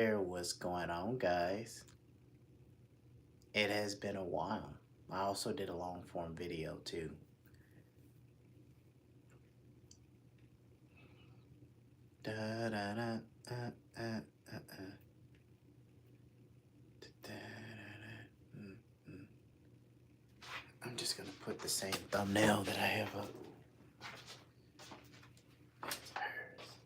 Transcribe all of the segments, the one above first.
What's going on, guys? It has been a while. I also did a long form video too. Da, da, da, uh, uh, uh. Da, da, da, mm, mm. I'm just gonna put the same thumbnail that I have up. It's hers.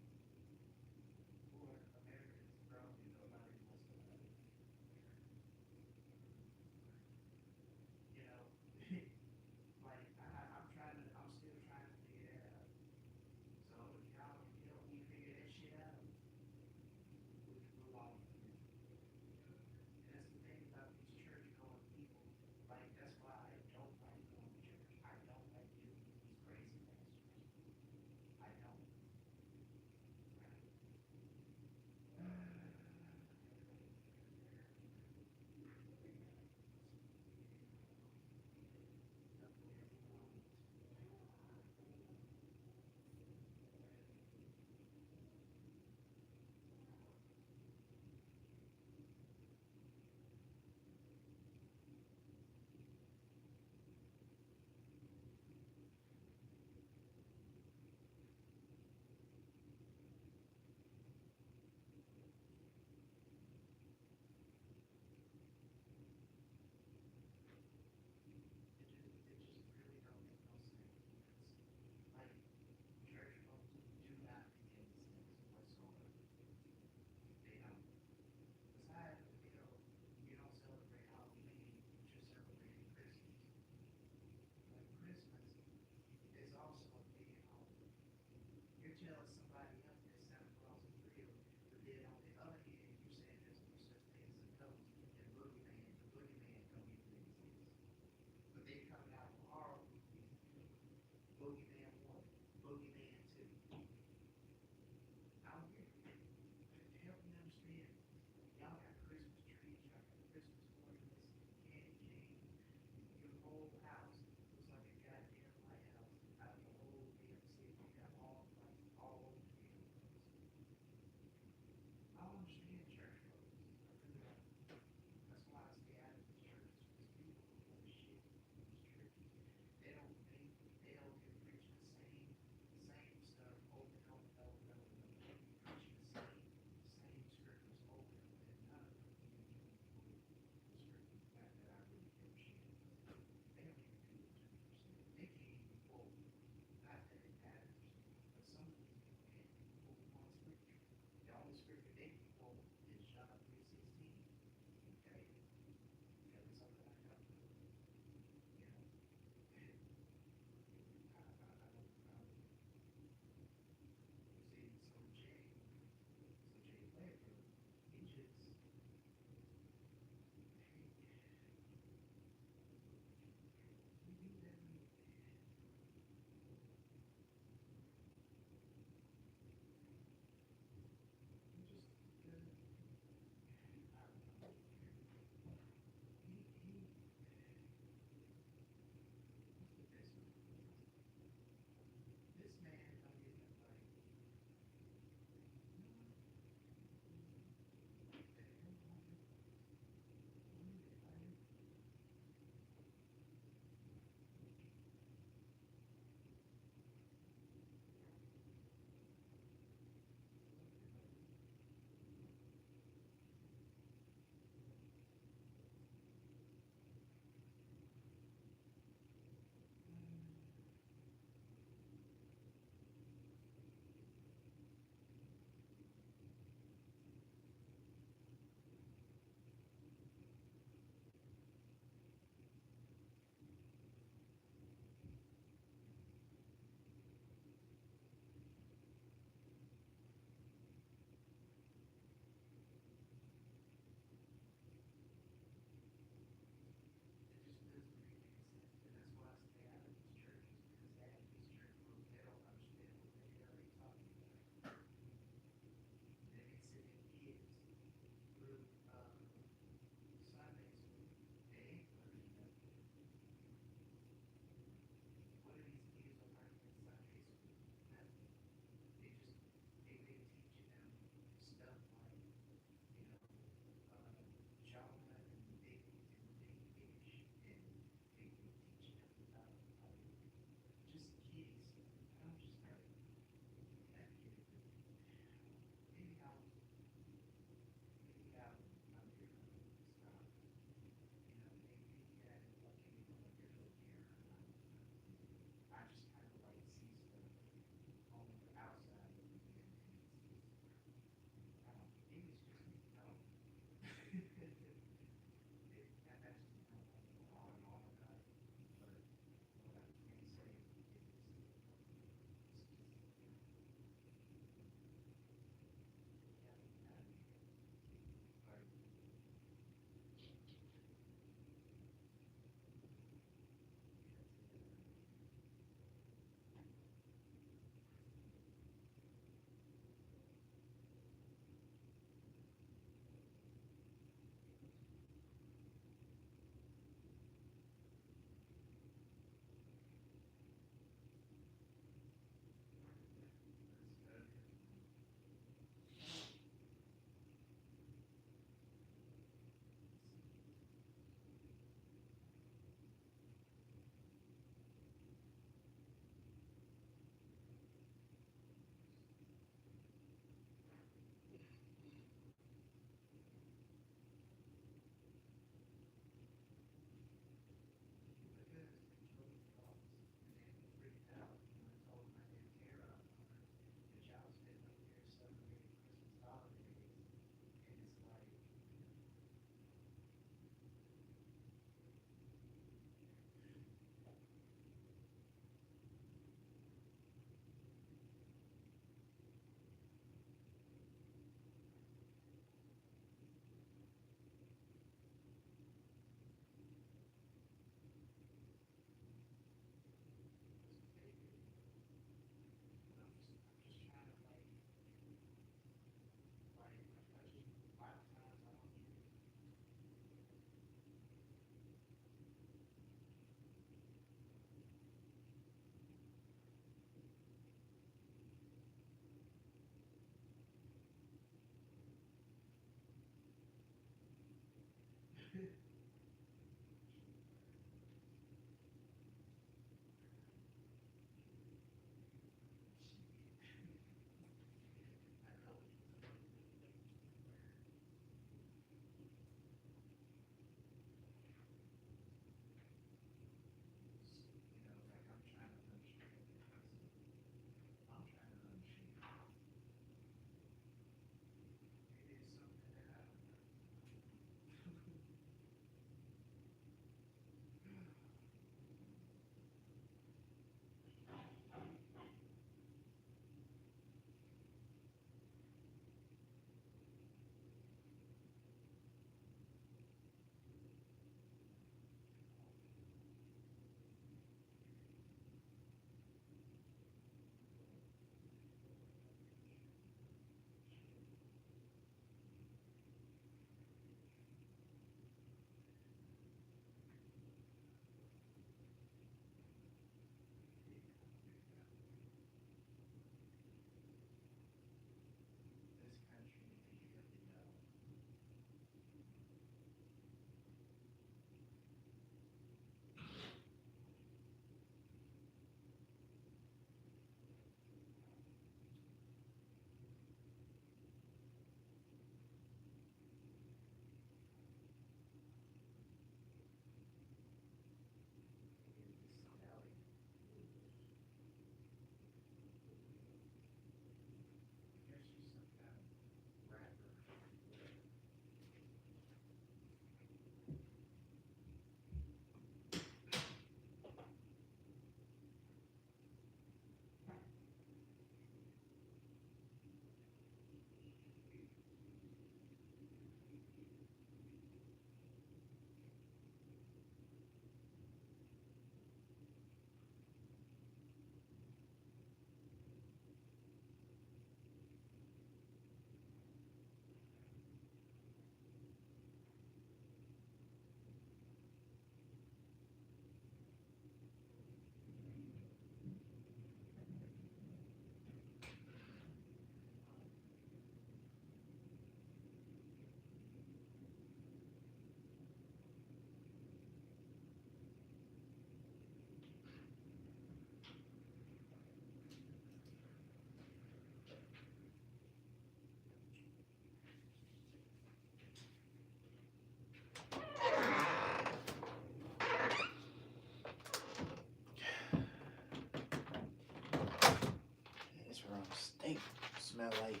This room stink. Smell like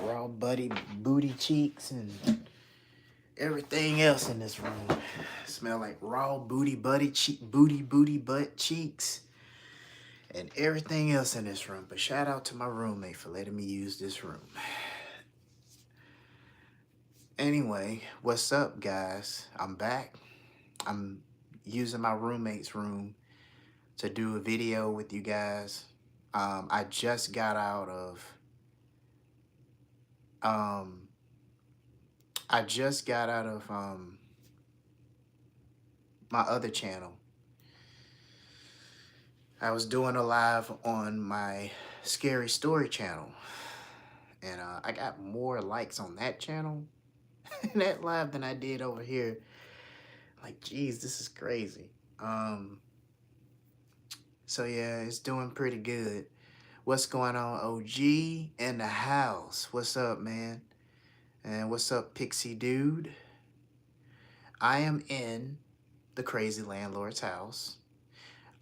raw booty cheeks and everything else in this room. Smell like raw booty butt cheeks and everything else in this room. But shout out to my roommate for letting me use this room. Anyway, what's up, guys? I'm back. I'm using my roommate's room to do a video with you guys. I just got out of um I just got out of my other channel. I was doing a live on my scary story channel, and I got more likes on that channel in that live than I did over here. Like, geez, this is crazy. So yeah, it's doing pretty good. What's going on, OG in the house? What's up, man? And what's up, Pixie Dude? I am in the crazy landlord's house.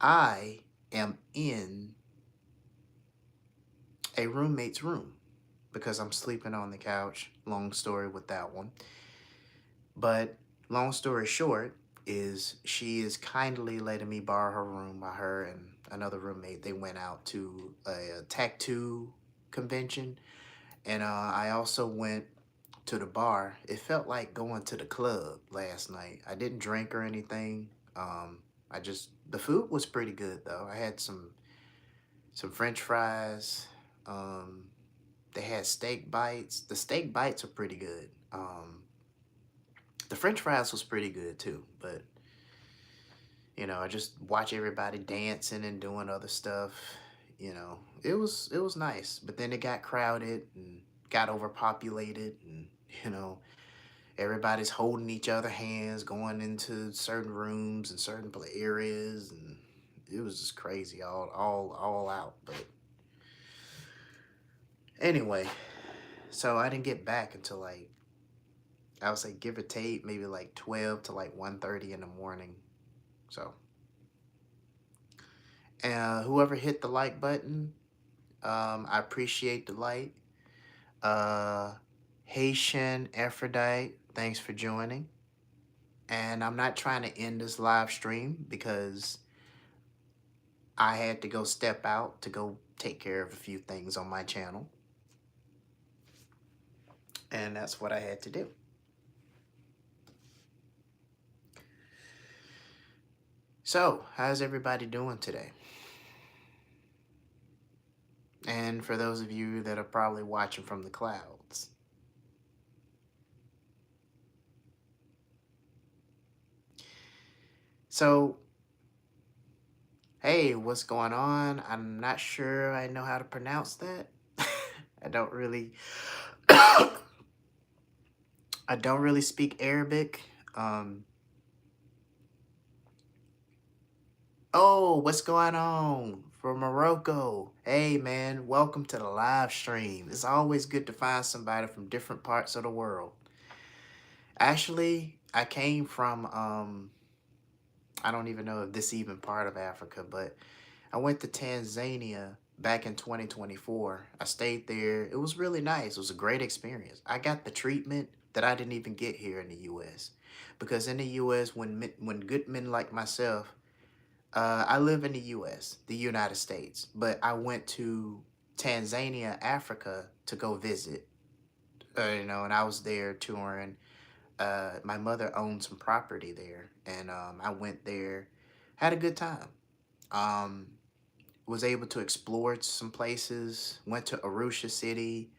I am in a roommate's room because I'm sleeping on the couch. Long story with that one. But long story short is she is kindly letting me borrow her room. Her and another roommate, they went out to a tattoo convention. And I also went to the bar. It felt like going to the club last night. I didn't drink or anything. The food was pretty good though. I had some French fries. They had steak bites. The steak bites are pretty good. The French fries was pretty good too, but you know, I just watch everybody dancing and doing other stuff. You know, it was nice, but then it got crowded and got overpopulated, and you know, Everybody's holding each other hands, going into certain rooms and certain areas, and it was just crazy, all out. But anyway, so I didn't get back until like, I would say give or take maybe like 12 to like 1:30 in the morning. So whoever hit the like button, I appreciate the like. Uh, Haitian Aphrodite, thanks for joining. And I'm not trying to end this live stream because I had to go step out to go take care of a few things on my channel. And that's what I had to do. So, how's everybody doing today? And for those of you that are probably watching from the clouds, so, hey, what's going on? I'm not sure I know how to pronounce that. I don't really I don't really speak Arabic. Oh, what's going on from Morocco? Hey man, welcome to the live stream. It's always good to find somebody from different parts of the world. Actually, I came from I don't even know if this is even part of Africa, but I went to Tanzania back in 2024. I stayed there. It was really nice. It was a great experience. I got the treatment that I didn't even get here in the US. Because in the US, when good men like myself, I live in the US, the United States, but I went to Tanzania, Africa to go visit, and I was there touring. My mother owned some property there, and I went there, had a good time. Um, was able to explore some places, went to Arusha City.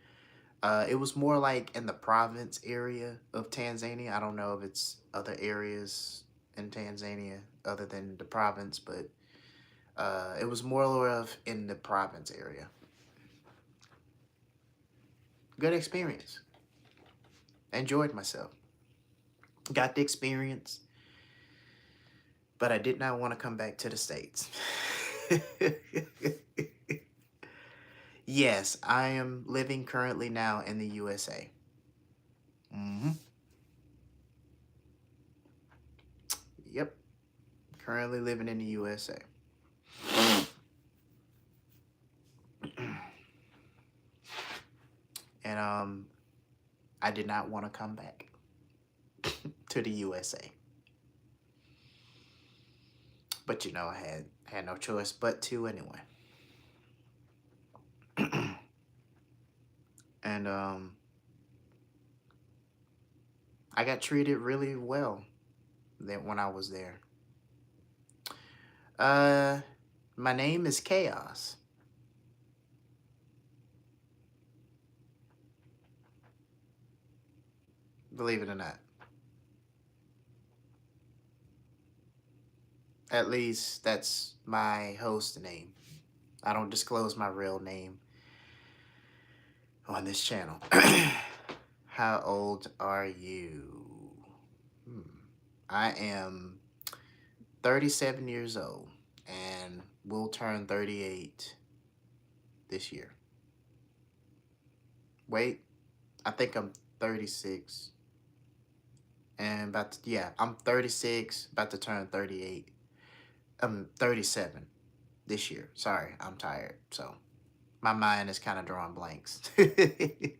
It was more like in the province area of Tanzania. I don't know if it's other areas in Tanzania other than the province, but it was more of in the province area. Good experience. Enjoyed myself. Got the experience, but I did not want to come back to the States. Yes, I am living currently now in the USA. Yep, currently living in the USA. And I did not want to come back to the USA. But I had no choice but to anyway. And I got treated really well when I was there. My name is Chaos. Believe it or not. At least that's my host name. I don't disclose my real name on this channel. How old are you? I am 37 years old and will turn 38 this year. Wait, I think I'm 36. And I'm 36, about to turn 38. I'm 37 this year. Sorry, I'm tired. So my mind is kind of drawing blanks. It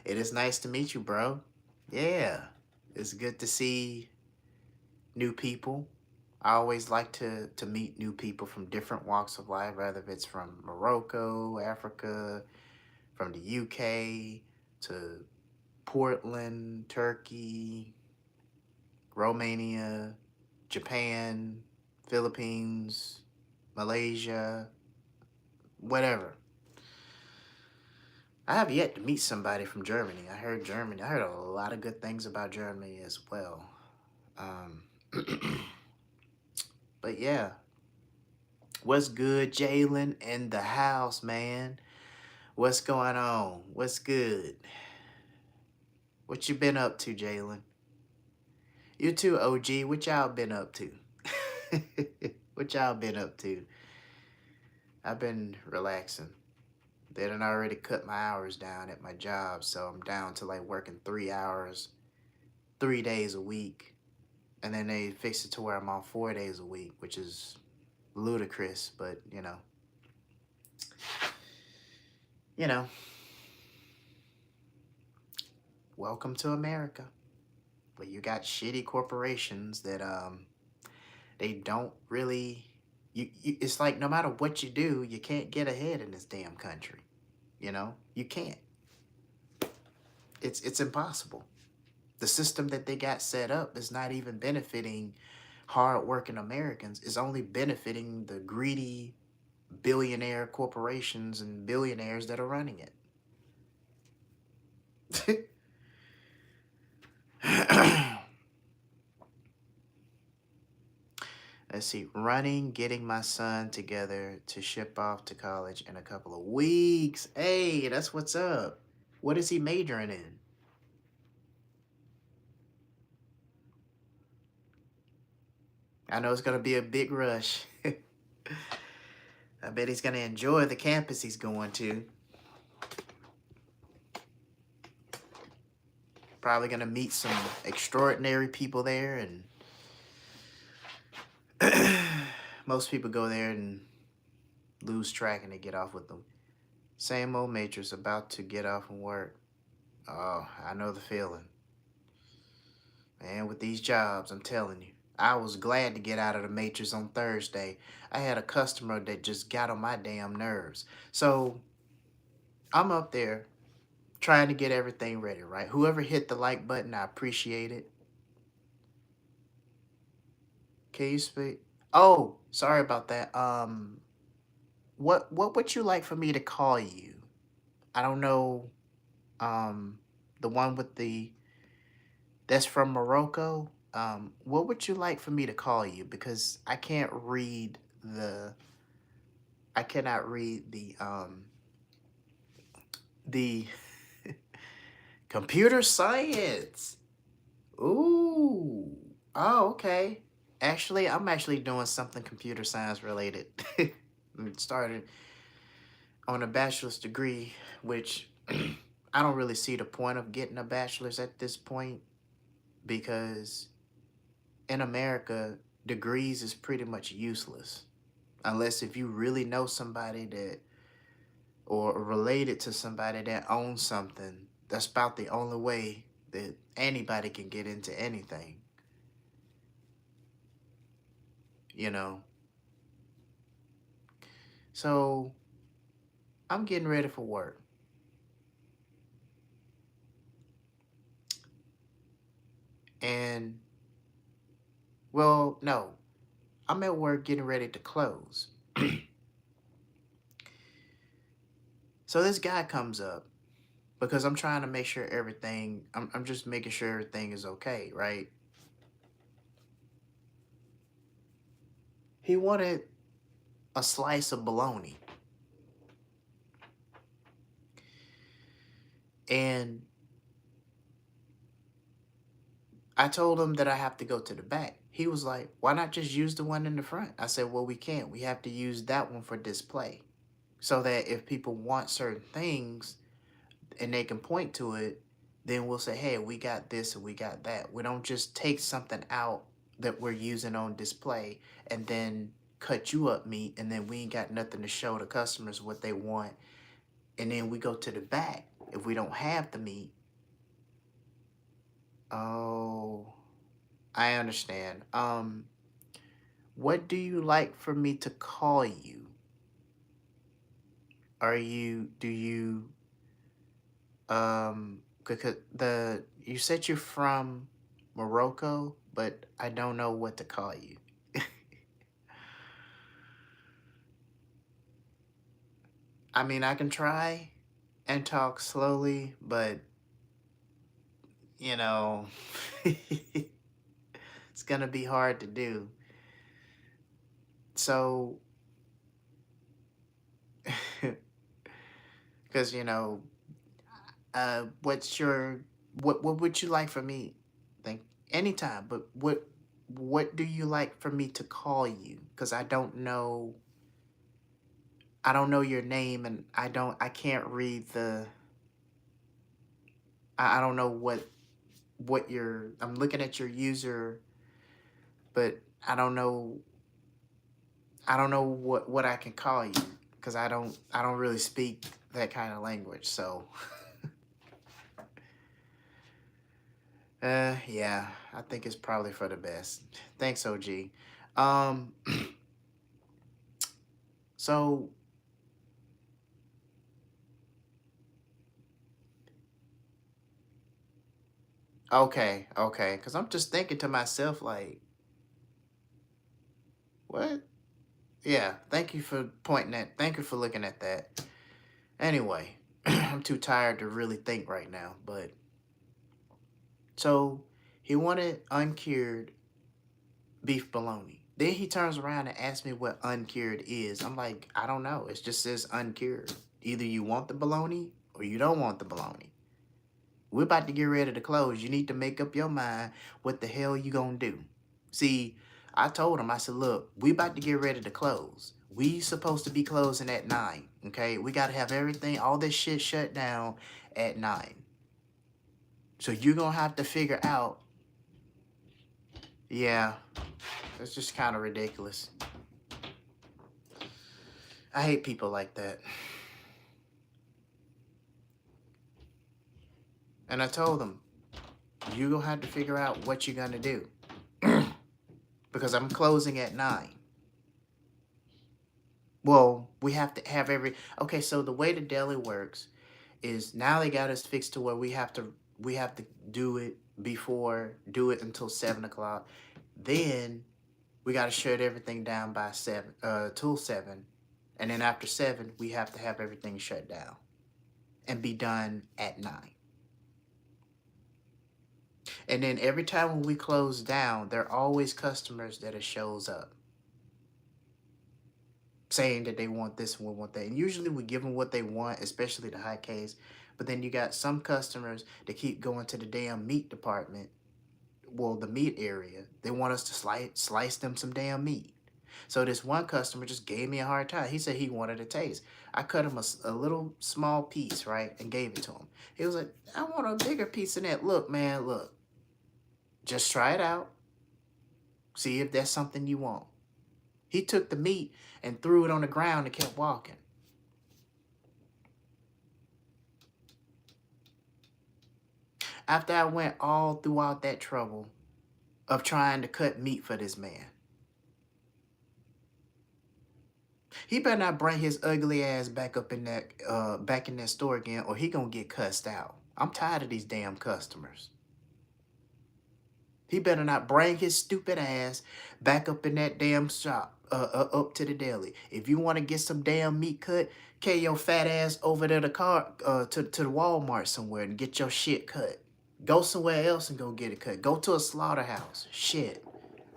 is nice to meet you, bro. Yeah, it's good to see new people. I always like to meet new people from different walks of life, whether it's from Morocco, Africa, from the UK, to Portland, Turkey, Romania, Japan, Philippines, Malaysia, whatever. I have yet to meet somebody from Germany. I heard a lot of good things about Germany as well. But yeah. What's good, Jalen in the house, man? What's going on? What's good? What you been up to, Jalen? You too, OG. What y'all been up to? What y'all been up to? I've been relaxing. They done already cut my hours down at my job, so I'm down to like working 3 hours, 3 days a week. And then they fixed it to where I'm on 4 days a week, which is ludicrous, but you know, welcome to America. But you got shitty corporations that they don't really it's like no matter what you do, you can't get ahead in this damn country. You can't. It's impossible. The system that they got set up is not even benefiting hardworking Americans. It's only benefiting the greedy billionaire corporations and billionaires that are running it. Let's see. Running, getting my son together to ship off to college in a couple of weeks. Hey, that's what's up. What is he majoring in? I know it's going to be a big rush. I bet he's going to enjoy the campus he's going to. Probably going to meet some extraordinary people there, and most people go there and lose track and they get off with them. Same old matrix, about to get off from work. Oh, I know the feeling. Man, with these jobs, I'm telling you. I was glad to get out of the matrix on Thursday. I had a customer that just got on my damn nerves. So I'm up there trying to get everything ready, right? Whoever hit the like button, I appreciate it. Can you speak? Oh, sorry about that. What would you like for me to call you? I don't know. The one with the that's from Morocco. What would you like for me to call you? Because I cannot read the computer science. Ooh. Oh, okay. Actually, I'm actually doing something computer science related. Started on a bachelor's degree, which I don't really see the point of getting a bachelor's at this point because in America, degrees is pretty much useless unless if you really know somebody that or related to somebody that owns something. That's about the only way that anybody can get into anything, you know. So I'm getting ready for work. And, well, no, I'm at work getting ready to close. So this guy comes up because I'm trying to make sure I'm just making sure everything is okay, right? He wanted a slice of bologna. And I told him that I have to go to the back. He was like, why not just use the one in the front? I said, well, we can't. We have to use that one for display. So that if people want certain things and they can point to it, then we'll say, hey, we got this and we got that. We don't just take something out that we're using on display and then cut you up meat and then we ain't got nothing to show the customers what they want. And then we go to the back if we don't have the meat. Oh, I understand. What do you like for me to call you? Do you, because you said you're from Morocco, but I don't know what to call you. I mean, I can try and talk slowly, but, you know, it's gonna be hard to do. So, because, what's your What would you like for me? Think anytime, but what do you like for me to call you? Because I don't know your name, and I can't read the I don't know what your I'm looking at your user, but I don't know I don't know what I can call you because I don't really speak that kind of language. So yeah, I think it's probably for the best. Thanks, OG. Um so okay, because I'm just thinking to myself like, what? Yeah, thank you for pointing that. Thank you for looking at that. Anyway, I'm too tired to really think right now, but so he wanted uncured beef bologna. Then he turns around and asks me what uncured is. I'm like, I don't know. It just says uncured. Either you want the bologna or you don't want the bologna. We're about to get ready to close. You need to make up your mind what the hell you gonna do. See, I told him, I said, look, we about to get ready to close. We supposed to be closing at 9, okay? We got to have everything, all this shit shut down at 9. So you're gonna have to figure out, yeah, it's just kind of ridiculous. I hate people like that. And I told them, you're gonna have to figure out what you're gonna do. Because I'm closing at 9. Well, we have to have okay, so the way the deli works is now they got us fixed to where we have to do it until 7 o'clock. Then we gotta shut everything down by 7 till 7. And then after 7, we have to have everything shut down and be done at 9. And then every time when we close down, there are always customers that it shows up saying that they want this and we want that. And usually we give them what they want, especially the high case. But then you got some customers that keep going to the damn meat department, well, the meat area. They want us to slice them some damn meat. So this one customer just gave me a hard time. He said he wanted a taste. I cut him a little small piece, right, and gave it to him. He was like, I want a bigger piece than that. Look, man, look. Just try it out. See if that's something you want. He took the meat and threw it on the ground and kept walking. After I went all throughout that trouble of trying to cut meat for this man, he better not bring his ugly ass back in that store again, or he gonna get cussed out. I'm tired of these damn customers. He better not bring his stupid ass back up in that damn shop, up to the deli. If you want to get some damn meat cut, carry your fat ass over to the to the Walmart somewhere and get your shit cut. Go somewhere else and go get it cut. Go to a slaughterhouse. Shit.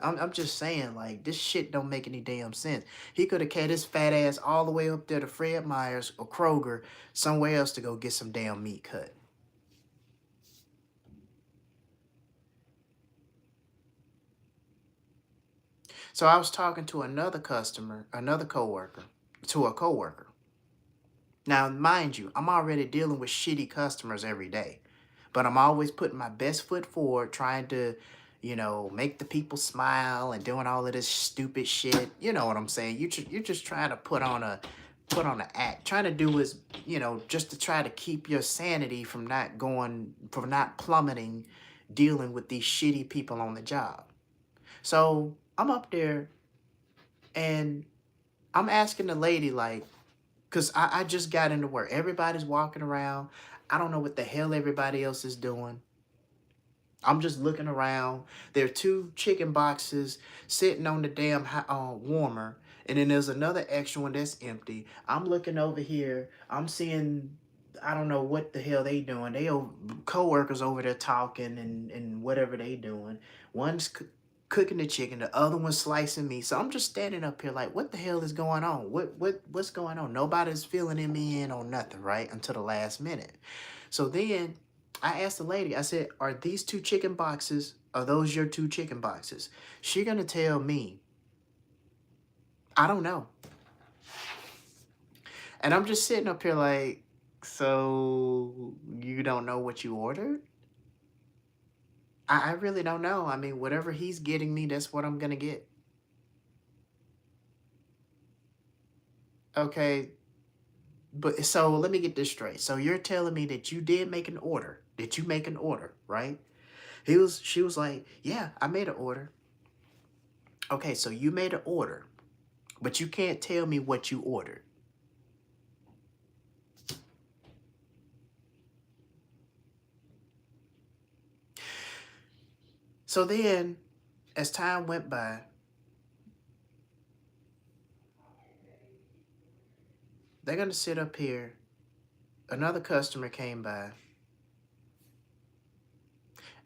I'm just saying, like, this shit don't make any damn sense. He could have carried his fat ass all the way up there to Fred Meyer's or Kroger, somewhere else to go get some damn meat cut. So I was talking to another customer, another coworker, to a coworker. Now, mind you, I'm already dealing with shitty customers every day, but I'm always putting my best foot forward, trying to, make the people smile and doing all of this stupid shit. You know what I'm saying? You're just trying to put on an act, trying to do is, just to try to keep your sanity from not plummeting, dealing with these shitty people on the job. So I'm up there and I'm asking the lady, like, because I just got into work. Everybody's walking around. I don't know what the hell everybody else is doing. I'm just looking around. There are 2 chicken boxes sitting on the damn warmer. And then there's another extra one that's empty. I'm looking over here. I'm seeing, I don't know what the hell they doing. Co-workers over there talking and whatever they doing. One's cooking the chicken, the other one's slicing meat. So I'm just standing up here like, what the hell is going on? What's going on? Nobody's filling me in on nothing, right? Until the last minute. So then I asked the lady, I said, are these 2 chicken boxes, are those your 2 chicken boxes? She gonna tell me, I don't know. And I'm just sitting up here like, so you don't know what you ordered? I really don't know. I mean, whatever he's getting me, that's what I'm gonna get. Okay, but so let me get this straight. So you're telling me that you did make an order. Did you make an order, right? She was like, yeah, I made an order. Okay, so you made an order, but you can't tell me what you ordered. So then, as time went by, they're gonna sit up here. Another customer came by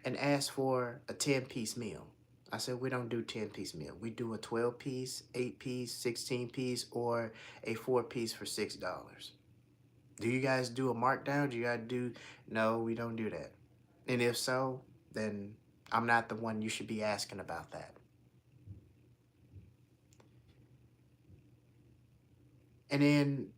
and asked for a 10-piece meal. I said, we don't do 10-piece meal. We do a 12-piece, 8-piece, 16-piece, or a 4-piece for $6. Do you guys do a markdown? Do you guys do? No, we don't do that. And if so, then I'm not the one you should be asking about that. And then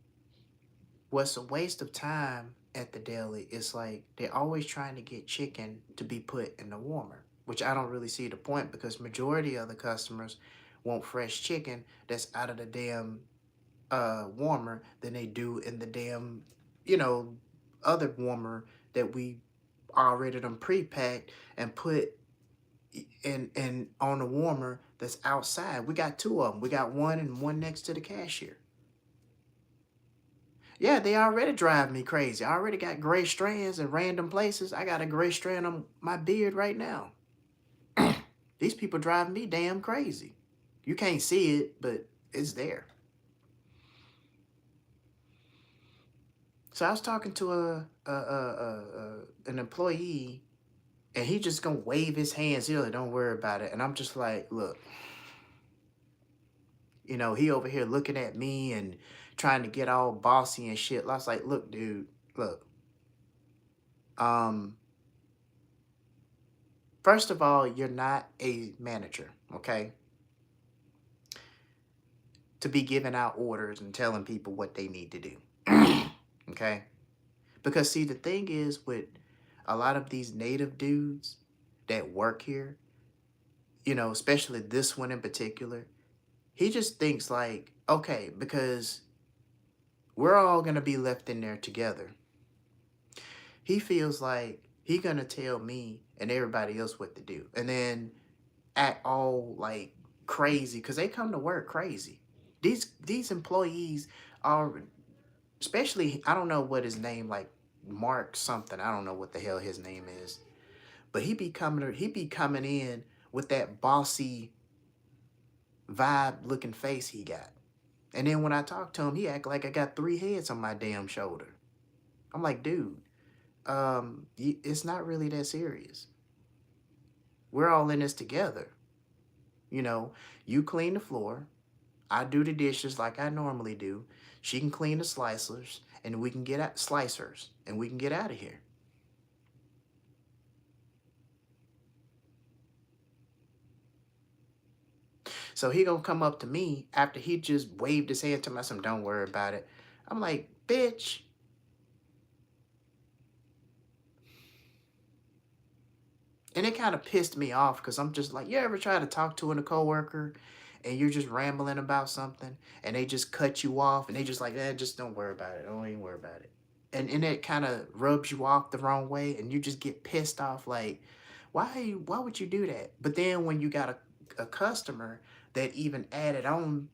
what's a waste of time at the deli is like they're always trying to get chicken to be put in the warmer, which I don't really see the point because majority of the customers want fresh chicken that's out of the damn warmer than they do in the damn, you know, other warmer that we already done pre-packed and put in on the warmer that's outside. We got 2 of them. We got one and one next to the cashier. Yeah, they already drive me crazy. I already got gray strands in random places. I got a gray strand on my beard right now. These people drive me damn crazy. You can't see it, but it's there. So I was talking to an employee, and he just gonna wave his hands. He's like, "Don't worry about it." And I'm just like, "Look, you know, he over here looking at me and trying to get all bossy and shit." I was like, "Look, dude, look. Um, First of all, you're not a manager, okay? To be giving out orders and telling people what they need to do, okay? Because see, the thing is with a lot of these native dudes that work here, you know, especially this one in particular, he just thinks like, okay, because we're all gonna be left in there together. He feels like he gonna tell me and everybody else what to do, and then act all like crazy because they come to work crazy. These employees are, especially, I don't know what his name, like Mark something. I don't know what the hell his name is, but he be coming in with that bossy vibe looking face he got. And then when I talk to him, he act like I got 3 heads on my damn shoulder. I'm like, dude, it's not really that serious. We're all in this together. You know, you clean the floor, I do the dishes like I normally do. She can clean the slicers, and we can get out slicers, and we can get out of here. So he gonna come up to me after he just waved his hand to me. Some don't worry about it. I'm like, bitch. And it kind of pissed me off because I'm just like, you ever try to talk to a coworker and you're just rambling about something and they just cut you off and they just like, just don't worry about it. Don't even worry about it. And it kind of rubs you off the wrong way and you just get pissed off like, why would you do that? But then when you got a customer that even added on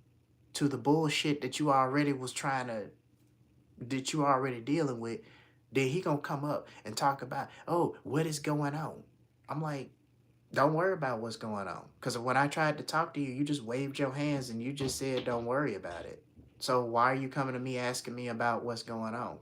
to the bullshit that you already was trying to, that you already dealing with, then he gonna come up and talk about, oh, what is going on? I'm like, don't worry about what's going on. Because when I tried to talk to you, you just waved your hands and you just said, don't worry about it. So why are you coming to me asking me about what's going on?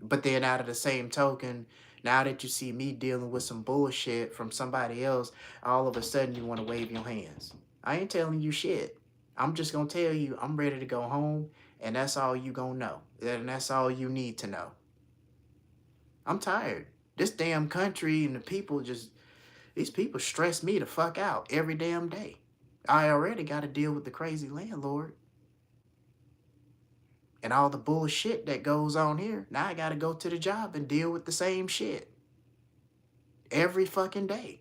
But then out of the same token, now that you see me dealing with some bullshit from somebody else, all of a sudden you want to wave your hands. I ain't telling you shit. I'm just going to tell you I'm ready to go home, and that's all you going to know. And that's all you need to know. I'm tired. This damn country and the people just, these people stress me the fuck out every damn day. I already got to deal with the crazy landlord and all the bullshit that goes on here. Now I got to go to the job and deal with the same shit every fucking day.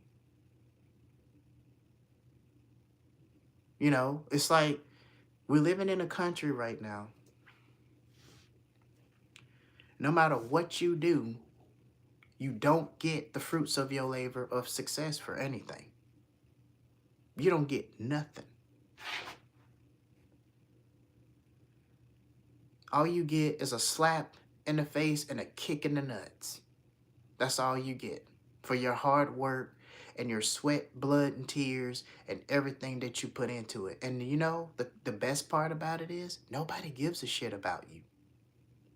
You know, it's like we're living in a country right now. No matter what you do, you don't get the fruits of your labor of success for anything. You don't get nothing. All you get is a slap in the face and a kick in the nuts. That's all you get for your hard work and your sweat, blood, and tears and everything that you put into it. And you know, the best part about it is nobody gives a shit about you.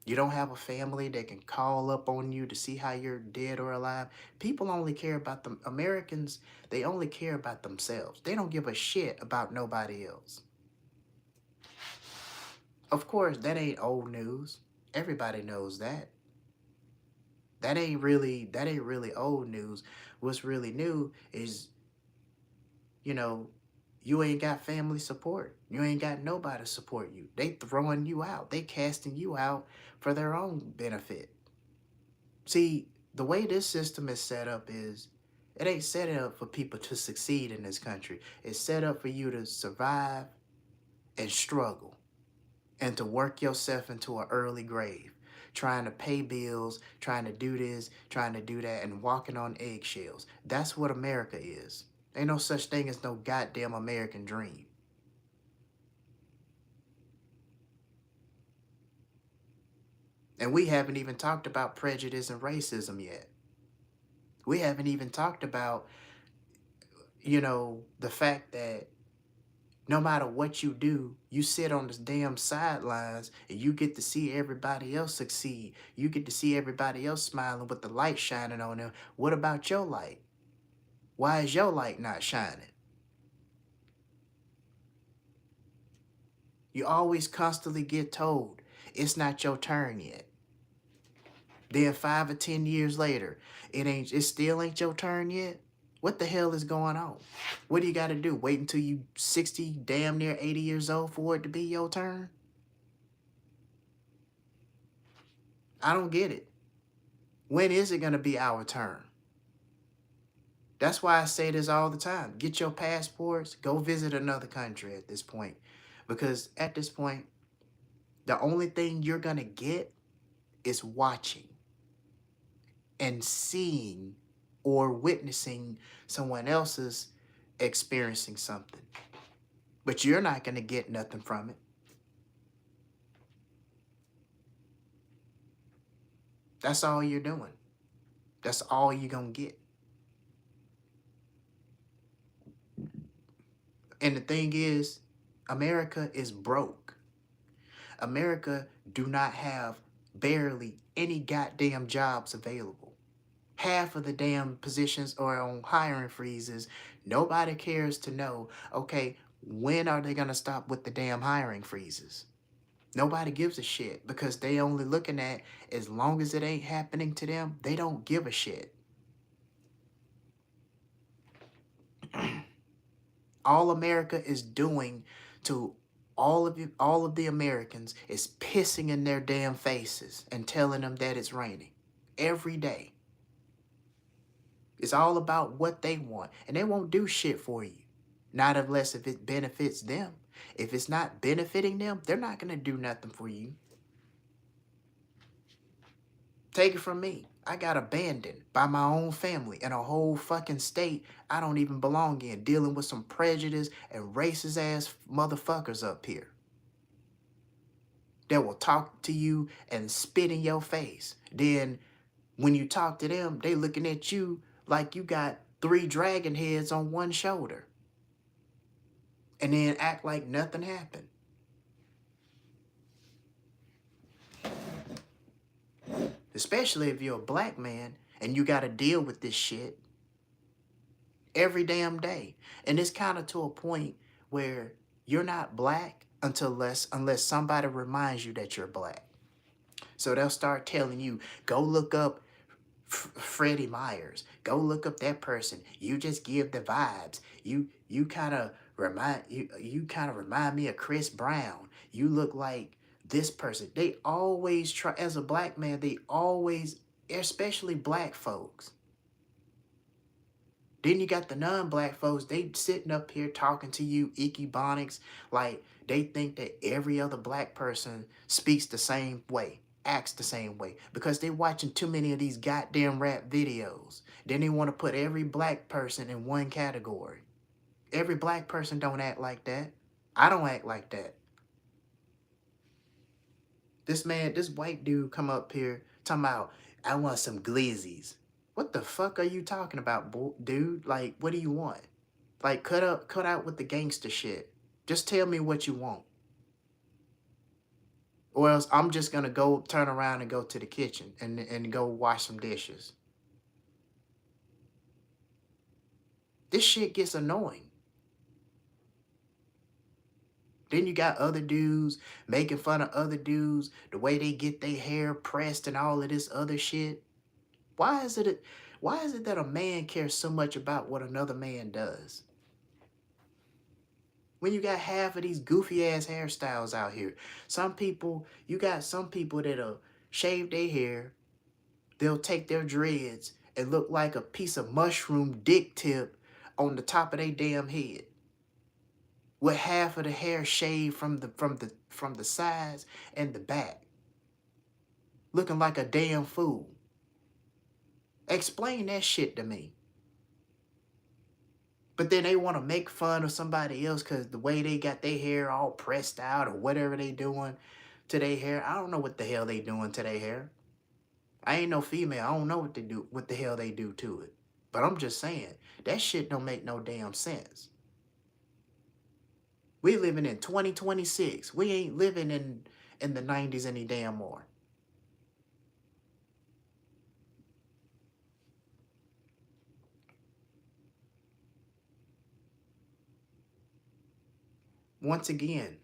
You don't have a family that can call up on you to see how you're dead or alive. People only care about them. Americans, they only care about themselves. They don't give a shit about nobody else. Of course, that ain't old news. Everybody knows that. That ain't really old news. What's really new is, you know, you ain't got family support. You ain't got nobody to support you. They throwing you out. They casting you out for their own benefit. See, the way this system is set up is it ain't set up for people to succeed in this country. It's set up for you to survive and struggle and to work yourself into an early grave, trying to pay bills, trying to do this, trying to do that, and walking on eggshells. That's what America is. Ain't no such thing as no goddamn American dream. And we haven't even talked about prejudice and racism yet. We haven't even talked about, you know, the fact that no matter what you do, you sit on the damn sidelines and you get to see everybody else succeed. You get to see everybody else smiling with the light shining on them. What about your light? Why is your light not shining? You always constantly get told it's not your turn yet. Then 5 or 10 years later, it still ain't your turn yet. What the hell is going on? What do you got to do? Wait until you 60, damn near 80 years old for it to be your turn? I don't get it. When is it going to be our turn? That's why I say this all the time. Get your passports, go visit another country at this point. Because at this point, the only thing you're going to get is watching and seeing or witnessing someone else's experiencing something. But you're not going to get nothing from it. That's all you're doing. That's all you're going to get. And the thing is, America is broke. America do not have barely any goddamn jobs available. Half of the damn positions are on hiring freezes. Nobody cares to know, okay, when are they going to stop with the damn hiring freezes? Nobody gives a shit because they only looking at as long as it ain't happening to them, they don't give a shit. All America is doing to all of the Americans is pissing in their damn faces and telling them that it's raining every day. It's all about what they want, and they won't do shit for you. Not unless if it benefits them. If it's not benefiting them, they're not going to do nothing for you. Take it from me. I got abandoned by my own family in a whole fucking state I don't even belong in, dealing with some prejudice and racist ass motherfuckers up here that will talk to you and spit in your face. Then when you talk to them, they looking at you like you got 3 dragon heads on one shoulder. And then act like nothing happened. Especially if you're a black man and you got to deal with this shit every damn day. And it's kind of to a point where you're not black unless somebody reminds you that you're black. So they'll start telling you, go look up Freddie Myers. Go look up that person. You just give the vibes. You kind of you kind of remind me of Chris Brown. You look like this person. They always try, as a black man, they always, especially black folks. Then you got the non-black folks, they sitting up here talking to you Ikebonics like they think that every other black person speaks the same way, acts the same way, because they watching too many of these goddamn rap videos. Then they want to put every black person in one category. Every black person don't act like that. I don't act like that. This white dude come up here talking about, I want some glizzies. What the fuck are you talking about, dude? Like, what do you want? Like, cut out with the gangster shit. Just tell me what you want. Or else I'm just gonna go turn around and go to the kitchen and go wash some dishes. This shit gets annoying. Then you got other dudes making fun of other dudes, the way they get their hair pressed and all of this other shit. Why is it that a man cares so much about what another man does? When you got half of these goofy ass hairstyles out here. You got some people that'll shave their hair, they'll take their dreads and look like a piece of mushroom dick tip on the top of their damn head. With half of the hair shaved from the sides and the back. Looking like a damn fool. Explain that shit to me. But then they want to make fun of somebody else because the way they got their hair all pressed out or whatever they doing to their hair. I don't know what the hell they doing to their hair. I ain't no female. I don't know what the hell they do to it. But I'm just saying, that shit don't make no damn sense. We living in 2026. We ain't living in the 90s any damn more. Once again,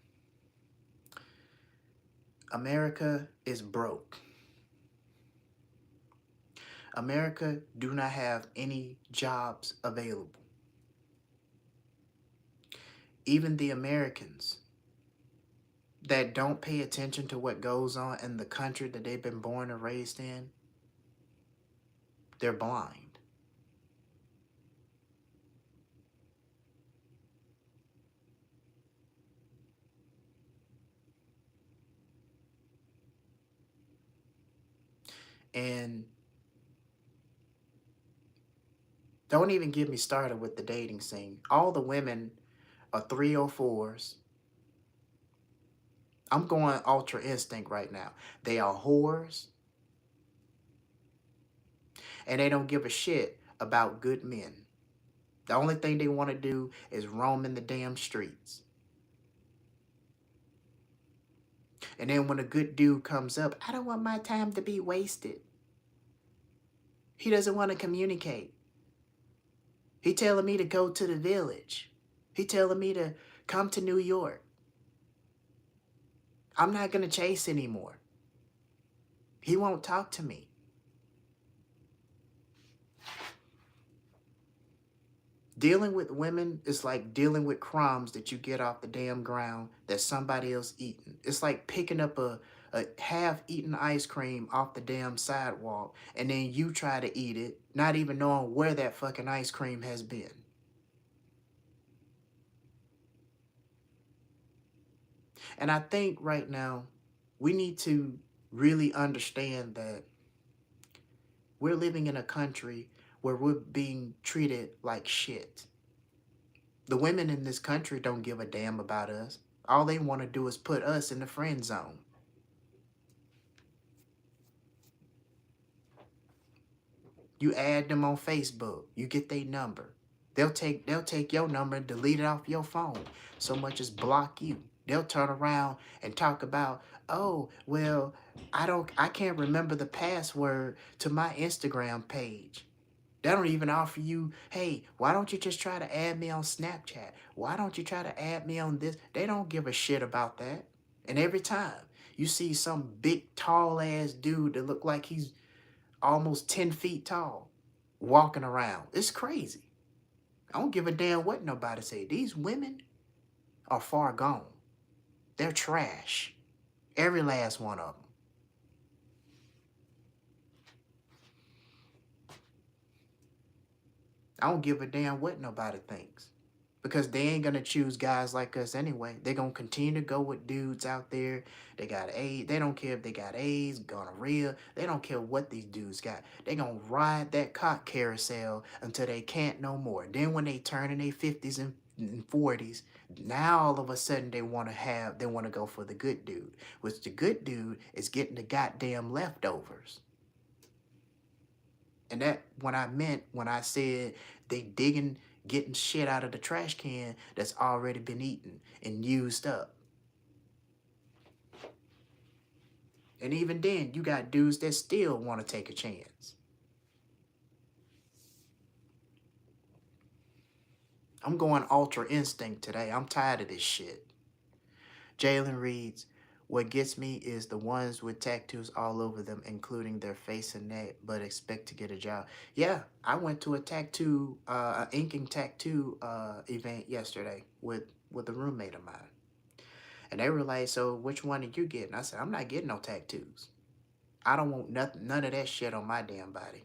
America is broke. America do not have any jobs available. Even the Americans that don't pay attention to what goes on in the country that they've been born and raised in, they're blind. And don't even get me started with the dating scene. All the women are 304s. I'm going ultra instinct right now. They are whores. And they don't give a shit about good men. The only thing they want to do is roam in the damn streets. And then when a good dude comes up, I don't want my time to be wasted. He doesn't want to communicate. He telling me to go to the village. He telling me to come to New York. I'm not going to chase anymore. He won't talk to me. Dealing with women is like dealing with crumbs that you get off the damn ground that somebody else eating. It's like picking up a half-eaten ice cream off the damn sidewalk and then you try to eat it, not even knowing where that fucking ice cream has been. And I think right now we need to really understand that we're living in a country where we're being treated like shit. The women in this country don't give a damn about us. All they want to do is put us in the friend zone. You add them on Facebook, you get their number. They'll take your number and delete it off your phone. So much as block you. They'll turn around and talk about, oh, well, I can't remember the password to my Instagram page. They don't even offer you, hey, why don't you just try to add me on Snapchat? Why don't you try to add me on this? They don't give a shit about that. And every time you see some big, tall ass dude that look like he's almost 10 feet tall, walking around. It's crazy. I don't give a damn what nobody say. These women are far gone. They're trash. Every last one of them. I don't give a damn what nobody thinks. Because they ain't gonna choose guys like us anyway. They're gonna continue to go with dudes out there. They got AIDS. They don't care if they got AIDS, gonorrhea. They don't care what these dudes got. They gonna ride that cock carousel until they can't no more. Then when they turn in their 50s and 40s, now all of a sudden they wanna go for the good dude. Which the good dude is getting the goddamn leftovers. And that when I said they getting shit out of the trash can that's already been eaten and used up. And even then, you got dudes that still want to take a chance. I'm going ultra instinct today. I'm tired of this shit. Jalen reads, what gets me is the ones with tattoos all over them, including their face and neck, but expect to get a job. Yeah, I went to a inking tattoo event yesterday with a roommate of mine. And they were like, so which one are you getting? I said, I'm not getting no tattoos. I don't want none of that shit on my damn body.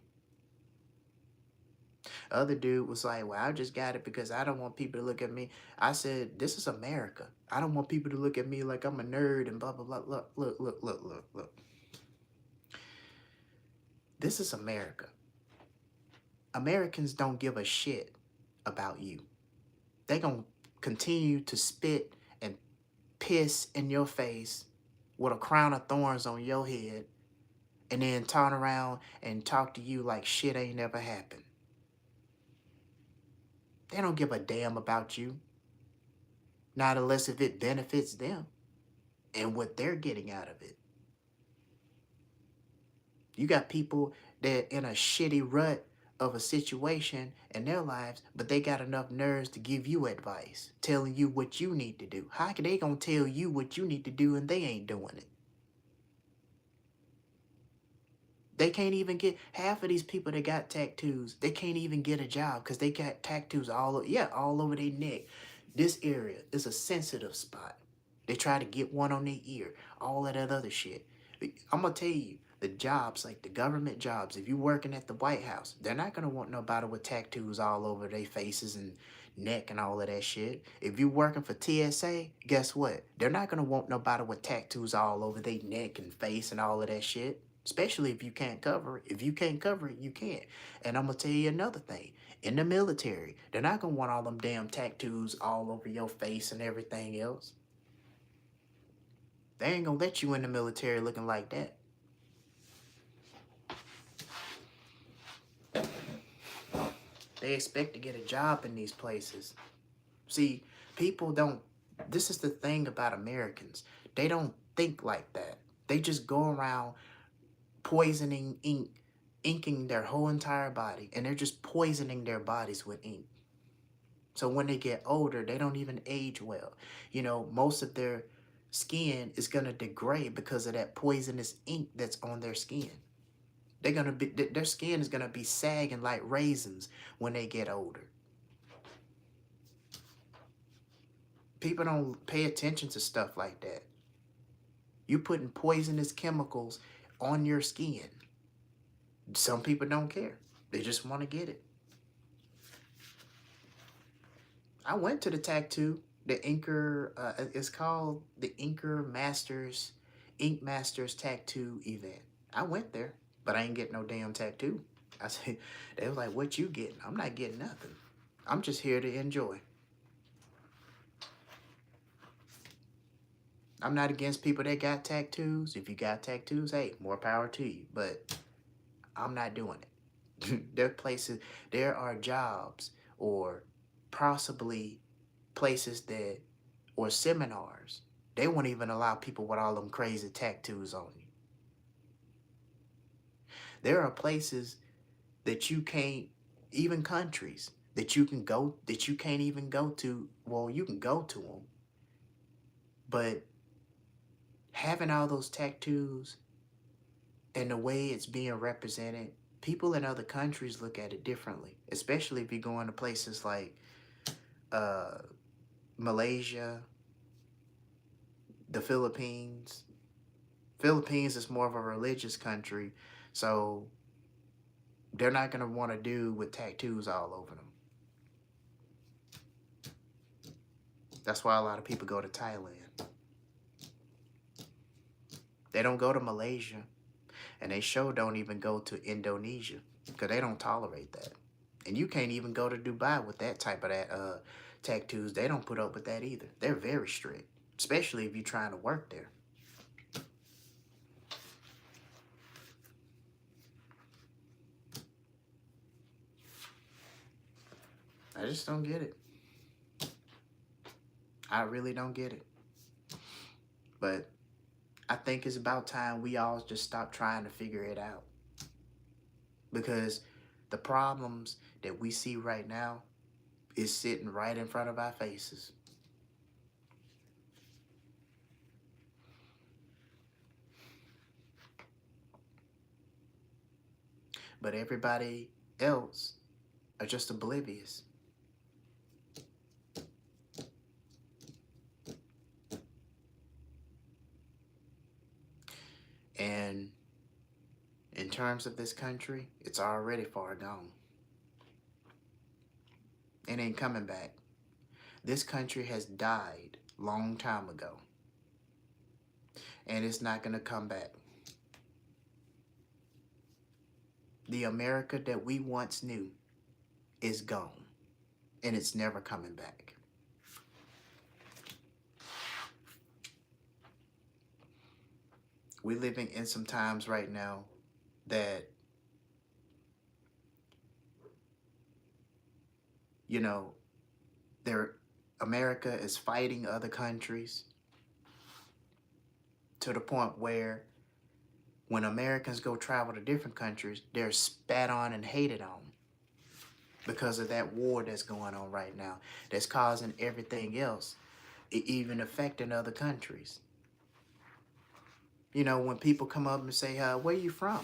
Other dude was like, well, I just got it because I don't want people to look at me. I said, this is America. I don't want people to look at me like I'm a nerd and blah, blah, blah. Look. This is America. Americans don't give a shit about you. They gonna continue to spit and piss in your face with a crown of thorns on your head and then turn around and talk to you like shit ain't never happened. They don't give a damn about you. Not unless if it benefits them and what they're getting out of it. You got people that in a shitty rut of a situation in their lives, but they got enough nerves to give you advice, telling you what you need to do. How can they gonna tell you what you need to do and they ain't doing it? They can't even get, half of these people that got tattoos, they can't even get a job because they got tattoos all over their neck. This area is a sensitive spot. They try to get one on their ear, all of that other shit. I'm going to tell you, the jobs, like the government jobs, if you're working at the White House, they're not going to want nobody with tattoos all over their faces and neck and all of that shit. If you're working for TSA, guess what? They're not going to want nobody with tattoos all over their neck and face and all of that shit. Especially if you can't cover it. If you can't cover it, you can't. And I'm going to tell you another thing. In the military, they're not going to want all them damn tattoos all over your face and everything else. They ain't going to let you in the military looking like that. They expect to get a job in these places. See, people don't, this is the thing about Americans. They don't think like that. They just go around poisoning inking their whole entire body, and they're just poisoning their bodies with ink. So when they get older, they don't even age well. You know, most of their skin is going to degrade because of that poisonous ink that's on their skin. Their skin is going to be sagging like raisins when they get older. People don't pay attention to stuff like that. You're putting poisonous chemicals on your skin. Some people don't care. They just want to get it. I went to the tattoo, the Inker, it's called the Ink Masters Tattoo event. I went there, but I ain't getting no damn tattoo. I said, they was like, what you getting? I'm not getting nothing. I'm just here to enjoy. I'm not against people that got tattoos. If you got tattoos, hey, more power to you. But I'm not doing it. There are jobs or possibly places or seminars. They won't even allow people with all them crazy tattoos on you. There are places that you can't, even countries that you can't even go to. Well, you can go to them, but having all those tattoos and the way it's being represented, people in other countries look at it differently, especially if you go into places like uh, Malaysia, the Philippines. Philippines is more of a religious country, so they're not going to want to do with tattoos all over them. That's why a lot of people go to Thailand. They don't go to Malaysia, and they sure don't even go to Indonesia because they don't tolerate that. And you can't even go to Dubai with that type of tattoos. They don't put up with that either. They're very strict, especially if you're trying to work there. I just don't get it. I really don't get it. But I think it's about time we all just stop trying to figure it out. Because the problems that we see right now is sitting right in front of our faces. But everybody else are just oblivious. And in terms of this country, it's already far gone. It ain't coming back. This country has died long time ago. And it's not going to come back. The America that we once knew is gone. And it's never coming back. We're living in some times right now that, you know, America is fighting other countries to the point where when Americans go travel to different countries, they're spat on and hated on because of that war that's going on right now, that's causing everything else, even affecting other countries. You know, when people come up and say, where you from?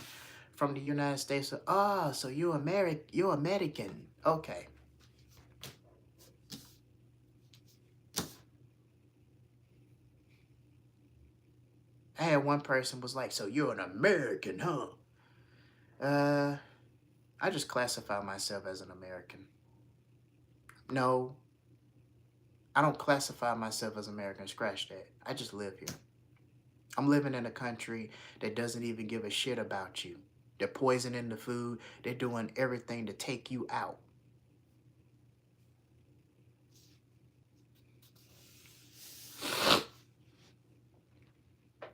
From the United States. Oh, so you're American. Okay. I had one person was like, so you're an American, huh? I just classify myself as an American. No, I don't classify myself as American. Scratch that. I just live here. I'm living in a country that doesn't even give a shit about you. They're poisoning the food. They're doing everything to take you out.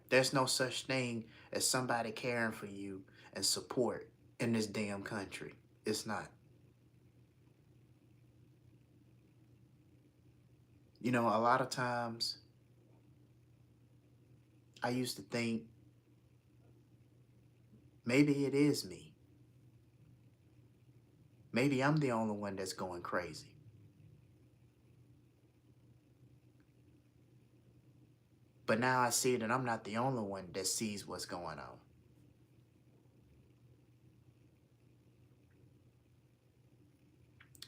There's no such thing as somebody caring for you and support in this damn country. It's not. You know, a lot of times I used to think maybe it is me. Maybe I'm the only one that's going crazy. But now I see that I'm not the only one that sees what's going on.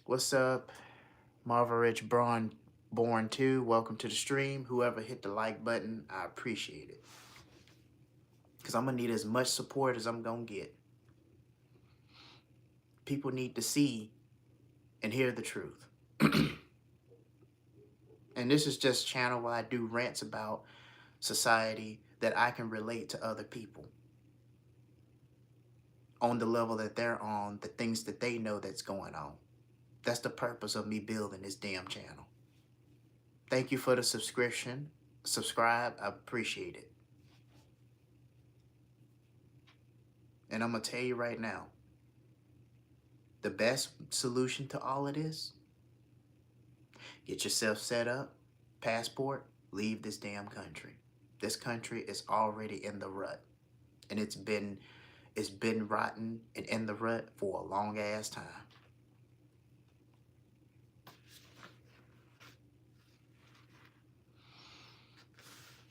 What's up, Marvel Rich Born 2? Welcome to the stream. Whoever hit the like button, I appreciate it. Because I'm going to need as much support as I'm going to get. People need to see and hear the truth. And this is just a channel where I do rants about society that I can relate to other people on the level that they're on, the things that they know that's going on. That's the purpose of me building this damn channel. Thank you for the subscription. Subscribe. I appreciate it. And I'm going to tell you right now, the best solution to all of this, get yourself set up, passport, leave this damn country. This country is already in the rut. And it's been rotten and in the rut for a long ass time.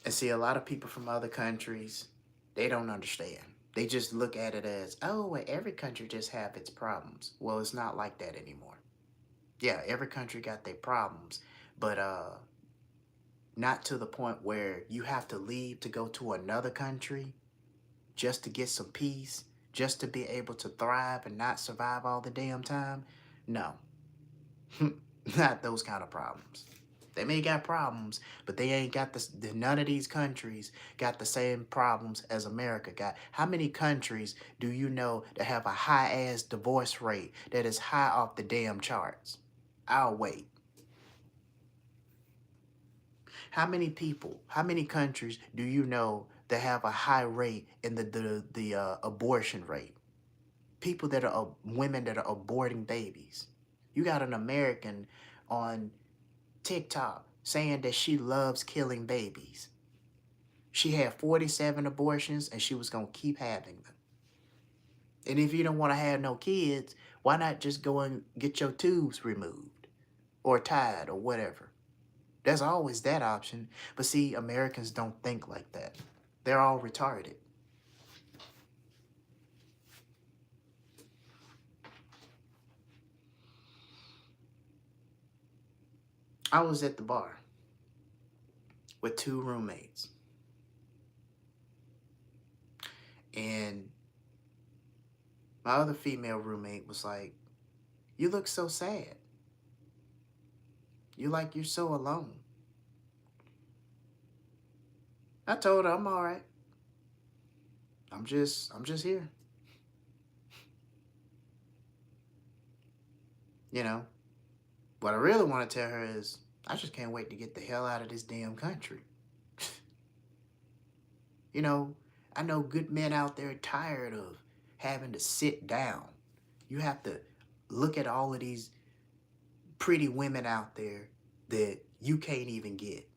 And see, a lot of people from other countries, they don't understand. They just look at it as, oh, well, every country just have its problems. Well, it's not like that anymore. Yeah, every country got their problems, but not to the point where you have to leave to go to another country just to get some peace, just to be able to thrive and not survive all the damn time. No, not those kind of problems. They may got problems, but they ain't got this. None of these countries got the same problems as America got. How many countries do you know that have a high ass divorce rate that is high off the damn charts? I'll wait. How many people, how many countries do you know that have a high rate in the abortion rate? People that are women that are aborting babies. You got an American on TikTok saying that she loves killing babies. She had 47 abortions and she was going to keep having them. And if you don't want to have no kids, why not just go and get your tubes removed or tied or whatever? There's always that option. But see, Americans don't think like that. They're all retarded. I was at the bar with two roommates. And my other female roommate was like, you look so sad. You're so alone. I told her I'm all right. I'm just here. You know, what I really want to tell her is I just can't wait to get the hell out of this damn country. You know, I know good men out there tired of having to sit down. You have to look at all of these pretty women out there that you can't even get.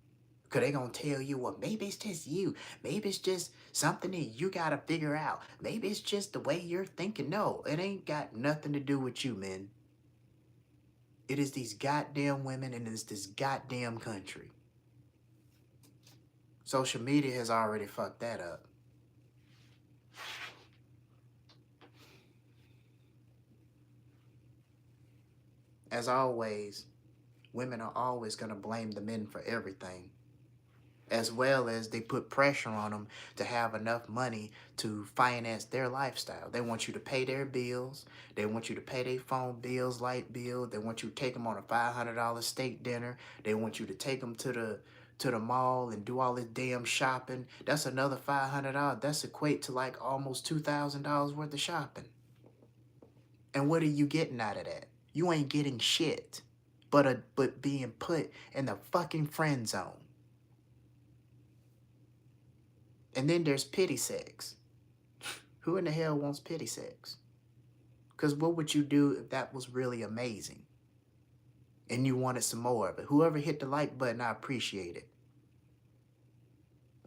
Because they're going to tell you, well, maybe it's just you. Maybe it's just something that you got to figure out. Maybe it's just the way you're thinking. No, it ain't got nothing to do with you, man. It is these goddamn women and it's this goddamn country. Social media has already fucked that up. As always, women are always going to blame the men for everything, as well as they put pressure on them to have enough money to finance their lifestyle. They want you to pay their bills. They want you to pay their phone bills, light bill. They want you to take them on a $500 steak dinner. They want you to take them to the mall and do all this damn shopping. That's another $500. That's equate to like almost $2,000 worth of shopping. And what are you getting out of that? You ain't getting shit, but being put in the fucking friend zone. And then there's pity sex. Who in the hell wants pity sex? Because what would you do if that was really amazing and you wanted some more of it? Whoever hit the like button, I appreciate it.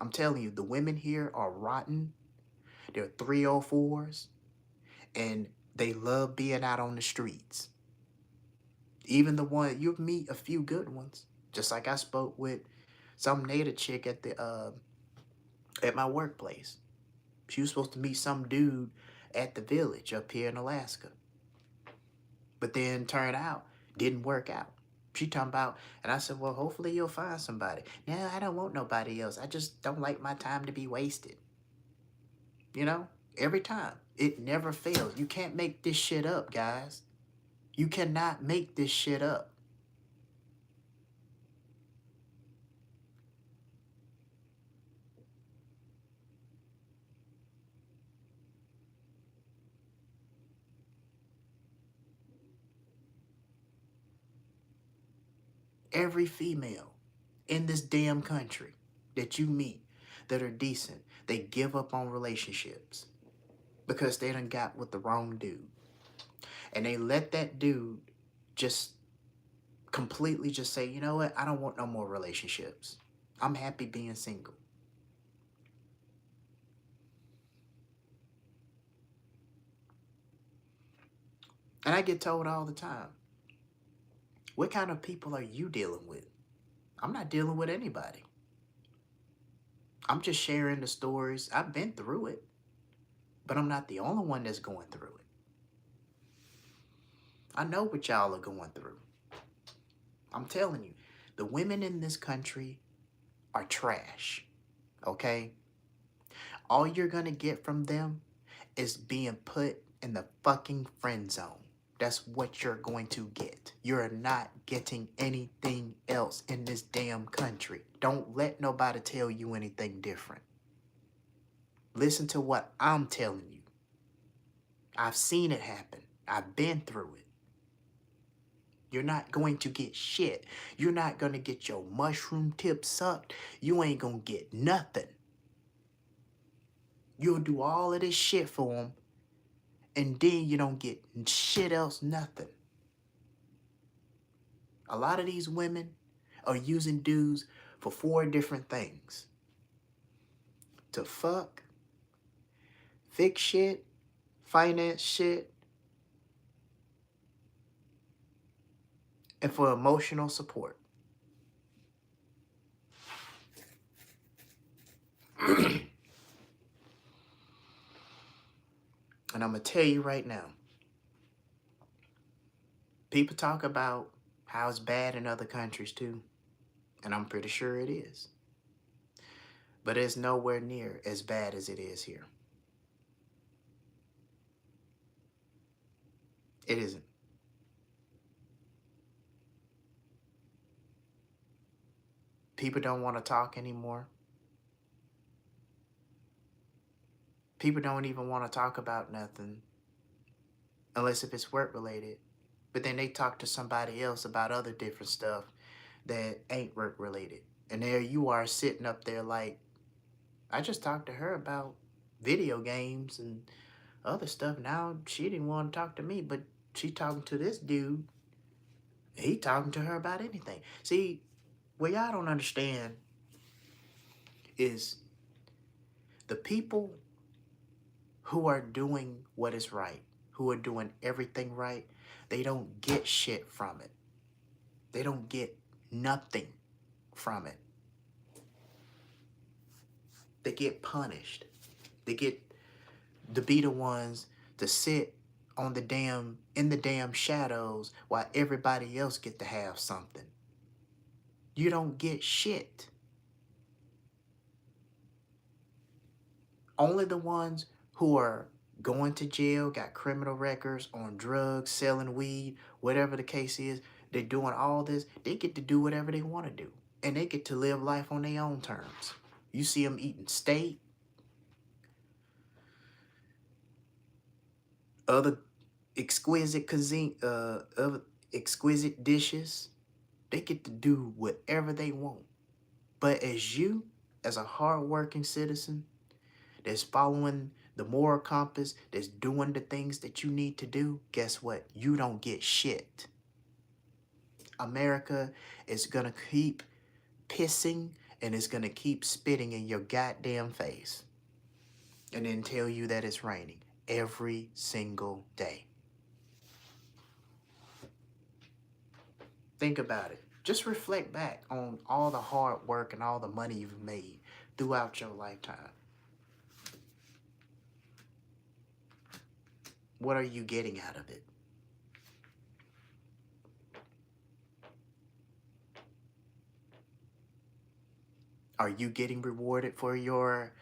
I'm telling you, the women here are rotten. They're 304s and they love being out on the streets. Even the one, you'll meet a few good ones. Just like I spoke with some native chick at my workplace. She was supposed to meet some dude at the village up here in Alaska. But then turned out, didn't work out. She talking about, and I said, well, hopefully you'll find somebody. No, I don't want nobody else. I just don't like my time to be wasted. You know, every time. It never fails. You can't make this shit up, guys. You cannot make this shit up. Every female in this damn country that you meet that are decent, they give up on relationships because they done got with the wrong dude. And they let that dude just completely just say, you know what, I don't want no more relationships. I'm happy being single. And I get told all the time, what kind of people are you dealing with? I'm not dealing with anybody. I'm just sharing the stories. I've been through it. But I'm not the only one that's going through it. I know what y'all are going through. I'm telling you, the women in this country are trash, okay? All you're gonna get from them is being put in the fucking friend zone. That's what you're going to get. You're not getting anything else in this damn country. Don't let nobody tell you anything different. Listen to what I'm telling you. I've seen it happen. I've been through it. You're not going to get shit. You're not going to get your mushroom tip sucked. You ain't going to get nothing. You'll do all of this shit for them, and then you don't get shit else, nothing. A lot of these women are using dudes for 4 different things. To fuck, fix shit, finance shit, and for emotional support. And I'm going to tell you right now, people talk about how it's bad in other countries too, and I'm pretty sure it is. But it's nowhere near as bad as it is here. It isn't. People don't want to talk anymore. People don't even want to talk about nothing unless if it's work related. But then they talk to somebody else about other different stuff that ain't work related. And there you are sitting up there like, I just talked to her about video games and other stuff. Now she didn't want to talk to me, but she talking to this dude. He talking to her about anything. See, what y'all don't understand is the people who are doing what is right, who are doing everything right, they don't get shit from it. They don't get nothing from it. They get punished. They get to be the ones to sit on in the damn shadows while everybody else get to have something. You don't get shit. Only the ones who are going to jail, got criminal records, on drugs, selling weed, whatever the case is, they're doing all this, they get to do whatever they want to do. And they get to live life on their own terms. You see them eating steak, other exquisite cuisine, other exquisite dishes. They get to do whatever they want. But as a hardworking citizen, that's following the moral compass, that's doing the things that you need to do, guess what? You don't get shit. America is gonna keep pissing and it's gonna keep spitting in your goddamn face and then tell you that it's raining every single day. Think about it. Just reflect back on all the hard work and all the money you've made throughout your lifetime. What are you getting out of it? Are you getting rewarded for your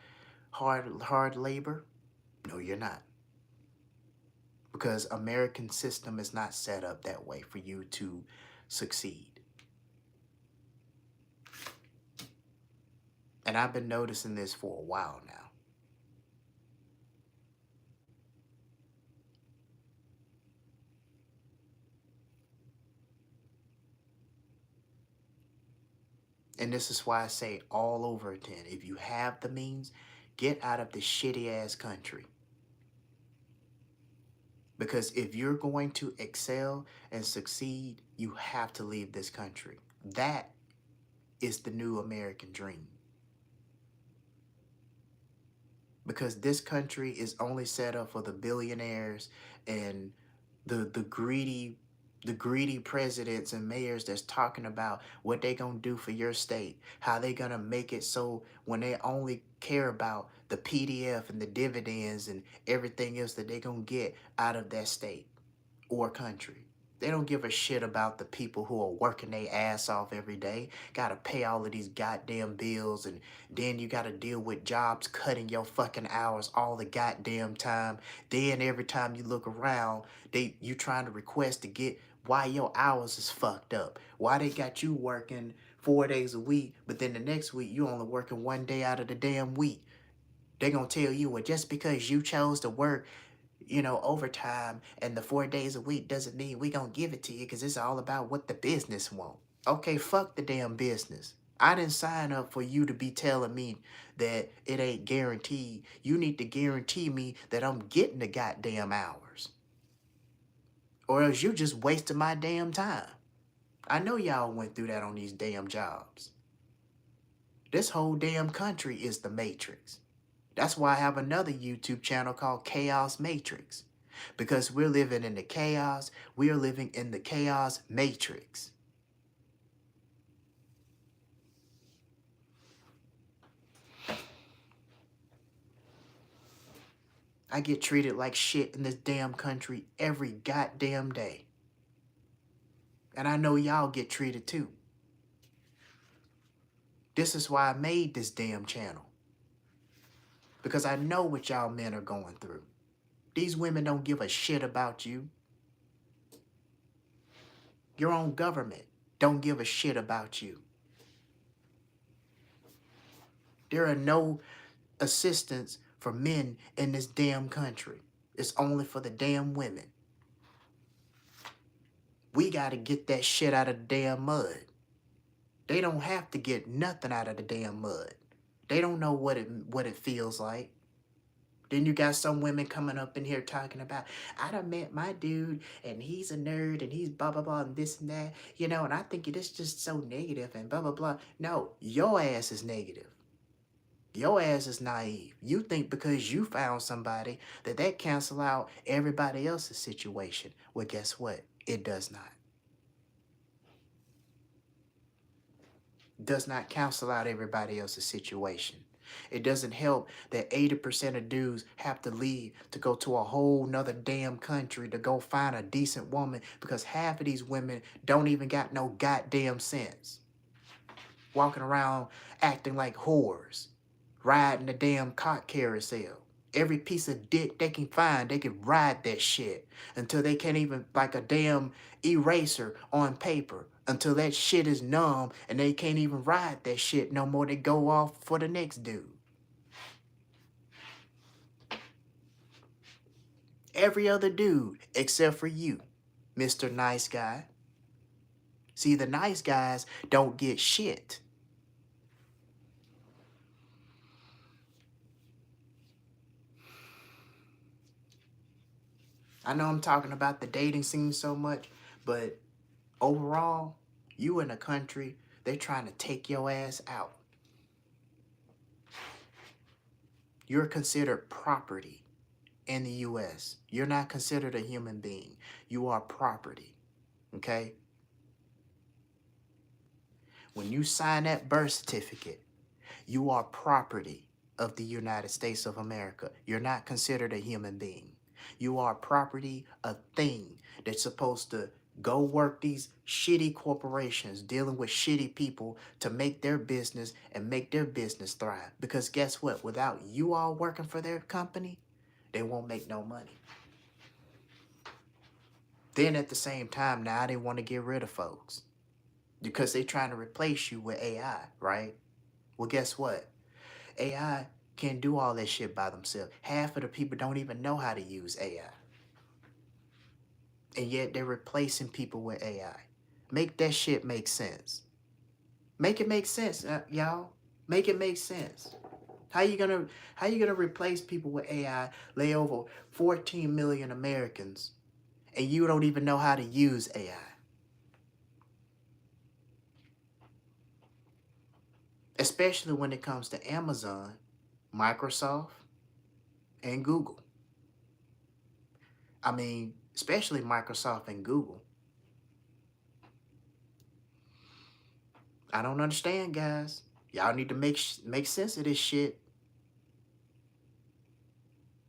hard labor? No, you're not. Because American system is not set up that way for you to succeed. And I've been noticing this for a while now. And this is why I say all over again, if you have the means, get out of this shitty ass country. Because if you're going to excel and succeed, you have to leave this country. That is the new American dream. Because this country is only set up for the billionaires and the greedy, The greedy presidents and mayors that's talking about what they gonna do for your state, how they gonna make it so when they only care about the PDF and the dividends and everything else that they gonna get out of that state or country. They don't give a shit about the people who are working their ass off every day. Gotta pay all of these goddamn bills, and then you gotta deal with jobs cutting your fucking hours all the goddamn time. Then every time you look around, you trying to request to get why your hours is fucked up. Why they got you working 4 days a week, but then the next week you only working 1 day out of the damn week. They gonna tell you, well, just because you chose to work overtime and the 4 days a week doesn't mean we gonna give it to you because it's all about what the business want. Okay, fuck the damn business. I didn't sign up for you to be telling me that it ain't guaranteed. You need to guarantee me that I'm getting the goddamn hours. Or else you just wasting my damn time. I know y'all went through that on these damn jobs. This whole damn country is the Matrix. That's why I have another YouTube channel called Chaos Matrix. Because we're living in the chaos, we're living in the chaos matrix. I get treated like shit in this damn country every goddamn day. And I know y'all get treated too. This is why I made this damn channel. Because I know what y'all men are going through. These women don't give a shit about you. Your own government don't give a shit about you. There are no assistance for men in this damn country. It's only for the damn women. We got to get that shit out of the damn mud. They don't have to get nothing out of the damn mud. They don't know what it feels like. Then you got some women coming up in here talking about, I done met my dude and he's a nerd and he's blah, blah, blah, and this and that, and I think it is just so negative and blah, blah, blah. No, your ass is negative. Your ass is naive. You think because you found somebody that cancel out everybody else's situation. Well, guess what? It does not. Does not cancel out everybody else's situation. It doesn't help that 80% of dudes have to leave to go to a whole nother damn country to go find a decent woman because half of these women don't even got no goddamn sense. Walking around acting like whores, riding the damn cock carousel. Every piece of dick they can find, they can ride that shit until they can't even, like a damn eraser on paper, until that shit is numb and they can't even ride that shit no more. They go off for the next dude. Every other dude except for you, Mr. Nice Guy. See, the nice guys don't get shit. I know I'm talking about the dating scene so much, but overall, you in a country, they're trying to take your ass out. You're considered property in the U.S. You're not considered a human being. You are property, okay? When you sign that birth certificate, you are property of the United States of America. You're not considered a human being. You are property, a thing that's supposed to go work these shitty corporations dealing with shitty people to make their business and make their business thrive. Because guess what? Without you all working for their company, they won't make no money. Then at the same time, now they want to get rid of folks because they're trying to replace you with AI, right? Well, guess what? AI can't do all that shit by themselves. Half of the people don't even know how to use AI. And yet they're replacing people with AI. Make that shit make sense. Make it make sense, y'all. Make it make sense. How you gonna replace people with AI, lay over 14 million Americans, and you don't even know how to use AI? Especially when it comes to Amazon, Microsoft, and Google. I mean, especially Microsoft and Google. I don't understand, guys. Y'all need to make sense of this shit.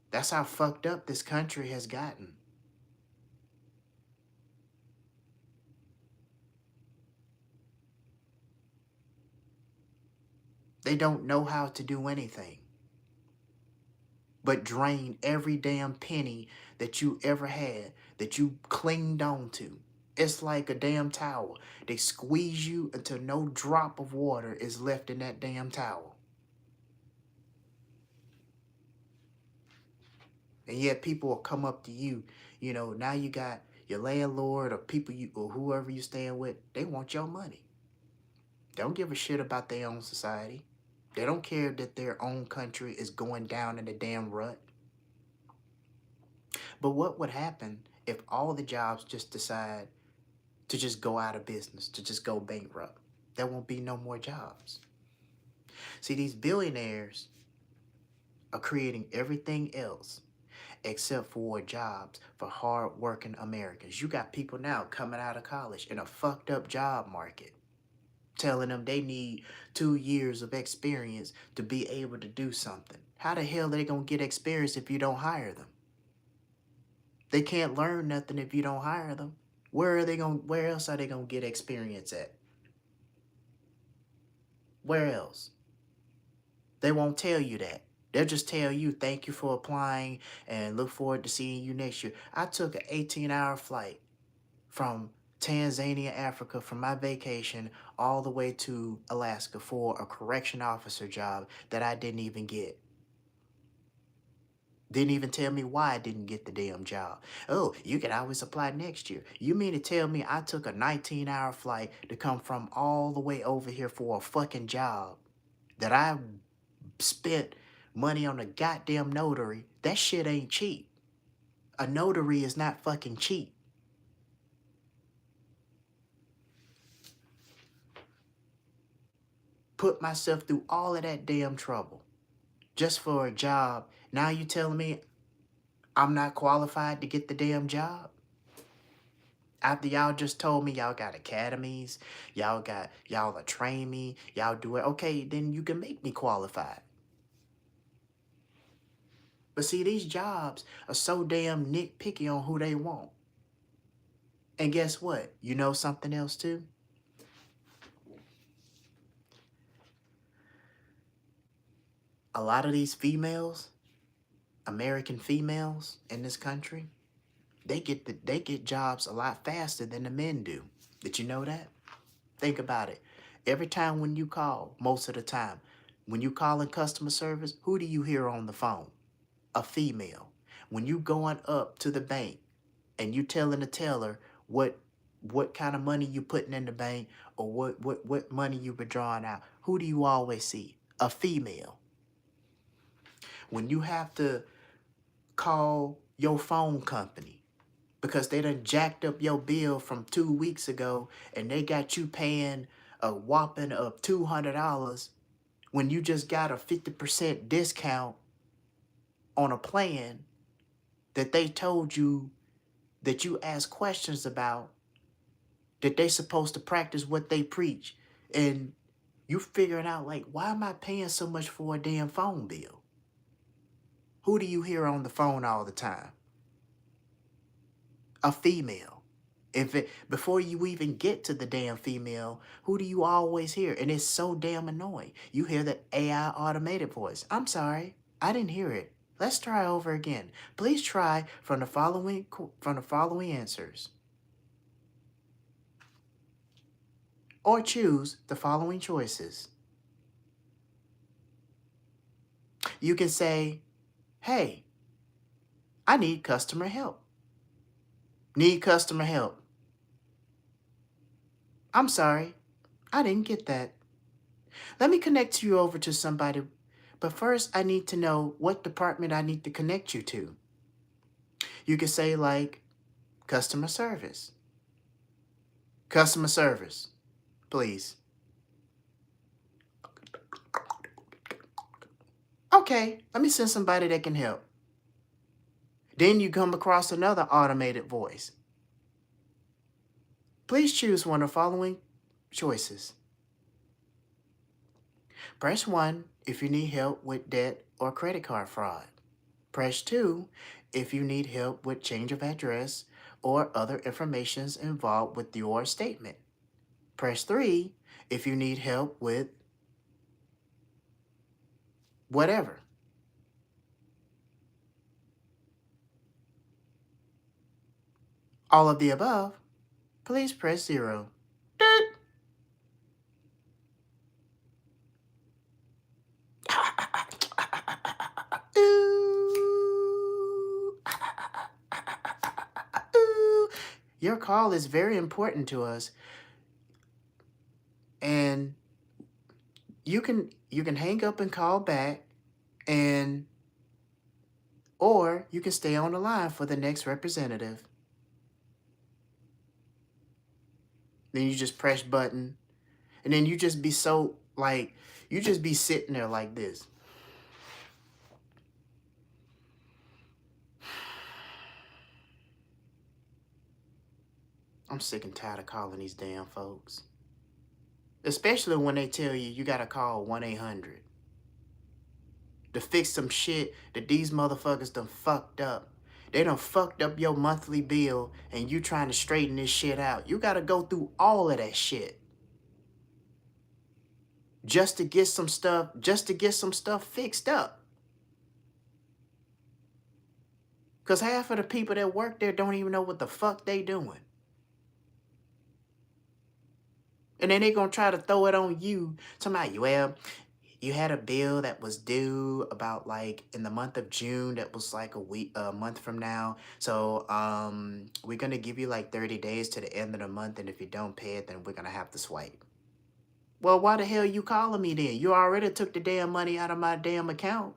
That's how fucked up this country has gotten. They don't know how to do anything but drain every damn penny that you ever had, that you clinged on to. It's like a damn towel. They squeeze you until no drop of water is left in that damn towel. And yet people will come up to you, now you got your landlord or people you or whoever you staying with, they want your money. They don't give a shit about their own society. They don't care that their own country is going down in the damn rut. But what would happen if all the jobs just decide to just go out of business, to just go bankrupt? There won't be no more jobs. See, these billionaires are creating everything else except for jobs for hard-working Americans. You got people now coming out of college in a fucked up job market, telling them they need 2 years of experience to be able to do something. How the hell are they going to get experience if you don't hire them? They can't learn nothing if you don't hire them. Where else are they going to get experience at? Where else? They won't tell you that. They'll just tell you, thank you for applying and look forward to seeing you next year. I took an 18-hour flight from Tanzania, Africa, from my vacation all the way to Alaska for a correction officer job that I didn't even get. Didn't even tell me why I didn't get the damn job. Oh, you can always apply next year. You mean to tell me I took a 19-hour flight to come from all the way over here for a fucking job that I spent money on a goddamn notary? That shit ain't cheap. A notary is not fucking cheap. Put myself through all of that damn trouble just for a job. Now you telling me I'm not qualified to get the damn job? After y'all just told me y'all got academies, y'all are train me, y'all do it. Okay, then you can make me qualified. But see, these jobs are so damn nitpicky on who they want. And guess what? You know something else too? A lot of these females, American females in this country, they get jobs a lot faster than the men do. Did you know that? Think about it. Every time when you call, most of the time, when you call in customer service, who do you hear on the phone? A female. When you going up to the bank and you telling the teller what kind of money you putting in the bank or what money you withdrawing out, who do you always see? A female. When you have to call your phone company because they done jacked up your bill from 2 weeks ago and they got you paying a whopping of $200 when you just got a 50% discount on a plan that they told you that you ask questions about, that they supposed to practice what they preach, and you figuring out like, why am I paying so much for a damn phone bill? Who do you hear on the phone all the time? A female. Before you even get to the damn female, who do you always hear? And it's so damn annoying. You hear the AI automated voice. I'm sorry, I didn't hear it. Let's try over again. Please try from the following answers. Or choose the following choices. You can say, hey, I need customer help. Need customer help. I'm sorry, I didn't get that. Let me connect you over to somebody, but first I need to know what department I need to connect you to. You can say like, customer service. Customer service, please. Okay, let me send somebody that can help. Then you come across another automated voice. Please choose one of the following choices. Press 1 if you need help with debt or credit card fraud. Press 2 if you need help with change of address or other information involved with your statement. Press 3 if you need help with whatever. All of the above, please press 0. Your call is very important to us, and you can hang up and call back, and or you can stay on the line for the next representative. Then you just press button, and then you just be so like you just be sitting there like this. I'm sick and tired of calling these damn folks. Especially when they tell you you gotta call 1-800 to fix some shit that these motherfuckers done fucked up. They done fucked up your monthly bill and you trying to straighten this shit out. You gotta go through all of that shit. Just to get some stuff fixed up. Cause half of the people that work there don't even know what the fuck they doing. And then they gonna try to throw it on you. Somebody, well, you had a bill that was due about like in the month of June that was like a month from now. So we're gonna give you like 30 days to the end of the month, and if you don't pay it, then we're gonna have to swipe. Well, why the hell you calling me then? You already took the damn money out of my damn account.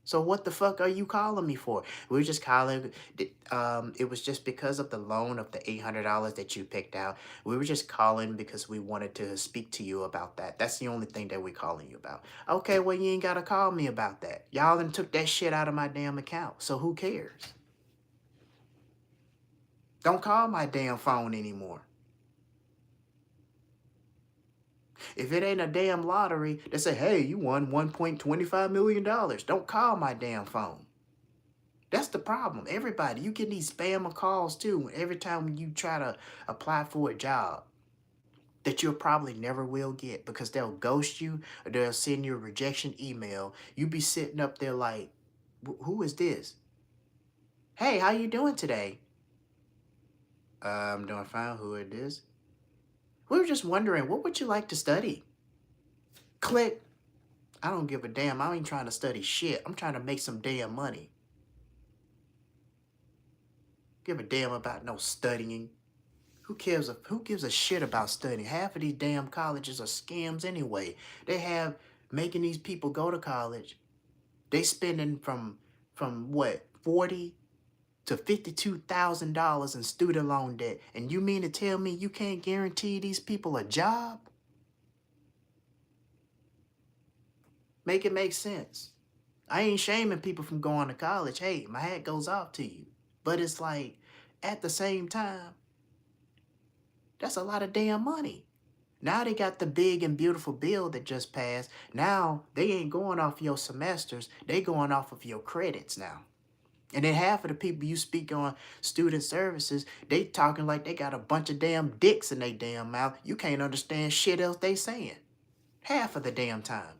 So what the fuck are you calling me for? We were just calling. It was just because of the loan of the $800 that you picked out. We were just calling because we wanted to speak to you about that. That's the only thing that we're calling you about. Okay, well, you ain't got to call me about that. Y'all done took that shit out of my damn account. So who cares? Don't call my damn phone anymore. If it ain't a damn lottery, they say, hey, you won $1.25 million. Don't call my damn phone. That's the problem. Everybody, you get these spam calls too. Every time you try to apply for a job that you'll probably never will get because they'll ghost you or they'll send you a rejection email. You be sitting up there like, who is this? Hey, how you doing today? I'm doing fine. Who it is? We were just wondering, what would you like to study? Click. I don't give a damn. I ain't trying to study shit. I'm trying to make some damn money. Give a damn about no studying. Who gives a shit about studying? Half of these damn colleges are scams anyway. They have making these people go to college. They spending from what, 40 to $52,000 in student loan debt. And you mean to tell me you can't guarantee these people a job? Make it make sense. I ain't shaming people from going to college. Hey, my hat goes off to you. But it's like, at the same time, that's a lot of damn money. Now they got the big and beautiful bill that just passed. Now they ain't going off your semesters. They going off of your credits now. And then half of the people you speak on student services, they talking like they got a bunch of damn dicks in their damn mouth. You can't understand shit else they saying. Half of the damn time.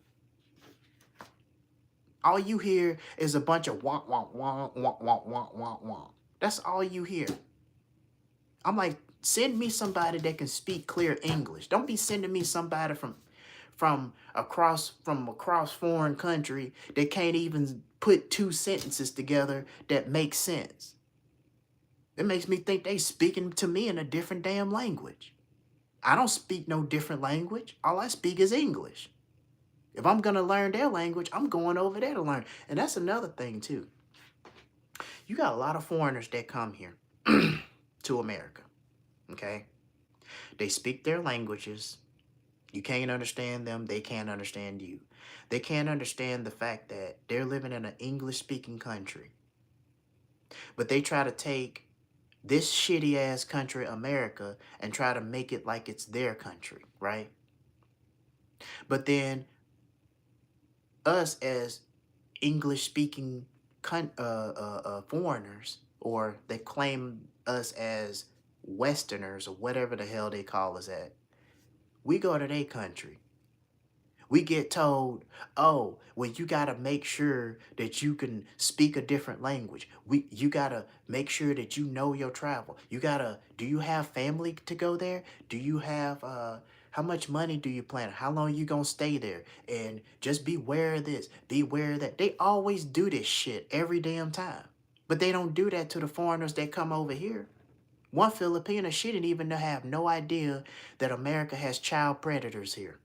All you hear is a bunch of wah, wah, wah, wah, wah, wah, wah, wah. That's all you hear. I'm like, send me somebody that can speak clear English. Don't be sending me somebody from across foreign country that can't even put two sentences together that make sense. It makes me think they speaking to me in a different damn language. I don't speak no different language. All I speak is English. If I'm going to learn their language, I'm going over there to learn. And that's another thing too. You got a lot of foreigners that come here to America. Okay? They speak their languages. You can't understand them. They can't understand you. They can't understand the fact that they're living in an English-speaking country. But they try to take this shitty-ass country, America, and try to make it like it's their country, right? But then us as English speaking foreigners, or they claim us as Westerners or whatever the hell they call us at, we go to their country. We get told, oh, well, you got to make sure that you can speak a different language. You got to make sure that you know your travel. You got to, do you have family to go there? Do you have, how much money do you plan? How long you going to stay there? And just beware of this, beware of that. They always do this shit every damn time. But they don't do that to the foreigners that come over here. One Filipino, she didn't even have no idea that America has child predators here.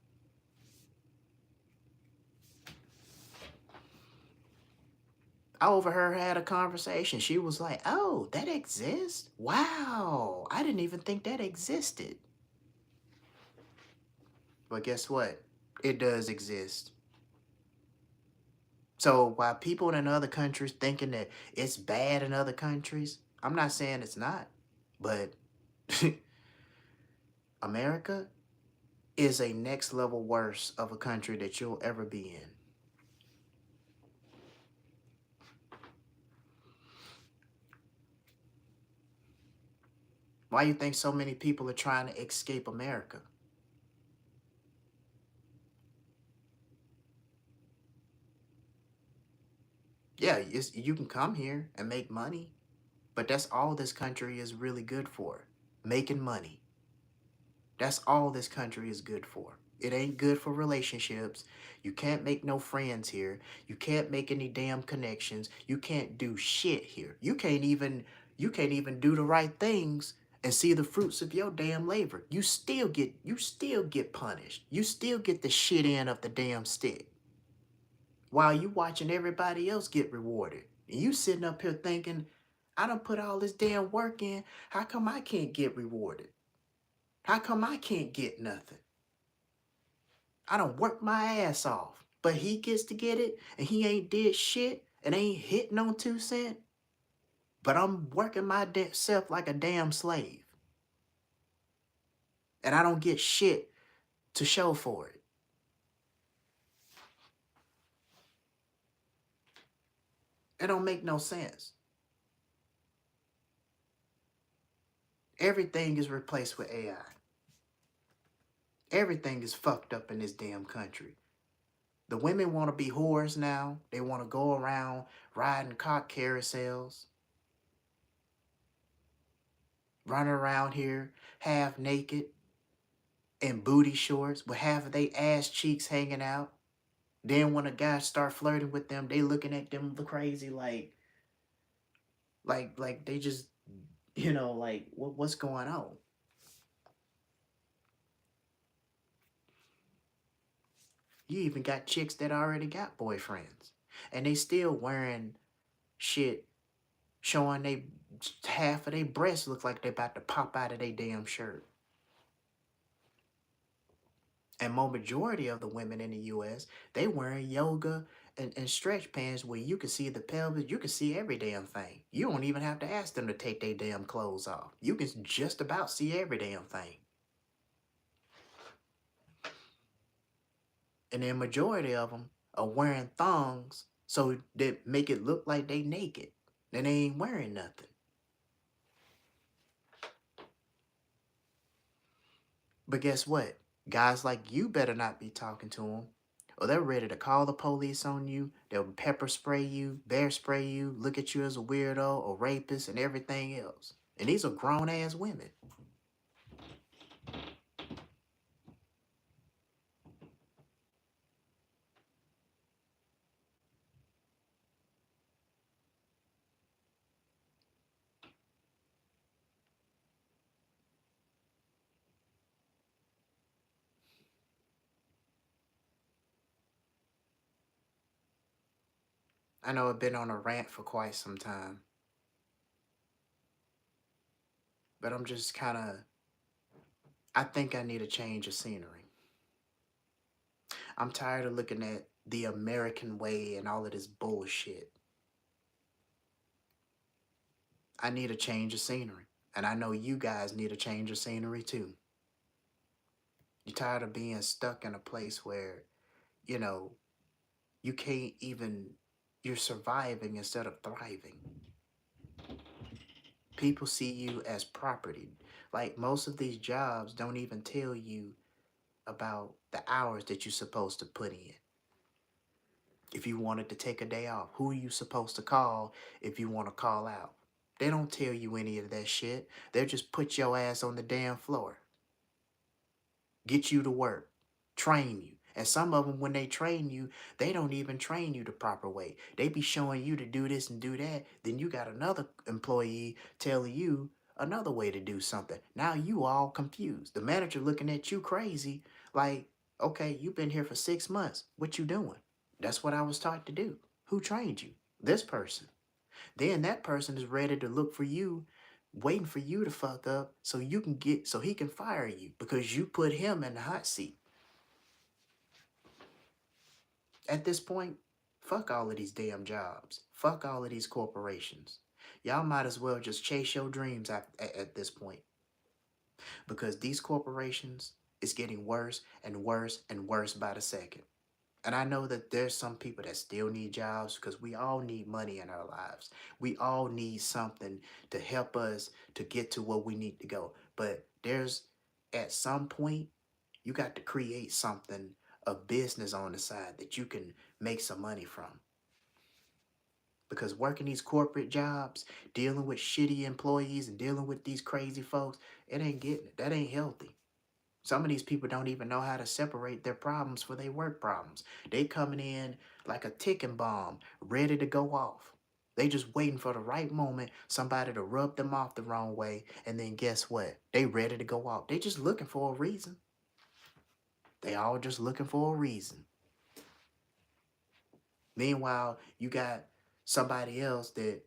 I overheard her had a conversation. She was like, oh, that exists? Wow, I didn't even think that existed. But guess what? It does exist. So while people in other countries thinking that it's bad in other countries, I'm not saying it's not. But America is a next level worse of a country that you'll ever be in. Why you think so many people are trying to escape America? Yeah, you can come here and make money, but that's all this country is really good for. Making money. That's all this country is good for. It ain't good for relationships. You can't make no friends here. You can't make any damn connections. You can't do shit here. You can't even do the right things and see the fruits of your damn labor. You still get punished. You still get the shit end of the damn stick. While you watching everybody else get rewarded. And you sitting up here thinking, I done put all this damn work in. How come I can't get rewarded? How come I can't get nothing? I done worked my ass off. But he gets to get it and he ain't did shit and ain't hitting on 2 cents. But I'm working myself like a damn slave. And I don't get shit to show for it. It don't make no sense. Everything is replaced with AI. Everything is fucked up in this damn country. The women want to be whores now. They want to go around riding cock carousels, running around here half naked in booty shorts with half of their ass cheeks hanging out. Then when a guy start flirting with them, they looking at them crazy like they just, like what's going on? You even got chicks that already got boyfriends, and they still wearing shit showing they half of their breasts look like they about to pop out of their damn shirt. And more majority of the women in the US, they wearing yoga and stretch pants where you can see the pelvis, you can see every damn thing. You don't even have to ask them to take their damn clothes off. You can just about see every damn thing. And then majority of them are wearing thongs so that make it look like they naked. And they ain't wearing nothing. But guess what? Guys like you better not be talking to them. Or they're ready to call the police on you. They'll pepper spray you, bear spray you, look at you as a weirdo or rapist and everything else. And these are grown ass women. I know I've been on a rant for quite some time. But I'm just kind of, I think I need a change of scenery. I'm tired of looking at the American way and all of this bullshit. I need a change of scenery. And I know you guys need a change of scenery too. You're tired of being stuck in a place where, you know, you can't even, you're surviving instead of thriving. People see you as property. Like most of these jobs don't even tell you about the hours that you're supposed to put in. If you wanted to take a day off, who are you supposed to call if you want to call out? They don't tell you any of that shit. They'll just put your ass on the damn floor, get you to work, train you. And some of them, when they train you, they don't even train you the proper way. They be showing you to do this and do that. Then you got another employee telling you another way to do something. Now you all confused. The manager looking at you crazy, like, okay, you've been here for 6 months. What you doing? That's what I was taught to do. Who trained you? This person. Then that person is ready to look for you, waiting for you to fuck up so you can get so he can fire you because you put him in the hot seat. At this point, fuck all of these damn jobs. Fuck all of these corporations. Y'all might as well just chase your dreams at this point because these corporations is getting worse and worse and worse by the second. And I know that there's some people that still need jobs because we all need money in our lives. We all need something to help us to get to where we need to go. But there's, at some point, you got to create something, a business on the side that you can make some money from. Because working these corporate jobs, dealing with shitty employees and dealing with these crazy folks, it ain't getting it. That ain't healthy. Some of these people don't even know how to separate their problems for their work problems. They coming in like a ticking bomb, ready to go off. They just waiting for the right moment, somebody to rub them off the wrong way, and then guess what? They ready to go off. They just looking for a reason. They all just looking for a reason. Meanwhile, you got somebody else that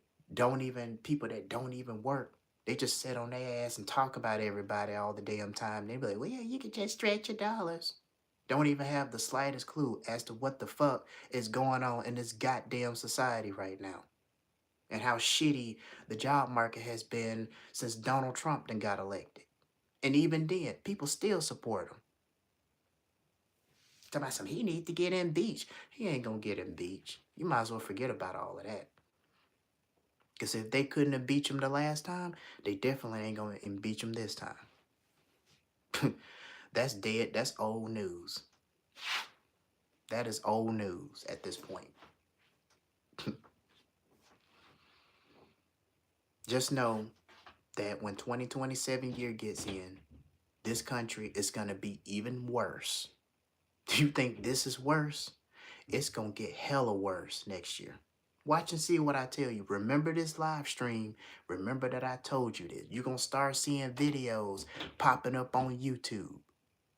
people that don't even work. They just sit on their ass and talk about everybody all the damn time. They be like, well, yeah, you can just stretch your dollars. Don't even have the slightest clue as to what the fuck is going on in this goddamn society right now. And how shitty the job market has been since Donald Trump then got elected. And even then, people still support him. Talking about some, he need to get impeached. He ain't gonna get impeached. You might as well forget about all of that. Because if they couldn't impeach him the last time, they definitely ain't gonna impeach him this time. That's dead. That's old news. That is old news at this point. Just know that when 2027 year gets in, this country is gonna be even worse. Do you think this is worse? It's gonna get hella worse next year. Watch and see what I tell you. Remember this live stream. Remember that I told you this. You're gonna start seeing videos popping up on YouTube.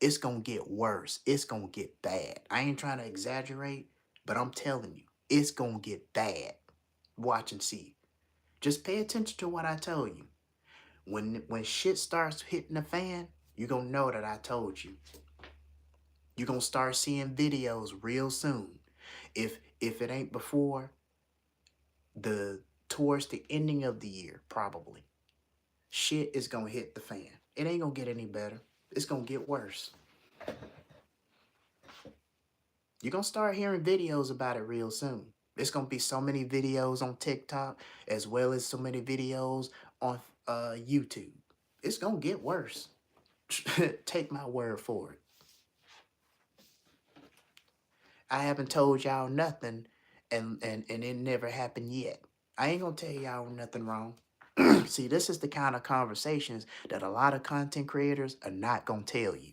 It's gonna get worse. It's gonna get bad. I ain't trying to exaggerate, but I'm telling you, it's gonna get bad. Watch and see. Just pay attention to what I tell you. When shit starts hitting the fan, you're gonna know that I told you. You're gonna start seeing videos real soon. If it ain't before the towards the ending of the year, probably. Shit is gonna hit the fan. It ain't gonna get any better. It's gonna get worse. You're gonna start hearing videos about it real soon. There's gonna be so many videos on TikTok as well as so many videos on YouTube. It's gonna get worse. Take my word for it. I haven't told y'all nothing and it never happened yet. I ain't gonna tell y'all nothing wrong. See, this is the kind of conversations that a lot of content creators are not gonna tell you.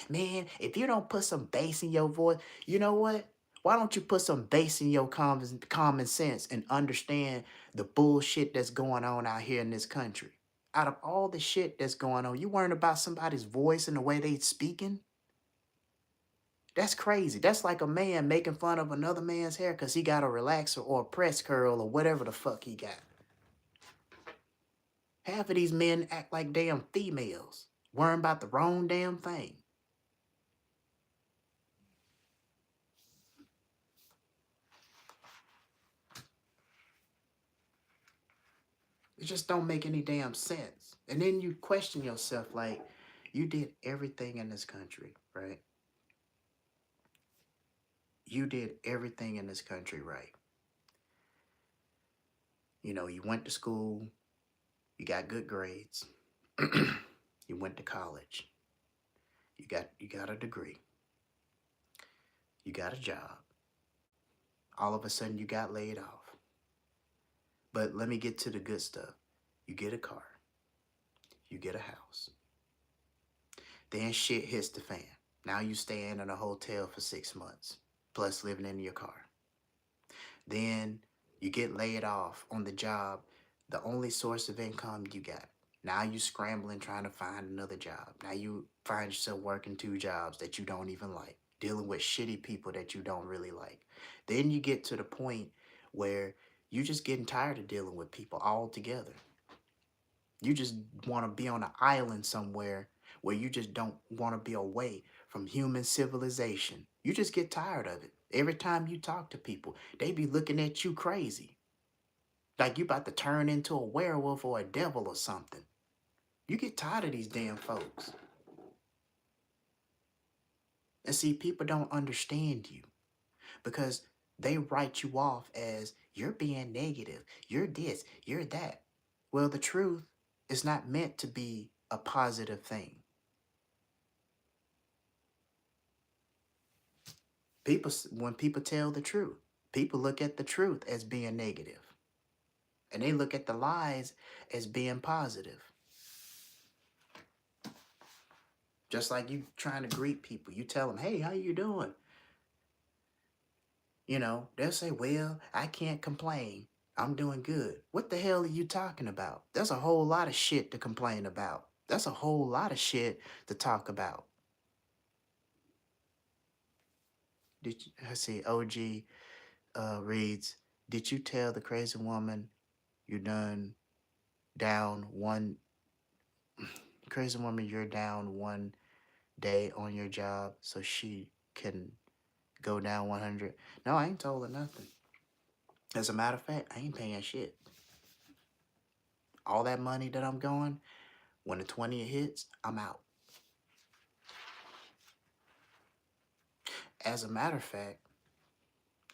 Man, if you don't put some bass in your voice, you know what? Why don't you put some bass in your common sense and understand the bullshit that's going on out here in this country? Out of all the shit that's going on, you worrying about somebody's voice and the way they speaking? That's crazy. That's like a man making fun of another man's hair because he got a relaxer or a press curl or whatever the fuck he got. Half of these men act like damn females, worrying about the wrong damn thing. It just don't make any damn sense. And then you question yourself like, You did everything in this country, right? You did everything in this country right. You know, you went to school, you got good grades, you went to college, you got a degree, you got a job. All of a sudden you got laid off. But let me get to the good stuff. You get a car, you get a house. Then shit hits the fan. Now you staying in a hotel for 6 months, plus living in your car. Then you get laid off on the job, the only source of income you got. Now you scrambling trying to find another job. Now you find yourself working two jobs that you don't even like, dealing with shitty people that you don't really like. Then you get to the point where you just getting tired of dealing with people altogether. You just want to be on an island somewhere where you just don't want to be away from human civilization. You just get tired of it. Every time you talk to people, they be looking at you crazy. Like you about to turn into a werewolf or a devil or something. You get tired of these damn folks. And see, people don't understand you because they write you off as you're being negative, you're this, you're that. Well, the truth is not meant to be a positive thing. When people tell the truth, people look at the truth as being negative, and they look at the lies as being positive. Just like you trying to greet people, you tell them, "Hey, how you doing?" You know, they'll say, "Well, I can't complain. I'm doing good." What the hell are you talking about? There's a whole lot of shit to complain about. That's a whole lot of shit to talk about. I see OG reads, "Did you tell the crazy woman you done down one crazy woman you're down one day on your job so she can go down 100?" No, I ain't told her nothing. As a matter of fact, I ain't paying shit. All that money that I'm going, when the 20th hits, I'm out. As a matter of fact,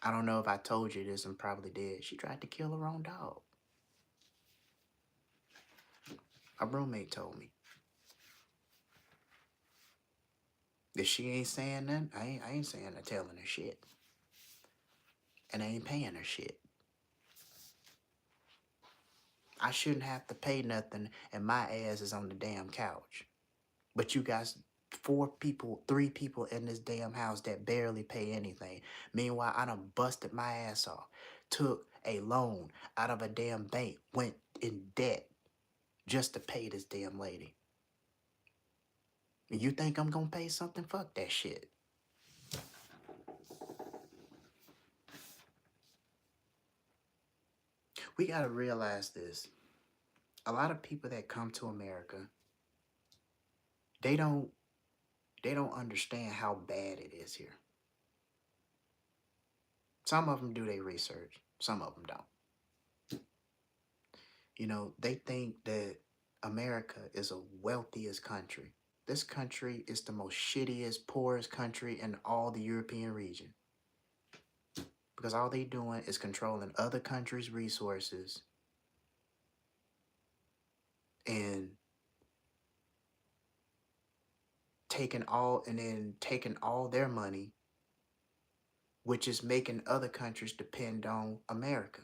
I don't know if I told you this and probably did. She tried to kill her own dog. A roommate told me. If she ain't saying nothing, I ain't saying or telling her shit. And I ain't paying her shit. I shouldn't have to pay nothing and my ass is on the damn couch. But you guys, three people in this damn house that barely pay anything. Meanwhile, I done busted my ass off, took a loan out of a damn bank, went in debt just to pay this damn lady. And you think I'm gonna pay something? Fuck that shit. We gotta realize this. A lot of people that come to America, they don't they don't understand how bad it is here. Some of them do their research, some of them don't. You know, they think that America is a wealthiest country. This country is the most shittiest, poorest country in all the European region. Because all they doing is controlling other countries' resources and taking all their money, which is making other countries depend on America.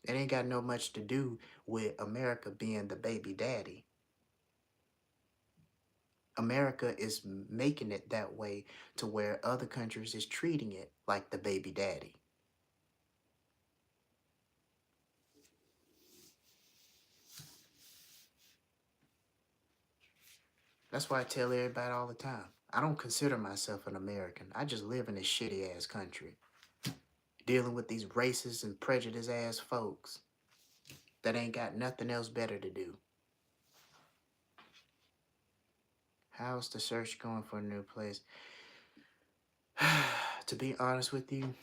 It ain't got no much to do with America being the baby daddy. America is making it that way to where other countries is treating it like the baby daddy. That's why I tell everybody all the time. I don't consider myself an American. I just live in this shitty ass country. Dealing with these racist and prejudiced ass folks that ain't got nothing else better to do. How's the search going for a new place? To be honest with you,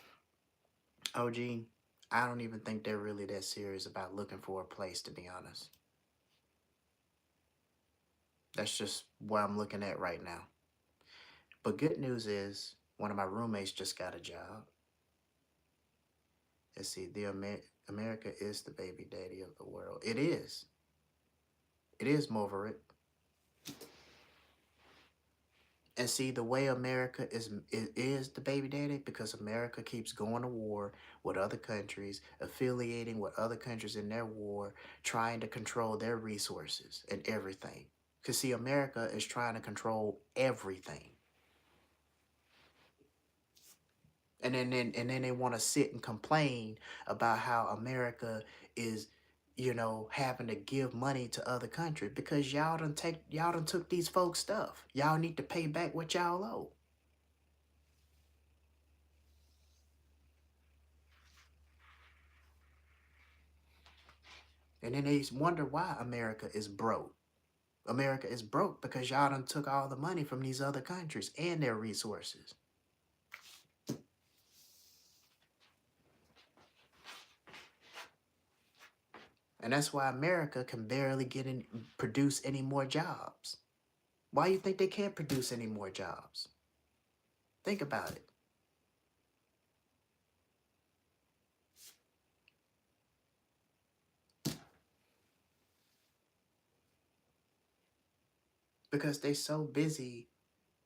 OG, I don't even think they're really that serious about looking for a place, to be honest. That's just where I'm looking at right now. But good news is one of my roommates just got a job. Let's see, America is the baby daddy of the world. It is. It is, Moverit. And see, the way America is the baby daddy because America keeps going to war with other countries, affiliating with other countries in their war, trying to control their resources and everything. Because see, America is trying to control everything. And then they want to sit and complain about how America is, having to give money to other countries because y'all done took these folks' stuff. Y'all need to pay back what y'all owe. And then they wonder why America is broke. America is broke because y'all done took all the money from these other countries and their resources. And that's why America can barely produce any more jobs. Why you think they can't produce any more jobs? Think about it. Because they're so busy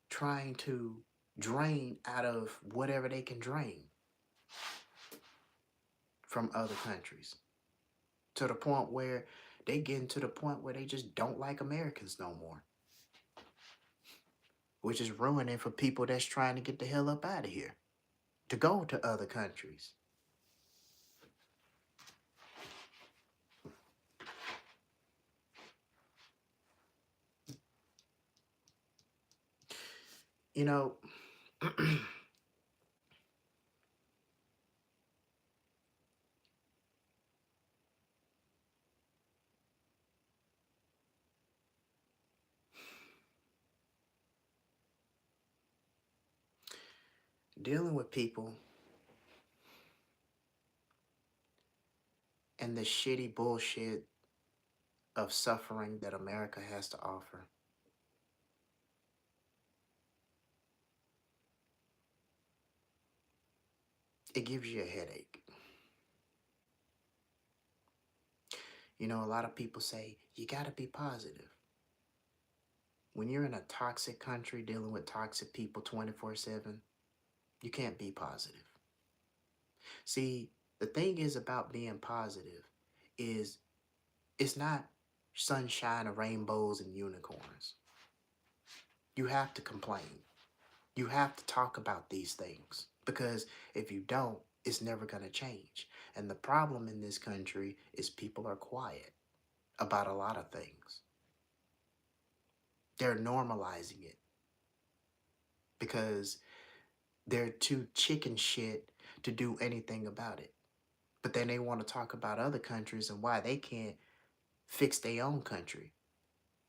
trying to drain out of whatever they can drain from other countries to the point where they getting to the point where they just don't like Americans no more, which is ruining for people that's trying to get the hell up out of here to go to other countries. You know, dealing with people and the shitty bullshit of suffering that America has to offer, it gives you a headache. A lot of people say you got to be positive. When you're in a toxic country dealing with toxic people 24/7, you can't be positive. See, the thing is about being positive is it's not sunshine and rainbows and unicorns. You have to complain. You have to talk about these things because if you don't, it's never going to change. And the problem in this country is people are quiet about a lot of things. They're normalizing it because they're too chicken shit to do anything about it. But then they want to talk about other countries and why they can't fix their own country.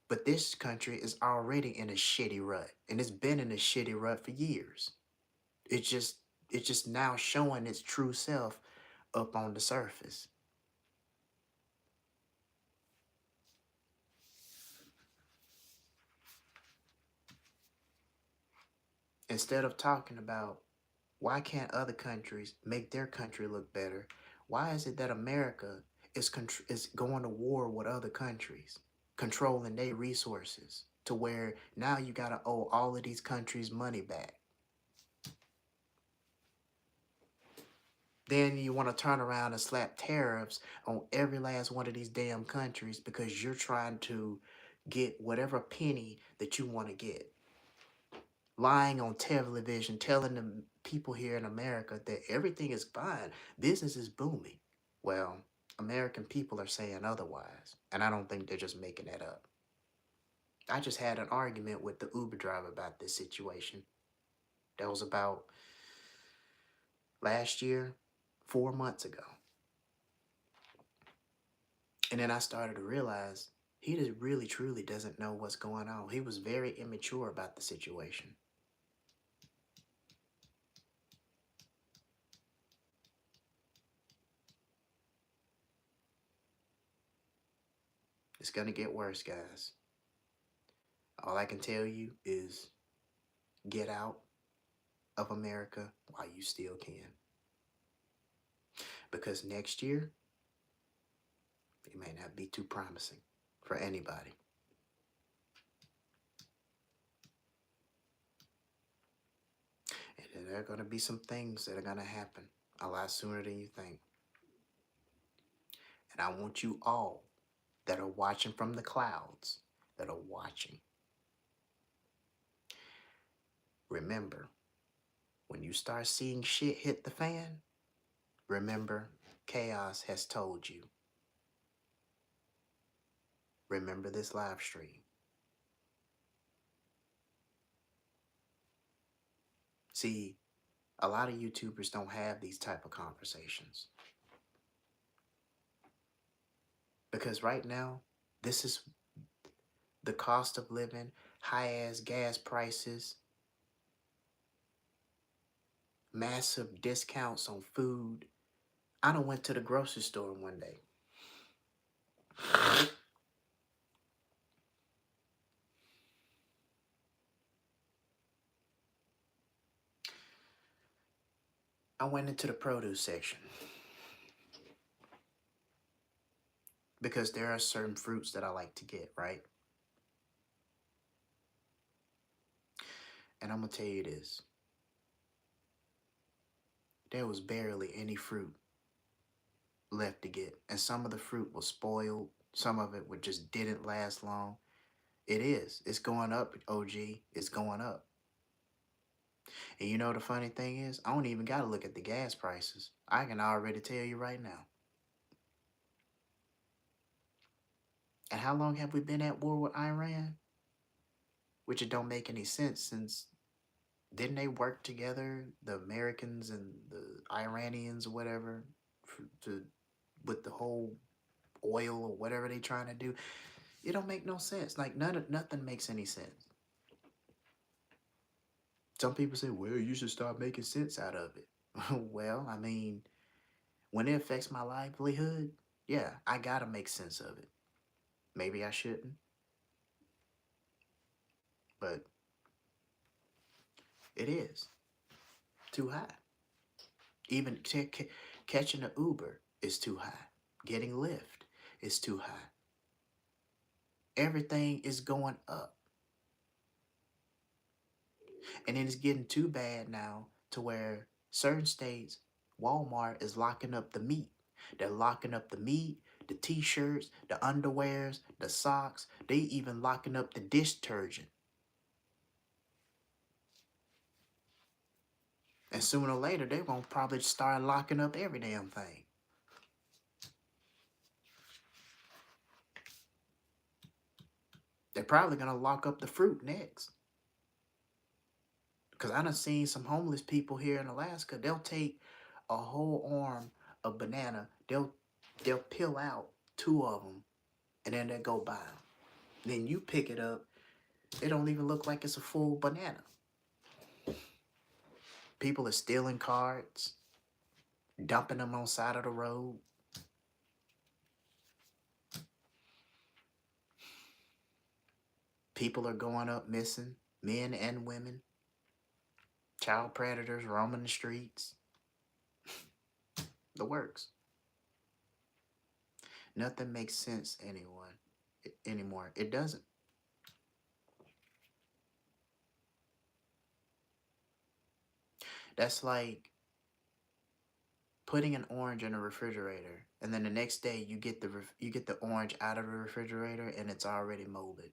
But this country is already in a shitty rut, and it's been in a shitty rut for years. It just it's just now showing its true self up on the surface. Instead of talking about why can't other countries make their country look better, why is it that America is going to war with other countries, controlling their resources to where now you got to owe all of these countries money back? Then you want to turn around and slap tariffs on every last one of these damn countries because you're trying to get whatever penny that you want to get. Lying on television, telling the people here in America that everything is fine, business is booming. Well, American people are saying otherwise, and I don't think they're just making that up. I just had an argument with the Uber driver about this situation. That was about last year, 4 months ago. And then I started to realize he just really truly doesn't know what's going on. He was very immature about the situation. It's going to get worse, guys. All I can tell you is get out of America while you still can. Because next year, it may not be too promising for anybody. And there are going to be some things that are going to happen a lot sooner than you think. And I want you all that are watching from the clouds, that are watching, remember, when you start seeing shit hit the fan, remember, chaos has told you. Remember this live stream. See, a lot of YouTubers don't have these type of conversations. Because right now, this is the cost of living, high-ass gas prices, massive discounts on food. I done went to the grocery store one day. I went into the produce section because there are certain fruits that I like to get, right? And I'm going to tell you this. There was barely any fruit left to get. And some of the fruit was spoiled. Some of it just didn't last long. It is. It's going up, OG. It's going up. And you know the funny thing is, I don't even got to look at the gas prices. I can already tell you right now. And how long have we been at war with Iran? Which it don't make any sense since didn't they work together, the Americans and the Iranians or whatever, with the whole oil or whatever they trying to do? It don't make no sense. Like nothing makes any sense. Some people say, well, you should start making sense out of it. Well, I mean, when it affects my livelihood, yeah, I gotta make sense of it. Maybe I shouldn't, but it is too high. Even catching an Uber is too high. Getting Lyft is too high. Everything is going up. And then it's getting too bad now to where certain states, Walmart is locking up the meat. They're locking up the meat, the t-shirts, the underwears, the socks. They even locking up the dish detergent. And sooner or later, they're going to probably start locking up every damn thing. They're probably going to lock up the fruit next. Because I done seen some homeless people here in Alaska. They'll take a whole arm of banana. They'll peel out 2 of them. And then they go buy them. Then you pick it up. It don't even look like it's a full banana. People are stealing cards. Dumping them on the side of the road. People are going up missing. Men and women. Child predators roaming the streets. The works. Nothing makes sense anymore. It doesn't. That's like putting an orange in a refrigerator, and then the next day you get the orange out of the refrigerator and it's already molded.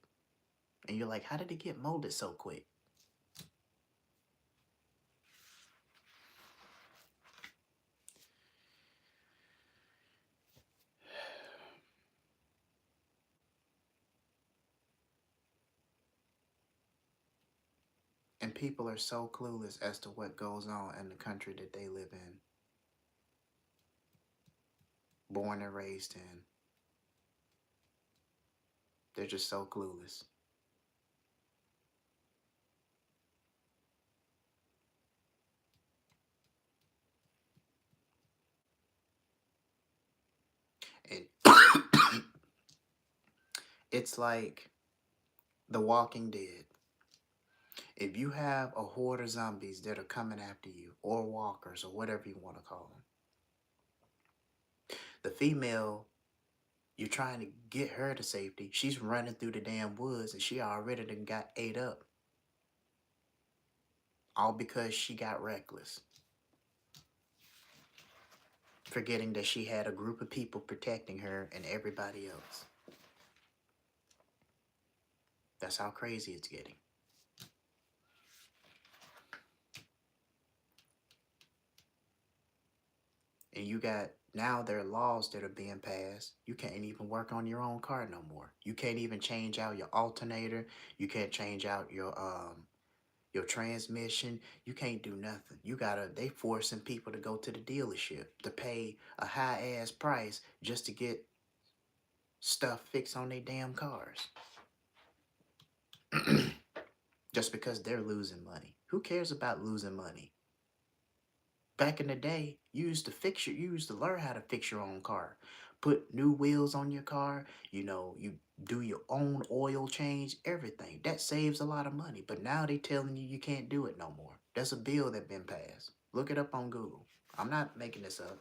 And you're like, how did it get molded so quick? And people are so clueless as to what goes on in the country that they live in. Born and raised in. They're just so clueless. And it's like The Walking Dead. If you have a horde of zombies that are coming after you, or walkers, or whatever you want to call them, the female, you're trying to get her to safety. She's running through the damn woods and she already done got ate up. All because she got reckless. Forgetting that she had a group of people protecting her and everybody else. That's how crazy it's getting. And you got, now there are laws that are being passed. You can't even work on your own car no more. You can't even change out your alternator. You can't change out your transmission. You can't do nothing. You gotta, they forcing people to go to the dealership to pay a high ass price just to get stuff fixed on their damn cars. Just because they're losing money. Who cares about losing money? Back in the day, you used to learn how to fix your own car. Put new wheels on your car, you do your own oil change, everything. That saves a lot of money. But now they telling you you can't do it no more. That's a bill that been passed. Look it up on Google. I'm not making this up.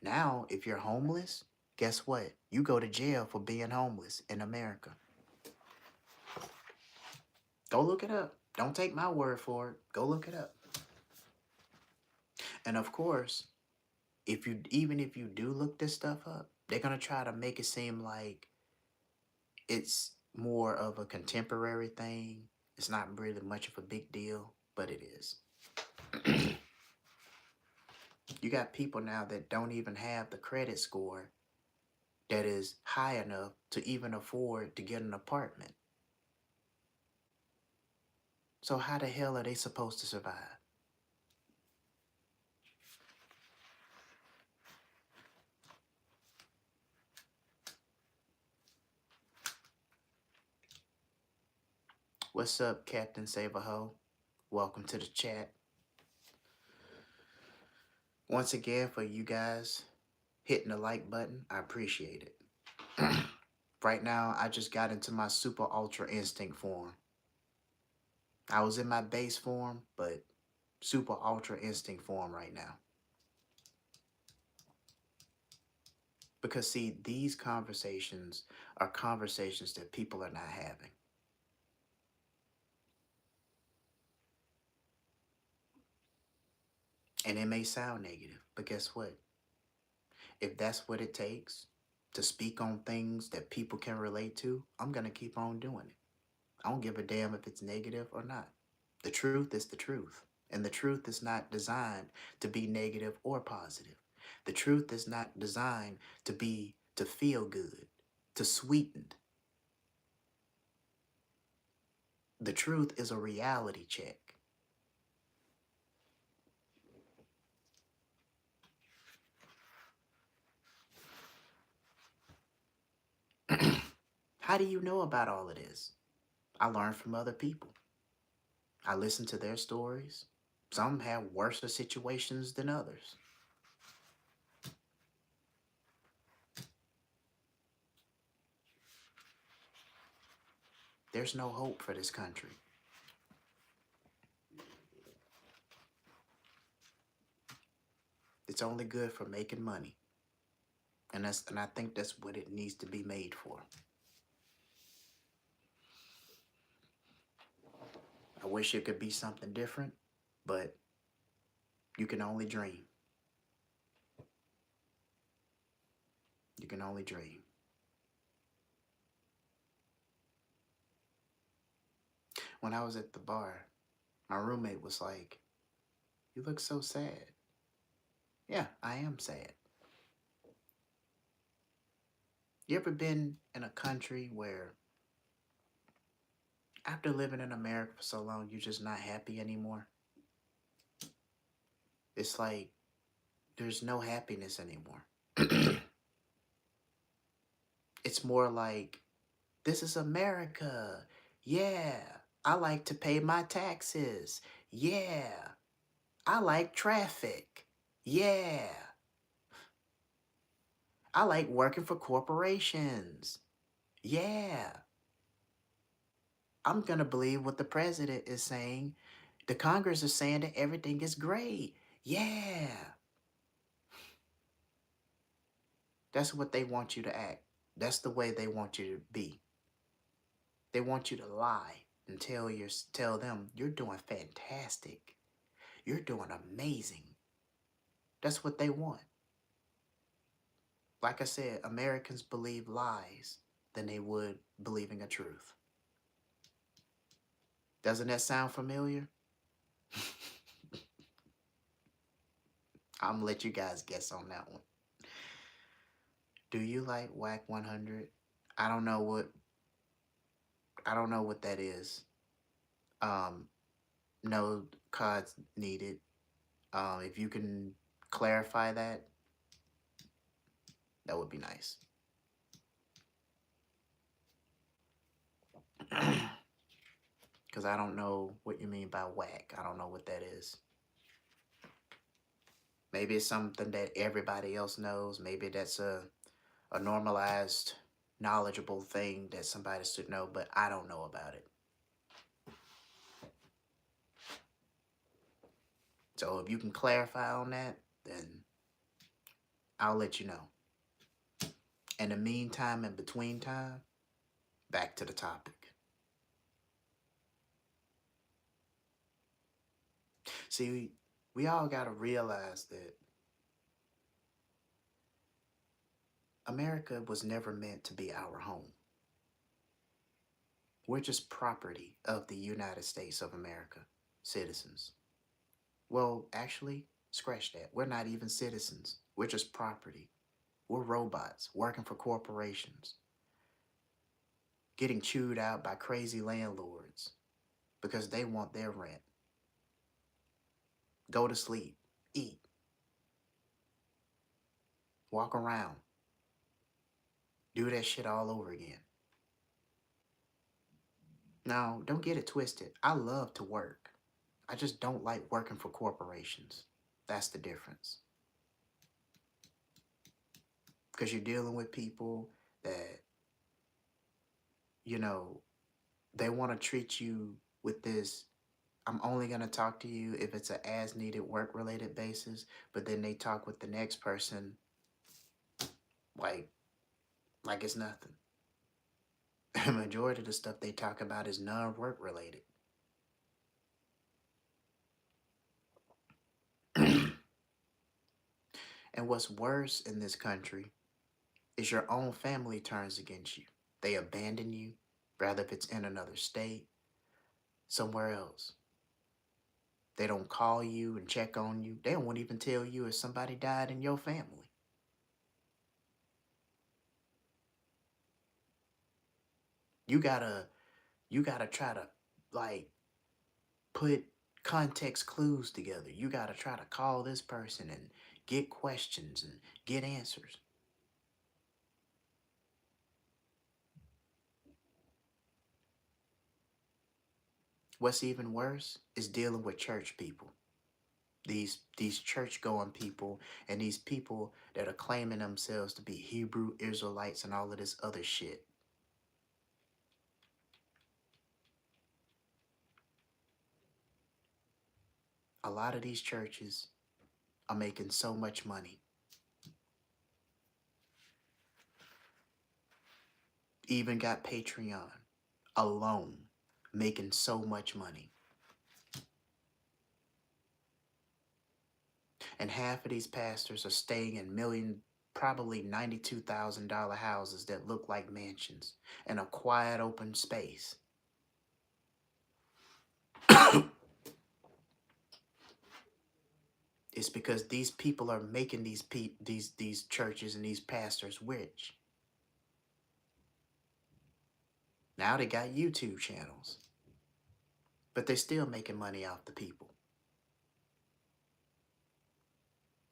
Now, if you're homeless, guess what? You go to jail for being homeless in America. Go look it up. Don't take my word for it. Go look it up. And of course, if you do look this stuff up, they're gonna try to make it seem like it's more of a contemporary thing. It's not really much of a big deal, but it is. You got people now that don't even have the credit score that is high enough to even afford to get an apartment. So how the hell are they supposed to survive? What's up, Captain Save a Ho? Welcome to the chat. Once again, for you guys hitting the like button, I appreciate it. Right now, I just got into my super ultra instinct form. I was in my base form, but super ultra instinct form right now. Because see, these conversations are conversations that people are not having. And it may sound negative, but guess what? If that's what it takes to speak on things that people can relate to, I'm going to keep on doing it. I don't give a damn if it's negative or not. The truth is the truth. And the truth is not designed to be negative or positive. The truth is not designed to feel good, to sweeten. The truth is a reality check. How do you know about all of this? I learned from other people. I listen to their stories. Some have worse situations than others. There's no hope for this country. It's only good for making money. And I think that's what it needs to be made for. I wish it could be something different, but you can only dream. You can only dream. When I was at the bar, my roommate was like, "You look so sad." Yeah, I am sad. You ever been in a country where after living in America for so long, you're just not happy anymore? It's like there's no happiness anymore. It's more like, this is America. Yeah, I like to pay my taxes. Yeah, I like traffic. Yeah, I like working for corporations. Yeah, I'm going to believe what the president is saying. The Congress is saying that everything is great. Yeah. That's what they want you to act. That's the way they want you to be. They want you to lie and tell them you're doing fantastic. You're doing amazing. That's what they want. Like I said, Americans believe lies than they would believing a truth. Doesn't that sound familiar? I'm gonna let you guys guess on that one. Do you like Whack 100? I don't know what I don't know what that is. Um, no cards needed. If you can clarify that, that would be nice. Because I don't know what you mean by whack. I don't know what that is. Maybe it's something that everybody else knows. Maybe that's a normalized, knowledgeable thing that somebody should know, but I don't know about it. So if you can clarify on that, then I'll let you know. In the meantime, in between time, back to the topic. See, we all got to realize that America was never meant to be our home. We're just property of the United States of America, citizens. Well, actually, scratch that. We're not even citizens. We're just property. We're robots working for corporations, getting chewed out by crazy landlords because they want their rent. Go to sleep, eat, walk around, do that shit all over again. Now, don't get it twisted. I love to work. I just don't like working for corporations. That's the difference. Because you're dealing with people that, you know, they want to treat you with this. I'm only going to talk to you if it's a as needed work related basis, but then they talk with the next person like like it's nothing. The majority of the stuff they talk about is non-work related. And what's worse in this country is your own family turns against you. They abandon you, rather if it's in another state, somewhere else. They don't call you and check on you. They won't even tell you if somebody died in your family. You gotta you gotta try to like put context clues together. You gotta try to call this person and get questions and get answers. What's even worse is dealing with church people. These church going people and these people that are claiming themselves to be Hebrew Israelites and all of this other shit. A lot of these churches are making so much money. Even got Patreon alone making so much money. And half of these pastors are staying in probably $92,000 houses that look like mansions in a quiet open space. It's because these people are making these churches and these pastors rich. Now they got YouTube channels, but they're still making money off the people.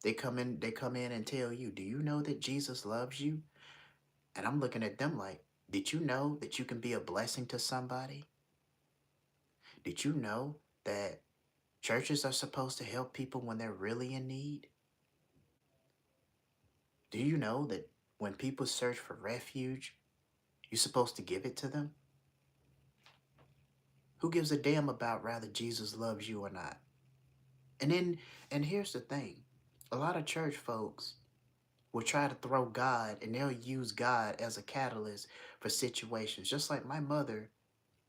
They come in and tell you, "Do you know that Jesus loves you?" And I'm looking at them like, "Did you know that you can be a blessing to somebody? Did you know that churches are supposed to help people when they're really in need? Do you know that when people search for refuge, you're supposed to give it to them?" Who gives a damn about whether Jesus loves you or not? And then, and here's the thing. A lot of church folks will try to throw God and they'll use God as a catalyst for situations. Just like my mother,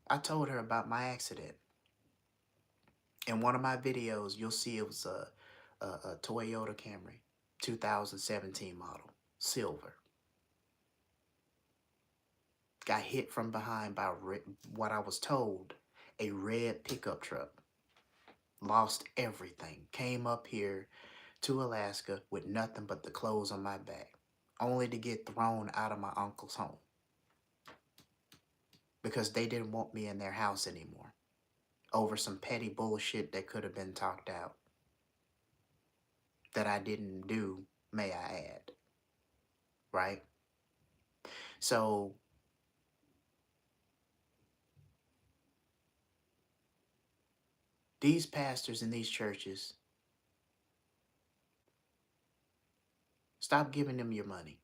I told her about my accident. In one of my videos, you'll see it was a Toyota Camry, 2017 model, silver. Got hit from behind by what I was told, a red pickup truck. Lost everything. Came up here to Alaska with nothing but the clothes on my back, only to get thrown out of my uncle's home because they didn't want me in their house anymore over some petty bullshit that could have been talked out that I didn't do, may I add, right? So these pastors in these churches, stop giving them your money.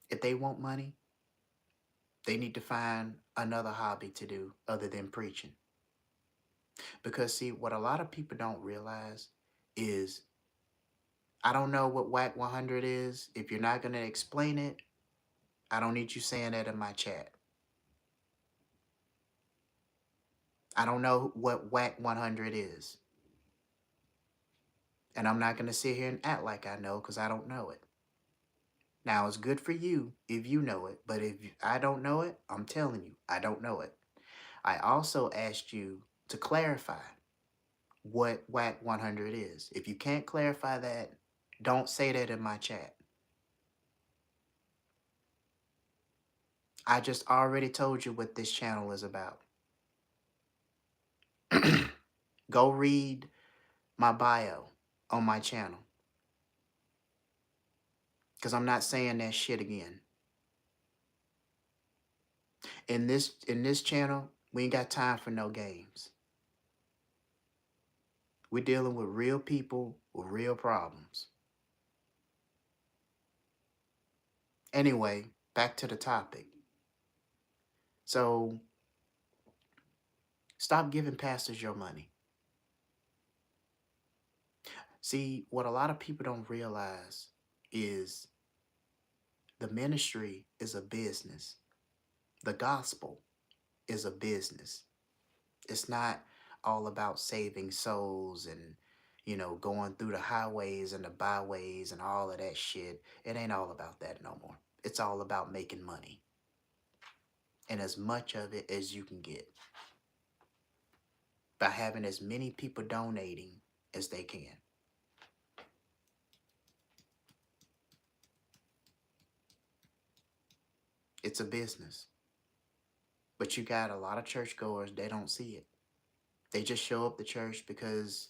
If they want money, they need to find another hobby to do other than preaching. Because see, what a lot of people don't realize is, I don't know what WAC 100 is. If you're not going to explain it, I don't need you saying that in my chat. I don't know what WAC 100 is. And I'm not going to sit here and act like I know because I don't know it. Now, it's good for you if you know it, but if I don't know it, I'm telling you, I don't know it. I also asked you to clarify what WAC 100 is. If you can't clarify that, don't say that in my chat. I just already told you what this channel is about. Go read my bio on my channel, because I'm not saying that shit again. In this channel, we ain't got time for no games. We're dealing with real people with real problems. Anyway, back to the topic. So, stop giving pastors your money. See, what a lot of people don't realize is the ministry is a business. The gospel is a business. It's not all about saving souls and, going through the highways and the byways and all of that shit. It ain't all about that no more. It's all about making money. And as much of it as you can get by having as many people donating as they can. It's a business. But you got a lot of churchgoers, they don't see it. They just show up to church because,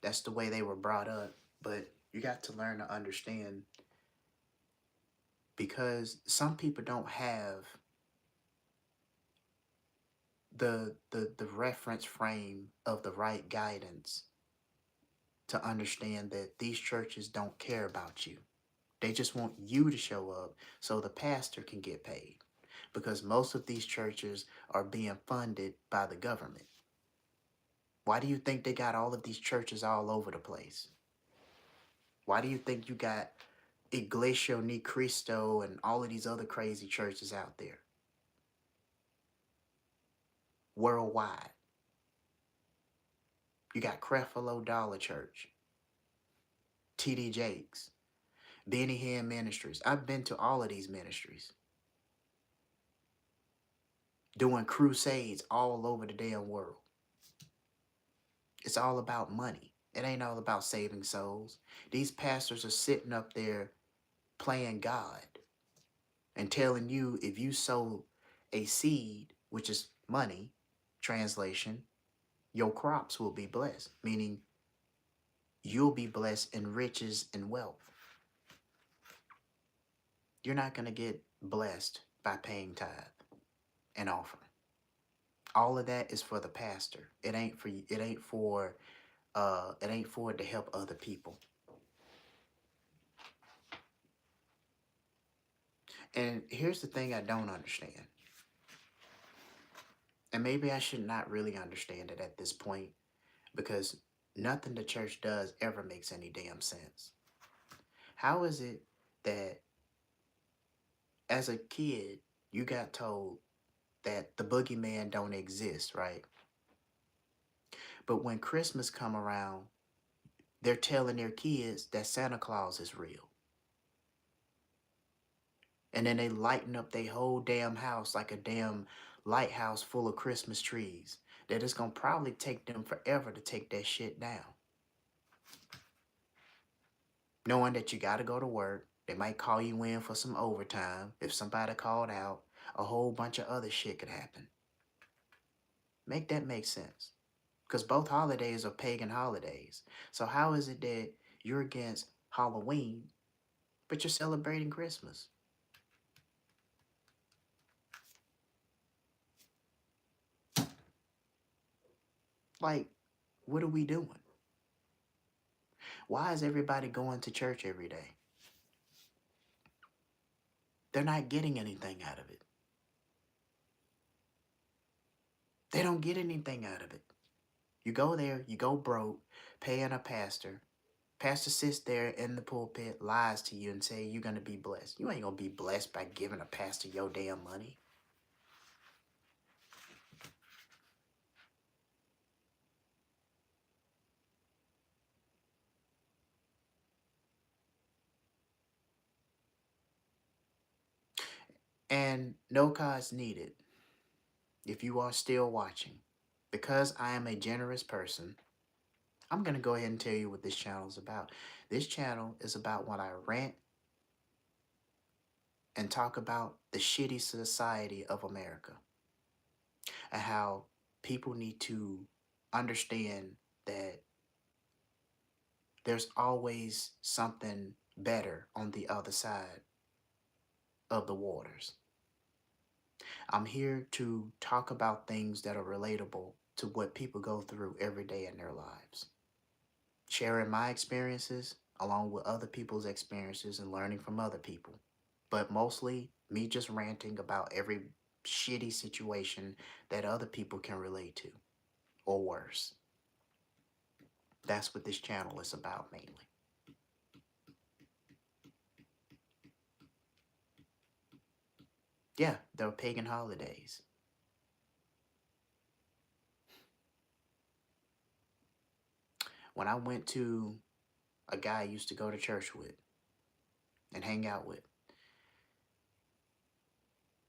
that's the way they were brought up. But you got to learn to understand, because some people don't have the reference frame of the right guidance to understand that these churches don't care about you. They just want you to show up so the pastor can get paid, because most of these churches are being funded by the government. Why do you think they got all of these churches all over the place? Why do you think you got Iglesia Ni Cristo and all of these other crazy churches out there worldwide? You got Creflo Dollar Church, T.D. Jakes, Benny Hinn Ministries. I've been to all of these ministries, doing crusades all over the damn world. It's all about money. It ain't all about saving souls. These pastors are sitting up there playing God and telling you, if you sow a seed, which is money, translation, your crops will be blessed, meaning you'll be blessed in riches and wealth. You're not going to get blessed by paying tithe and offering. All of that is for the pastor. It ain't for it to help other people. And here's the thing I don't understand. And maybe I should not really understand it at this point because nothing the church does ever makes any damn sense. How is it that as a kid you got told that the boogeyman don't exist, right? But when Christmas come around, they're telling their kids that Santa Claus is real. And then they lighten up their whole damn house like a damn lighthouse full of Christmas trees. That it's gonna probably take them forever to take that shit down. Knowing that you gotta go to work, they might call you in for some overtime. If somebody called out, a whole bunch of other shit could happen. Make that make sense. Because both holidays are pagan holidays. So how is it that you're against Halloween, but you're celebrating Christmas? Like, what are we doing? Why is everybody going to church every day? They're not getting anything out of it. They don't get anything out of it. You go there, you go broke, paying a pastor. Pastor sits there in the pulpit, lies to you and say you're going to be blessed. You ain't going to be blessed by giving a pastor your damn money. And no cards needed if you are still watching. Because I am a generous person, I'm going to go ahead and tell you what this channel is about. This channel is about when I rant and talk about the shitty society of America and how people need to understand that there's always something better on the other side of the waters. I'm here to talk about things that are relatable to what people go through every day in their lives. Sharing my experiences along with other people's experiences and learning from other people. But mostly me just ranting about every shitty situation that other people can relate to or worse. That's what this channel is about mainly. Yeah, they're pagan holidays. When I went to a guy I used to go to church with and hang out with,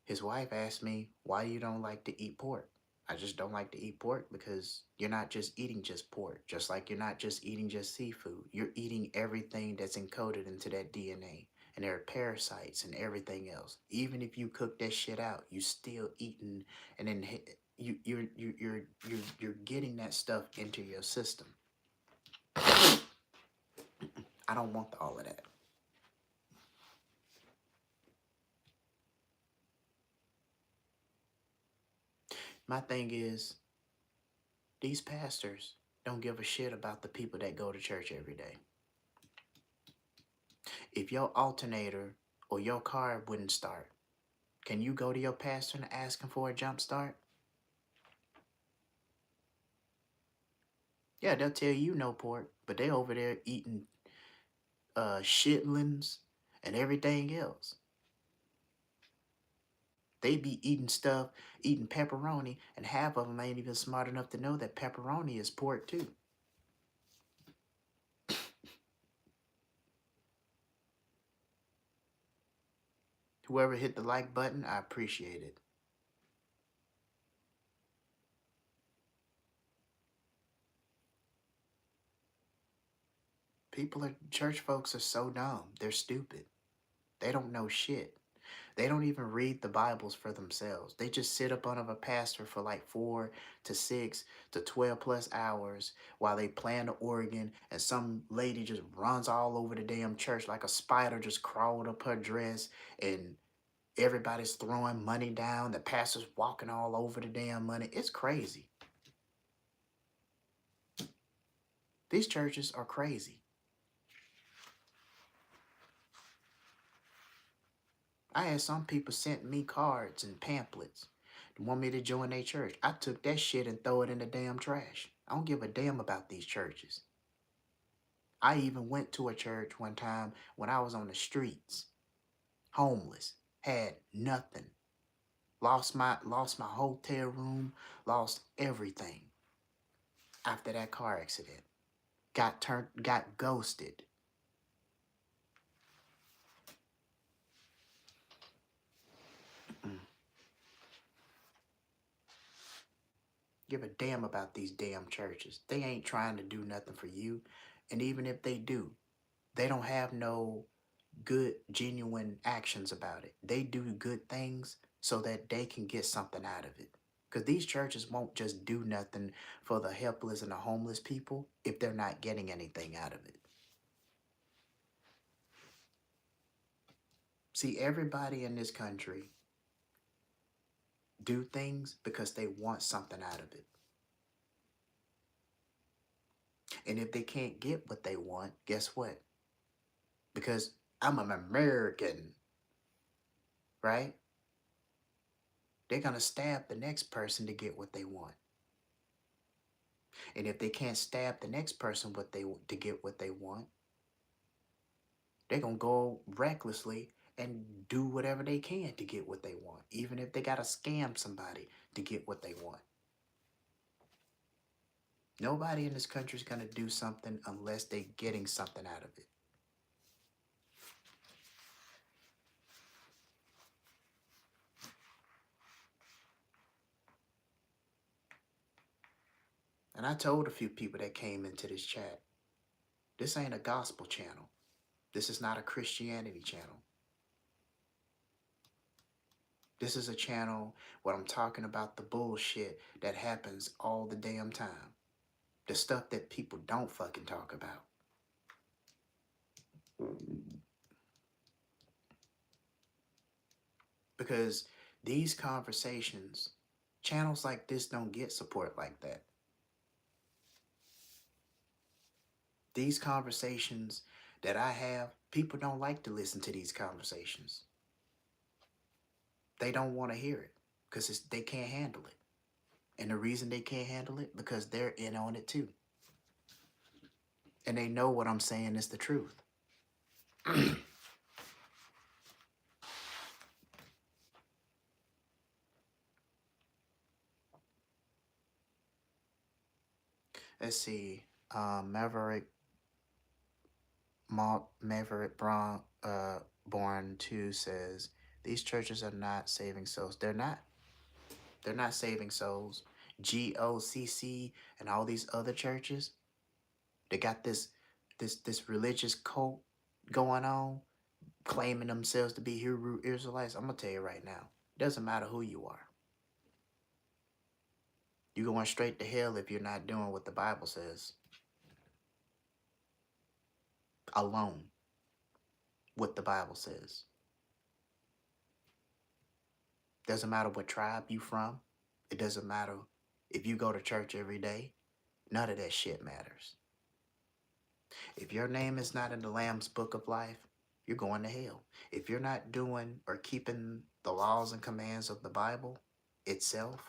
his wife asked me, why you don't like to eat pork? I just don't like to eat pork because you're not just eating just pork, just like you're not just eating just seafood. You're eating everything that's encoded into that DNA. And there are parasites and everything else. Even if you cook that shit out, you still eating, and then you're getting that stuff into your system. I don't want all of that. My thing is, these pastors don't give a shit about the people that go to church every day. If your alternator or your car wouldn't start, can you go to your pastor and ask him for a jump start? Yeah, they'll tell you no pork, but they over there eating shitlins and everything else. They be eating stuff, eating pepperoni, and half of them ain't even smart enough to know that pepperoni is pork too. Whoever hit the like button, I appreciate it. Church folks are so dumb. They're stupid. They don't know shit. They don't even read the Bibles for themselves. They just sit up under a pastor for like 4 to 6 to 12 plus hours while they playing the organ, and some lady just runs all over the damn church like a spider just crawled up her dress, and everybody's throwing money down. The pastor's walking all over the damn money. It's crazy. These churches are crazy. I had some people sent me cards and pamphlets to want me to join their church. I took that shit and throw it in the damn trash. I don't give a damn about these churches. I even went to a church one time when I was on the streets, homeless, had nothing. Lost my hotel room, lost everything after that car accident. Got ghosted. Mm. Give a damn about these damn churches. They ain't trying to do nothing for you. And even if they do, they don't have no good, genuine actions about it. They do good things so that they can get something out of it. Because these churches won't just do nothing for the helpless and the homeless people if they're not getting anything out of it. See, everybody in this country do things because they want something out of it. And if they can't get what they want, guess what? Because I'm an American, right? They're going to stab the next person to get what they want. And if they can't stab the next person to get what they want, they're going to go recklessly and do whatever they can to get what they want, even if they got to scam somebody to get what they want. Nobody in this country is going to do something unless they're getting something out of it. And I told a few people that came into this chat, this ain't a gospel channel. This is not a Christianity channel. This is a channel where I'm talking about the bullshit that happens all the damn time. The stuff that people don't fucking talk about. Because these conversations, channels like this don't get support like that. These conversations that I have, people don't like to listen to these conversations. They don't want to hear it because they can't handle it. And the reason they can't handle it, because they're in on it too. And they know what I'm saying is the truth. Let's see. Maverick Born 2 says, these churches are not saving souls. They're not. They're not saving souls. GOCC and all these other churches, they got this religious cult going on, claiming themselves to be Hebrew Israelites. I'm gonna tell you right now, it doesn't matter who you are. You're going straight to hell if you're not doing what the Bible says. Alone. What the Bible says. Doesn't matter what tribe you from. It doesn't matter if you go to church every day. None of that shit matters. If your name is not in the Lamb's Book of Life, you're going to hell. If you're not doing or keeping the laws and commands of the Bible itself,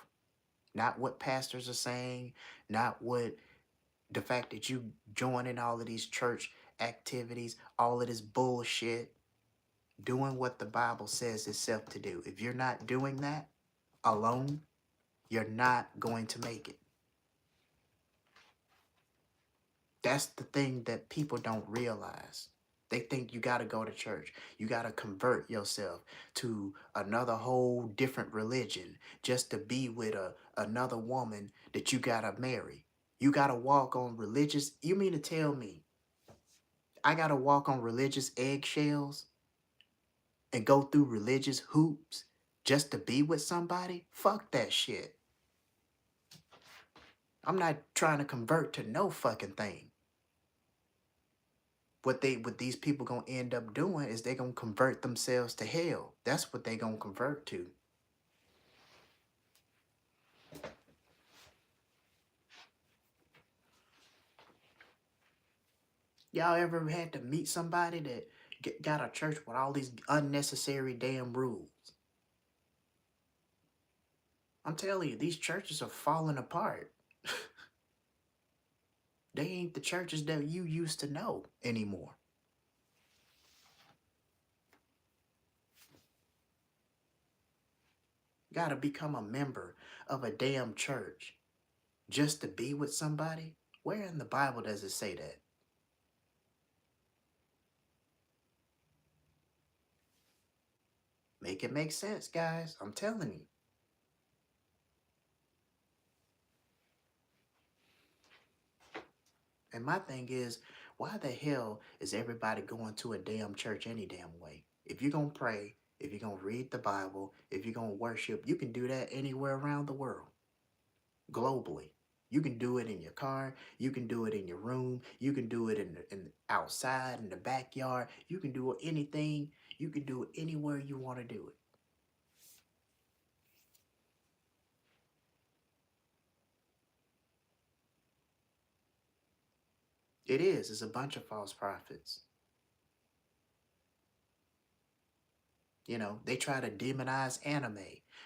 not what pastors are saying, not what the fact that you joining all of these church activities, all of this bullshit, doing what the Bible says itself to do. If you're not doing that alone, you're not going to make it. That's the thing that people don't realize. They think you got to go to church. You got to convert yourself to another whole different religion just to be with another woman that you got to marry. You got to walk on religious. You mean to tell me I got to walk on religious eggshells and go through religious hoops just to be with somebody? Fuck that shit. I'm not trying to convert to no fucking thing. What these people gonna end up doing is they gonna convert themselves to hell. That's what they gonna convert to. Y'all ever had to meet somebody that got a church with all these unnecessary damn rules. I'm telling you, these churches are falling apart. They ain't the churches that you used to know anymore. Gotta become a member of a damn church just to be with somebody? Where in the Bible does it say that? Make it make sense, guys. I'm telling you. And my thing is, why the hell is everybody going to a damn church any damn way? If you're going to pray, if you're going to read the Bible, if you're going to worship, you can do that anywhere around the world, globally. You can do it in your car. You can do it in your room. You can do it in outside, in the backyard. You can do anything. You can do it anywhere you want to do it. It is. It's a bunch of false prophets. You know, they try to demonize anime.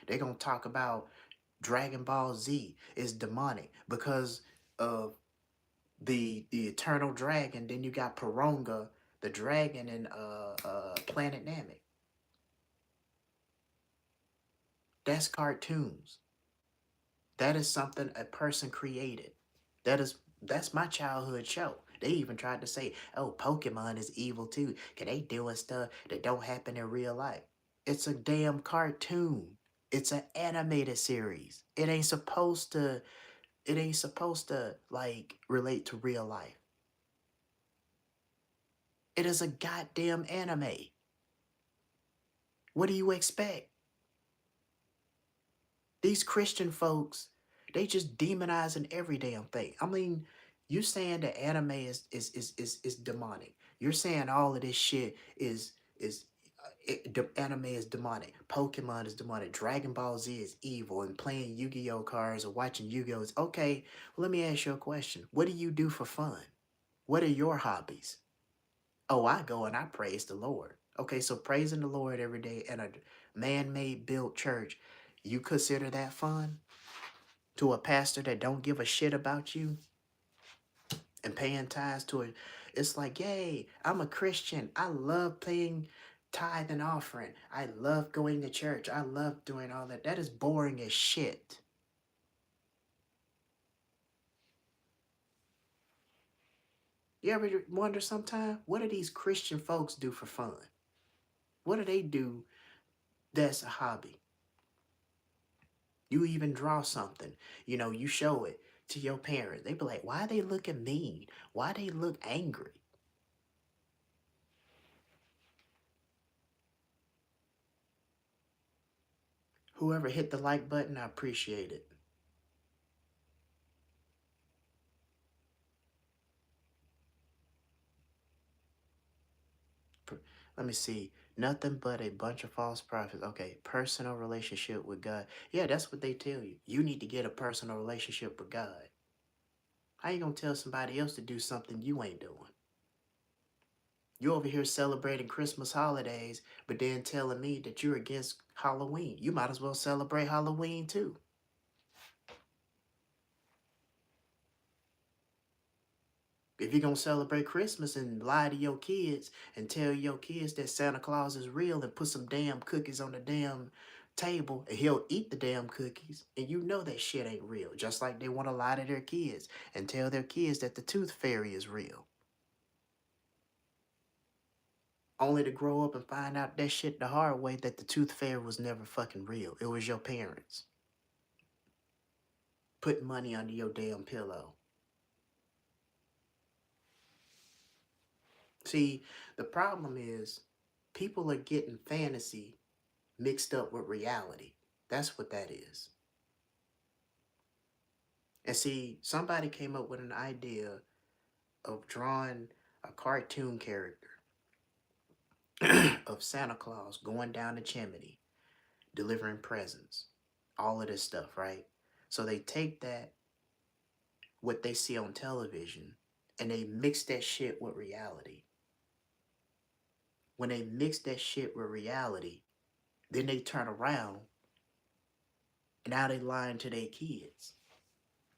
They're going to talk about Dragon Ball Z is demonic because of the eternal dragon. Then you got Paronga, the dragon in Planet Namek. That's cartoons. That is something a person created. That's my childhood show. They even tried to say, "Oh, Pokemon is evil too. Cause they doing stuff that don't happen in real life." It's a damn cartoon. It's an animated series. It ain't supposed to like relate to real life. It is a goddamn anime. What do you expect? These Christian folks, they just demonizing every damn thing. I mean, you saying that anime is demonic. You're saying all of this shit anime is demonic. Pokemon is demonic. Dragon Ball Z is evil. And playing Yu-Gi-Oh cards or watching Yu-Gi-Oh is okay. Well, let me ask you a question. What do you do for fun? What are your hobbies? Oh, I go and I praise the Lord. Okay, so praising the Lord every day in a man-made built church, you consider that fun? To a pastor that don't give a shit about you and paying tithes to it, it's like, yay, I'm a Christian. I love paying tithe and offering. I love going to church. I love doing all that. That is boring as shit. You ever wonder sometime, what do these Christian folks do for fun? What do they do that's a hobby? You even draw something, you show it to your parents. They be like, why they looking mean? Why they look angry? Whoever hit the like button, I appreciate it. Let me see. Nothing but a bunch of false prophets. Okay, personal relationship with God. Yeah, that's what they tell you. You need to get a personal relationship with God. How you gonna tell somebody else to do something you ain't doing? You over here celebrating Christmas holidays, but then telling me that you're against Halloween. You might as well celebrate Halloween too. If you're gonna celebrate Christmas and lie to your kids and tell your kids that Santa Claus is real and put some damn cookies on the damn table and he'll eat the damn cookies, and you know that shit ain't real. Just like they want to lie to their kids and tell their kids that the tooth fairy is real. Only to grow up and find out that shit the hard way, that the tooth fairy was never fucking real. It was your parents putting money under your damn pillow. See, the problem is people are getting fantasy mixed up with reality. That's what that is. And see, somebody came up with an idea of drawing a cartoon character of Santa Claus going down the chimney, delivering presents, all of this stuff, right? So they take that, what they see on television, and they mix that shit with reality. when they mix that shit with reality, then they turn around and now they lying to their kids,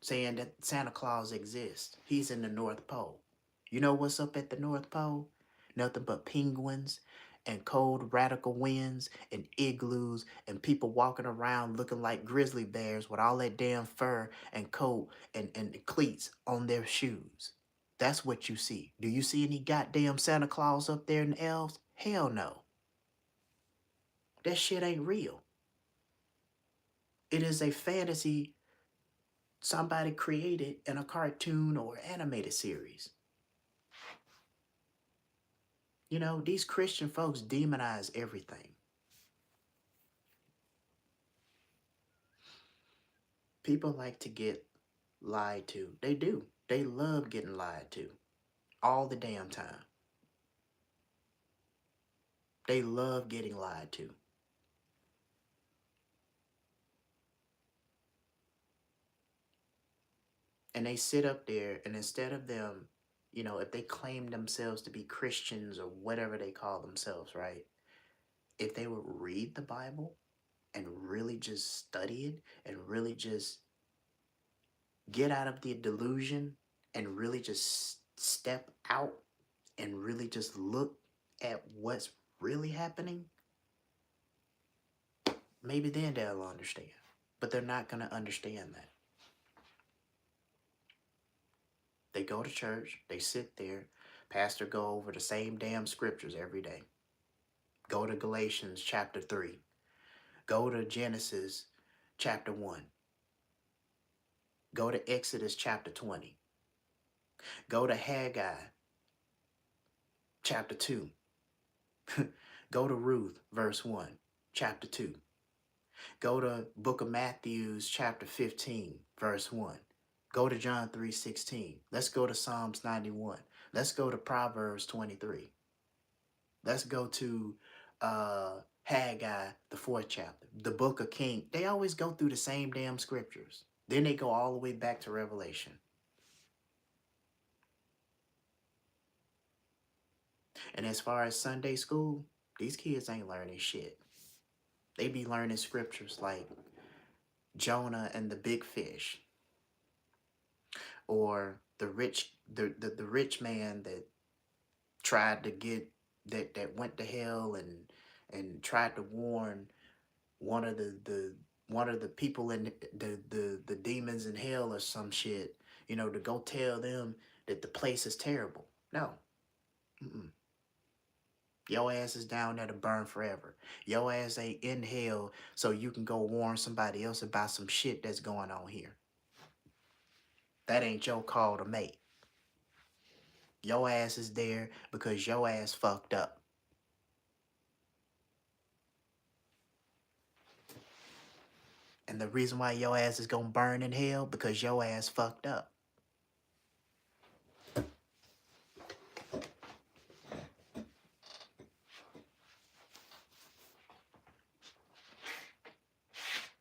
saying that Santa Claus exists. He's in the North Pole. You know what's up at the North Pole? Nothing but penguins and cold radical winds and igloos and people walking around looking like grizzly bears with all that damn fur and coat and cleats on their shoes. That's what you see. Do you see any goddamn Santa Claus up there in the elves? Hell no. That shit ain't real. It is a fantasy somebody created in a cartoon or animated series. You know, these Christian folks demonize everything. People like to get lied to. They do. They love getting lied to all the damn time. They love getting lied to. And they sit up there and instead of them, you know, if they claim themselves to be Christians or whatever they call themselves, right? If they would read the Bible and really just study it and really just get out of the delusion and really just step out and really just look at what's really happening, maybe then they'll understand. But they're not going to understand that. They go to church, they sit there, pastor go over the same damn scriptures every day. Go to Galatians chapter 3. Go to Genesis chapter 1. Go to Exodus chapter 20. Go to Haggai chapter 2. Go to Ruth verse 1, chapter 2. Go to book of Matthew chapter 15 verse 1. Go to John 3:16. Let's go to Psalms 91. Let's go to Proverbs 23. Let's go to Haggai, the 4th chapter, the book of King. They always go through the same damn scriptures. Then they go all the way back to Revelation. And as far as Sunday school, these kids ain't learning shit. They be learning scriptures like Jonah and the big fish, or the rich man that tried to get that went to hell and tried to warn one of the people in the demons in hell or some shit, you know, to go tell them that the place is terrible. No. Mm-mm. Your ass is down there to burn forever. Your ass ain't in hell so you can go warn somebody else about some shit that's going on here. That ain't your call to make. Your ass is there because your ass fucked up. And the reason why your ass is gonna burn in hell because your ass fucked up.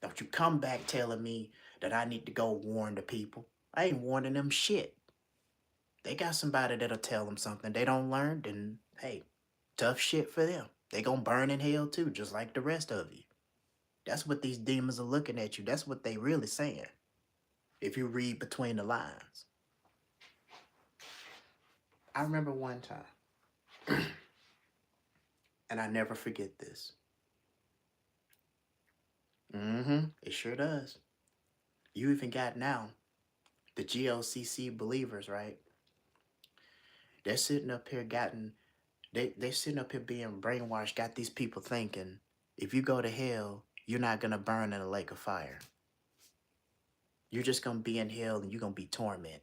Don't you come back telling me that I need to go warn the people. I ain't warning them shit. They got somebody that'll tell them something they don't learn, then hey, tough shit for them. They gonna burn in hell too, just like the rest of you. That's what these demons are looking at you. That's what they really saying. If you read between the lines. I remember one time, and I never forget this. It sure does. You even got now the GLCC believers, right? They're sitting up here they're sitting up here being brainwashed, got these people thinking, if you go to hell, you're not gonna burn in a lake of fire. You're just gonna be in hell and you're gonna be tormented.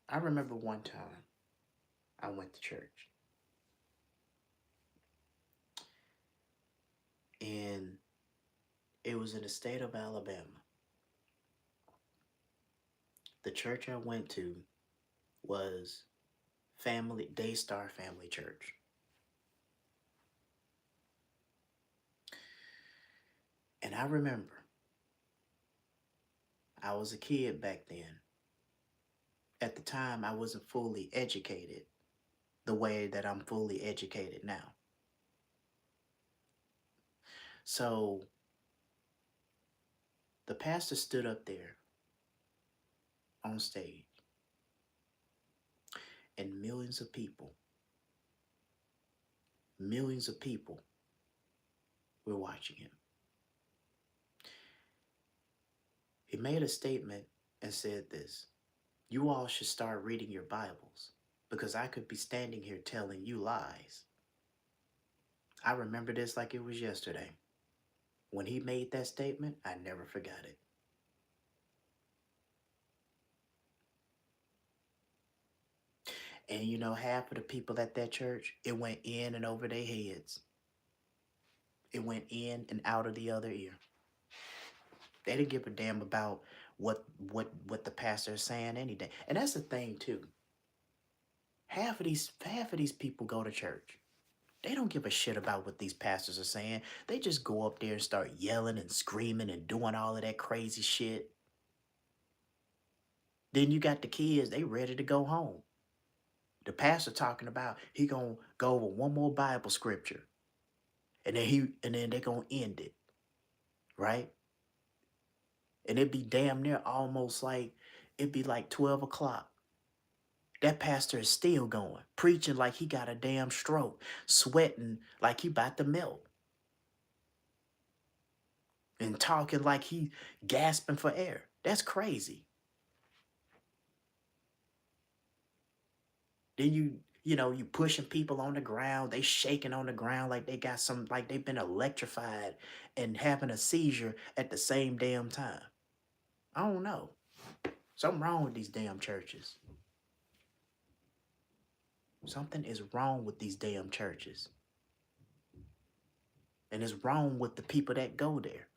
I remember one time I went to church and it was in the state of Alabama. The church I went to was Daystar Family Church. And I remember I was a kid back then. At the time, I wasn't fully educated the way that I'm fully educated now. So the pastor stood up there on stage, and millions of people were watching him. He made a statement and said this: "You all should start reading your Bibles because I could be standing here telling you lies." I remember this like it was yesterday. When he made that statement, I never forgot it. And you know, half of the people at that church, it went in and over their heads. It went in and out of the other ear. They didn't give a damn about what the pastor is saying any day. And that's the thing too. Half of these people go to church. They don't give a shit about what these pastors are saying. They just go up there and start yelling and screaming and doing all of that crazy shit. Then you got the kids, they ready to go home. The pastor talking about he gonna go over one more Bible scripture. And then they gonna end it, right? And it'd be damn near almost like it'd be like 12 o'clock. That pastor is still going, preaching like he got a damn stroke, sweating like he about to melt, and talking like he gasping for air. That's crazy. Then you pushing people on the ground, they shaking on the ground like they got some, like they've been electrified and having a seizure at the same damn time. I don't know. Something wrong with these damn churches. Something is wrong with these damn churches. And it's wrong with the people that go there.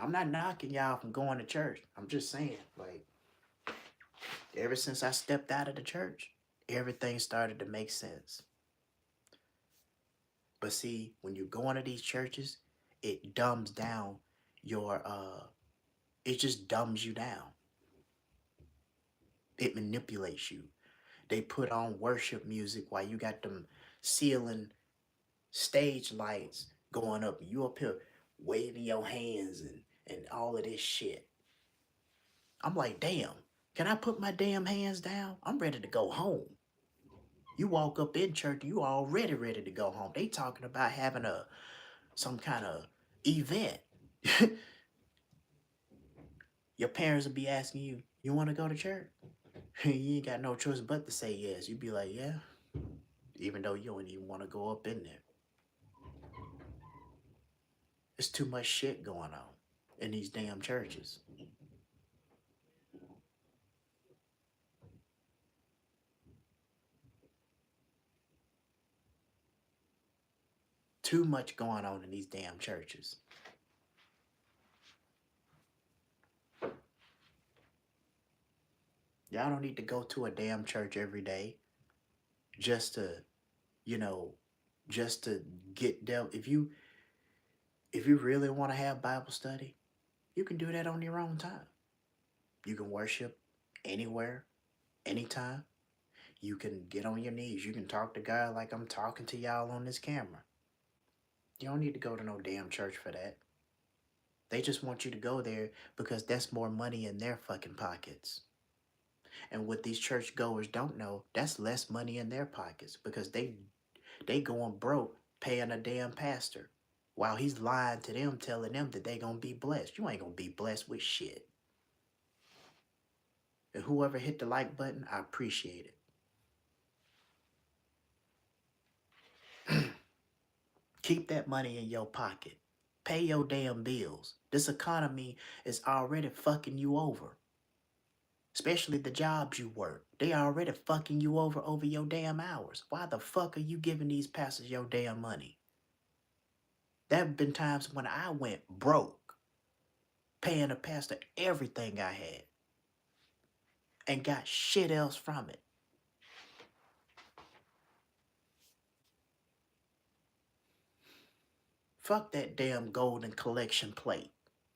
I'm not knocking y'all from going to church. I'm just saying, like, ever since I stepped out of the church, everything started to make sense. But see, when you go into these churches, it dumbs down your it just dumbs you down. It manipulates you. They put on worship music while you got them ceiling stage lights going up. You up here waving your hands and all of this shit. I'm like, damn, can I put my damn hands down? I'm ready to go home. You walk up in church, you already ready to go home. They talking about having some kind of event. Your parents will be asking you, you want to go to church? You ain't got no choice but to say yes. You be like, yeah, even though you don't even want to go up in there. There's too much shit going on in these damn churches. Too much going on in these damn churches. Y'all don't need to go to a damn church every day just to, you know, just to get dealt. If you really want to have Bible study, you can do that on your own time. You can worship anywhere, anytime. You can get on your knees. You can talk to God like I'm talking to y'all on this camera. You don't need to go to no damn church for that. They just want you to go there because that's more money in their fucking pockets. And what these church goers don't know, that's less money in their pockets because they going broke paying a damn pastor while he's lying to them, telling them that they gonna be blessed. You ain't gonna be blessed with shit. And whoever hit the like button, I appreciate it. Keep that money in your pocket. Pay your damn bills. This economy is already fucking you over. Especially the jobs you work. They already fucking you over your damn hours. Why the fuck are you giving these pastors your damn money? There have been times when I went broke, paying a pastor everything I had, and got shit else from it. Fuck that damn golden collection plate.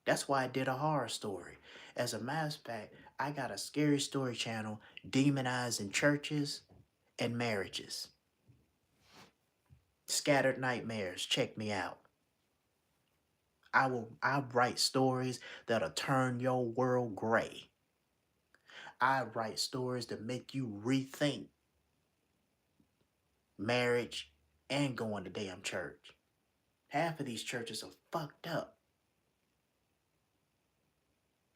That's why I did a horror story. As a matter of fact, I got a scary story channel demonizing churches and marriages. Scattered Nightmares. Check me out. I write stories that'll turn your world gray. I write stories that make you rethink marriage and going to damn church. Half of these churches are fucked up.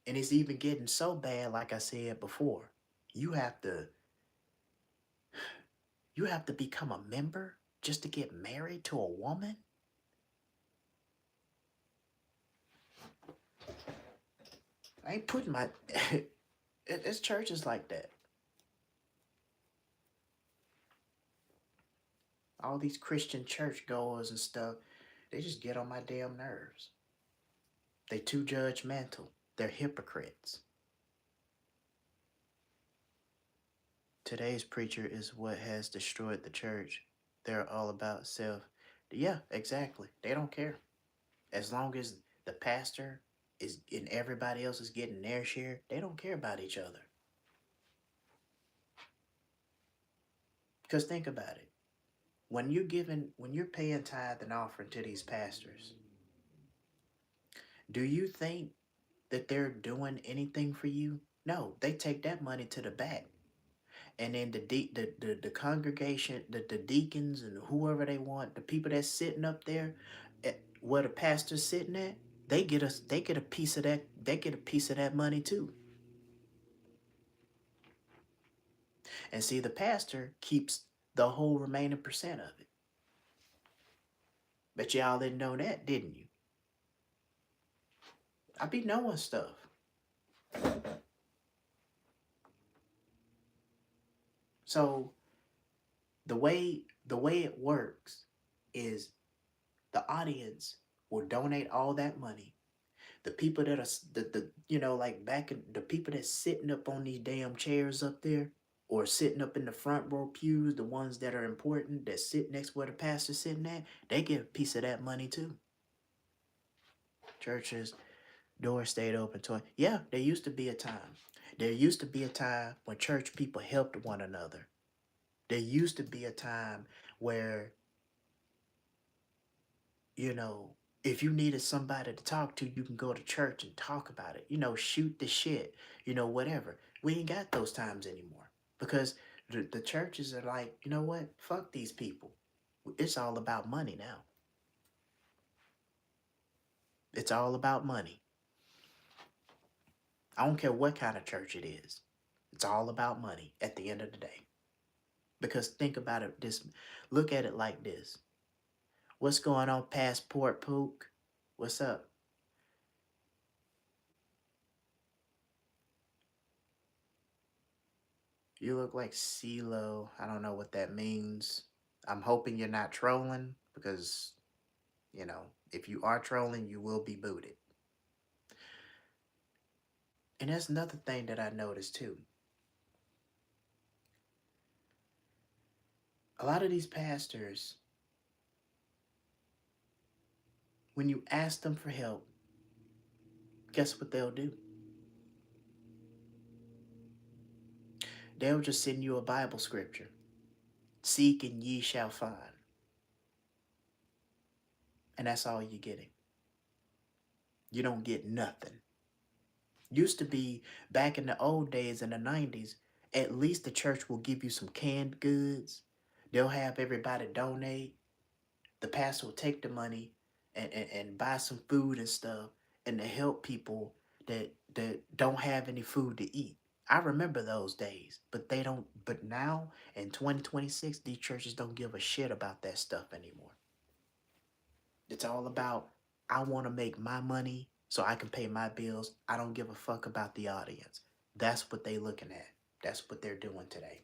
And it's even getting so bad, like I said before. You have to you have to become a member just to get married to a woman? I ain't putting my it's churches like that. All these Christian churchgoers and stuff, they just get on my damn nerves. They too judgmental. They're hypocrites. Today's preacher is what has destroyed the church. They're all about self. Yeah, exactly. They don't care. As long as the pastor is and everybody else is getting their share, they don't care about each other. Because think about it. When you're paying tithe and offering to these pastors, do you think that they're doing anything for you? No, they take that money to the back. And then the congregation, the deacons and whoever they want, the people that's sitting up there at where the pastor's sitting at, they get a piece of that money too. And see, the pastor keeps the whole remaining percent of it. Bet y'all didn't know that, didn't you? I be knowing stuff. So the way it works is the audience will donate all that money. The people that are the like back in the people that's sitting up on these damn chairs up there or sitting up in the front row pews, the ones that are important that sit next where the pastor's sitting at, they get a piece of that money too. Churches doors stayed open to yeah, there used to be a time. There used to be a time when church people helped one another. There used to be a time where, you know, if you needed somebody to talk to, you can go to church and talk about it. Shoot the shit, whatever. We ain't got those times anymore because the churches are like, you know what? Fuck these people. It's all about money now. It's all about money. I don't care what kind of church it is. It's all about money at the end of the day. Because think about it look at it like this. What's going on, Passport Pook? What's up? You look like CeeLo. I don't know what that means. I'm hoping you're not trolling because, if you are trolling, you will be booted. And that's another thing that I noticed too. A lot of these pastors, when you ask them for help, guess what they'll do? They'll just send you a Bible scripture. Seek and ye shall find. And that's all you're getting. You don't get nothing. Used to be back in the old days in the 90s, at least the church will give you some canned goods. They'll have everybody donate. The pastor will take the money and buy some food and stuff and to help people that don't have any food to eat. I remember those days, but now in 2026, these churches don't give a shit about that stuff anymore. It's all about, I want to make my money so I can pay my bills. I don't give a fuck about the audience. That's what they looking at. That's what they're doing today.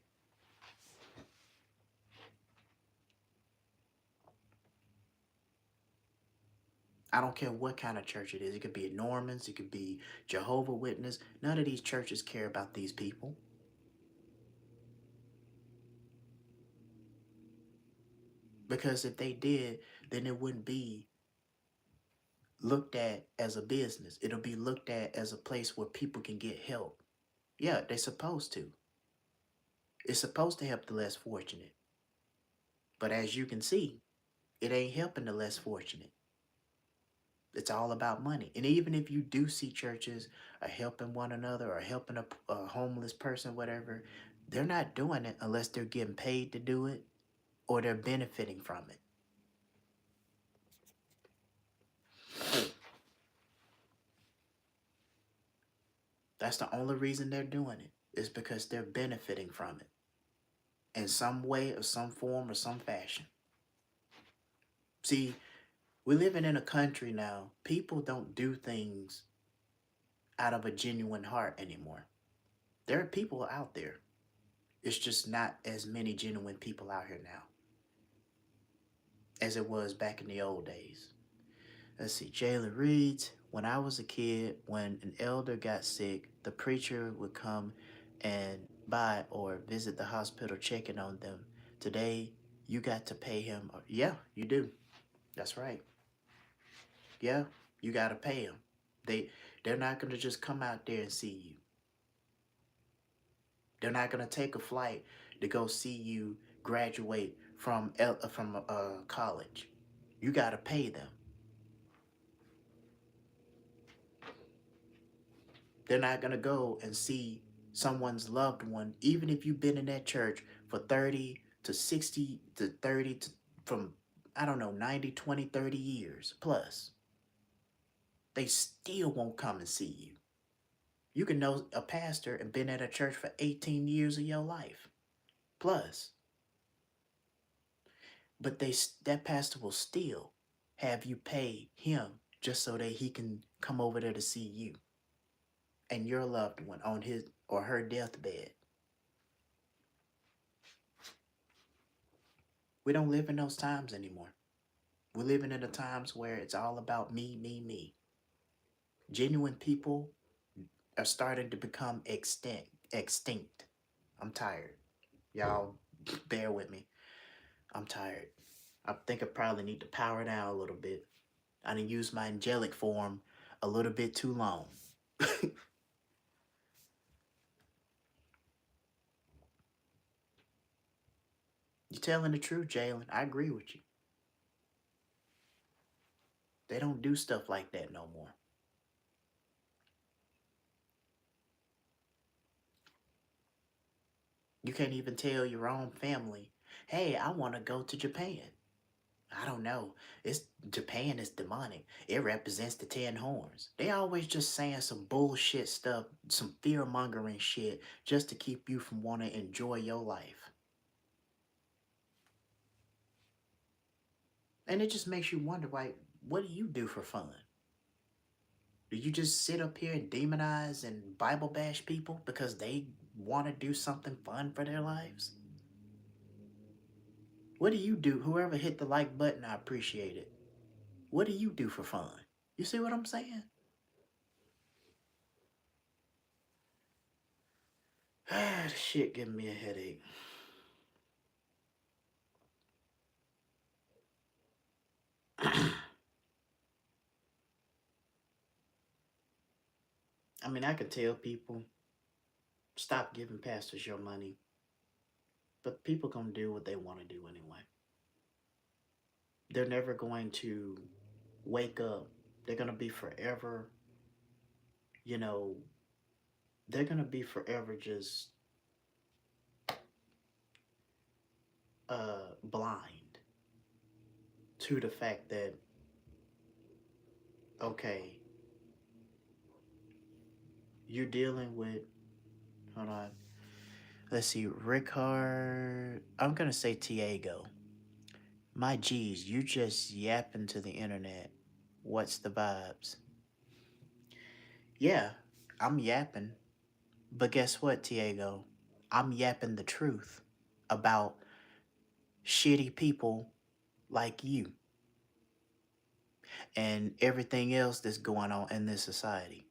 I don't care what kind of church it is. It could be Normans. It could be Jehovah Witness. None of these churches care about these people. Because if they did, then it wouldn't be looked at as a business. It'll be looked at as a place where people can get help. Yeah, they're supposed to. It's supposed to help the less fortunate. But as you can see, it ain't helping the less fortunate. It's all about money. And even if you do see churches are helping one another or helping a homeless person, whatever, they're not doing it unless they're getting paid to do it or they're benefiting from it. That's the only reason they're doing it, is because they're benefiting from it in some way or some form or some fashion. See, we're living in a country now, people don't do things out of a genuine heart anymore. There are people out there. It's just not as many genuine people out here now as it was back in the old days. Let's see, Jalen reads, when I was a kid, when an elder got sick, the preacher would come and by or visit the hospital checking on them. Today, you got to pay him. Yeah, you do. That's right. Yeah, you got to pay them. They're not going to just come out there and see you. They're not going to take a flight to go see you graduate from college. You got to pay them. They're not going to go and see someone's loved one, even if you've been in that church for 30 to 60 to 30 to from, I don't know, 90, 20, 30 years plus. They still won't come and see you. You can know a pastor and been at a church for 18 years of your life plus. But that pastor will still have you pay him just so that he can come over there to see you and your loved one on his or her deathbed. We don't live in those times anymore. We're living in the times where it's all about me, me, me. Genuine people are starting to become extinct. Extinct. I'm tired. Y'all bear with me. I'm tired. I think I probably need to power down a little bit. I didn't use my angelic form a little bit too long. You're telling the truth, Jalen. I agree with you. They don't do stuff like that no more. You can't even tell your own family, hey, I want to go to Japan. I don't know. It's Japan is demonic. It represents the 10 horns. They always just saying some bullshit stuff, some fear mongering shit just to keep you from wanting to enjoy your life. And it just makes you wonder, like, what do you do for fun? Do you just sit up here and demonize and Bible bash people because they want to do something fun for their lives? What do you do? Whoever hit the like button, I appreciate it. What do you do for fun? You see what I'm saying? Ah, this shit giving me a headache. I mean, I could tell people, stop giving pastors your money, but people gonna do what they want to do anyway. They're never going to wake up. They're gonna be forever, you know, they're gonna be forever just blind to the fact that, okay, you're dealing with, hold on, let's see, Rickard, I'm gonna say Tiago. My geez, you just yapping to the internet. What's the vibes? Yeah, I'm yapping. But guess what, Tiago? I'm yapping the truth about shitty people like you and everything else that's going on in this society.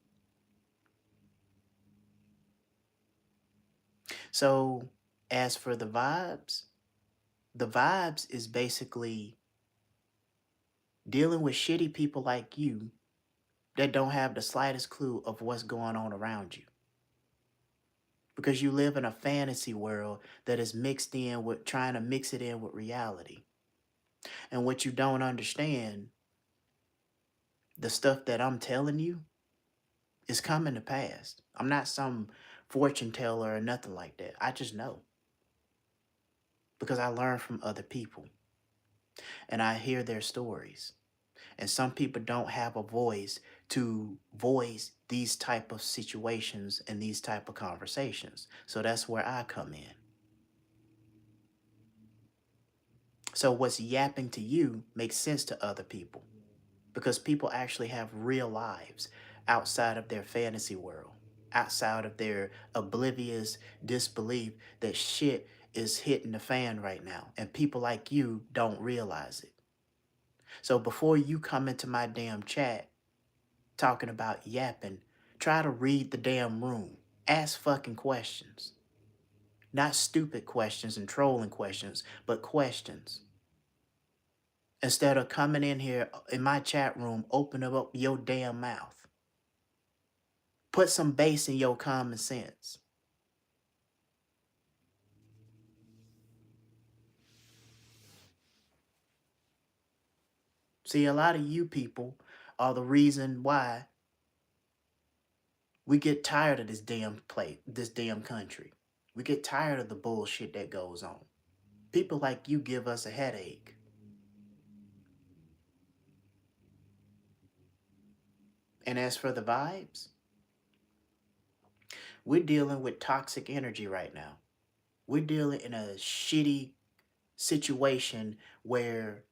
So, as for the vibes is basically dealing with shitty people like you that don't have the slightest clue of what's going on around you. Because you live in a fantasy world that is mixed in with trying to mix it in with reality. And what you don't understand, the stuff that I'm telling you is coming to pass. I'm not some fortune teller or nothing like that. I just know because I learn from other people and I hear their stories. And some people don't have a voice to voice these type of situations and these type of conversations. So that's where I come in. So what's yapping to you makes sense to other people because people actually have real lives outside of their fantasy world, outside of their oblivious disbelief that shit is hitting the fan right now. And people like you don't realize it. So before you come into my damn chat talking about yapping, try to read the damn room. Ask fucking questions. Not stupid questions and trolling questions, but questions. Instead of coming in here in my chat room, open up your damn mouth. Put some bass in your common sense. See, a lot of you people are the reason why we get tired of this damn play, this damn country. We get tired of the bullshit that goes on. People like you give us a headache. And as for the vibes, we're dealing with toxic energy right now. We're dealing in a shitty situation where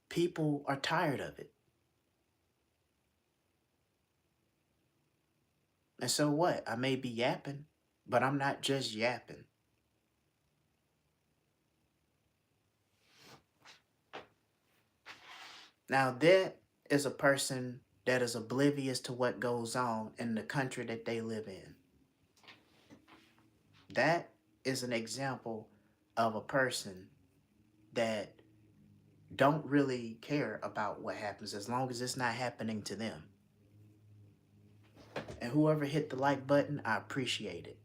people are tired of it. And so what? I may be yapping, but I'm not just yapping. Now, that is a person that is oblivious to what goes on in the country that they live in. That is an example of a person that don't really care about what happens as long as it's not happening to them. And whoever hit the like button, I appreciate it.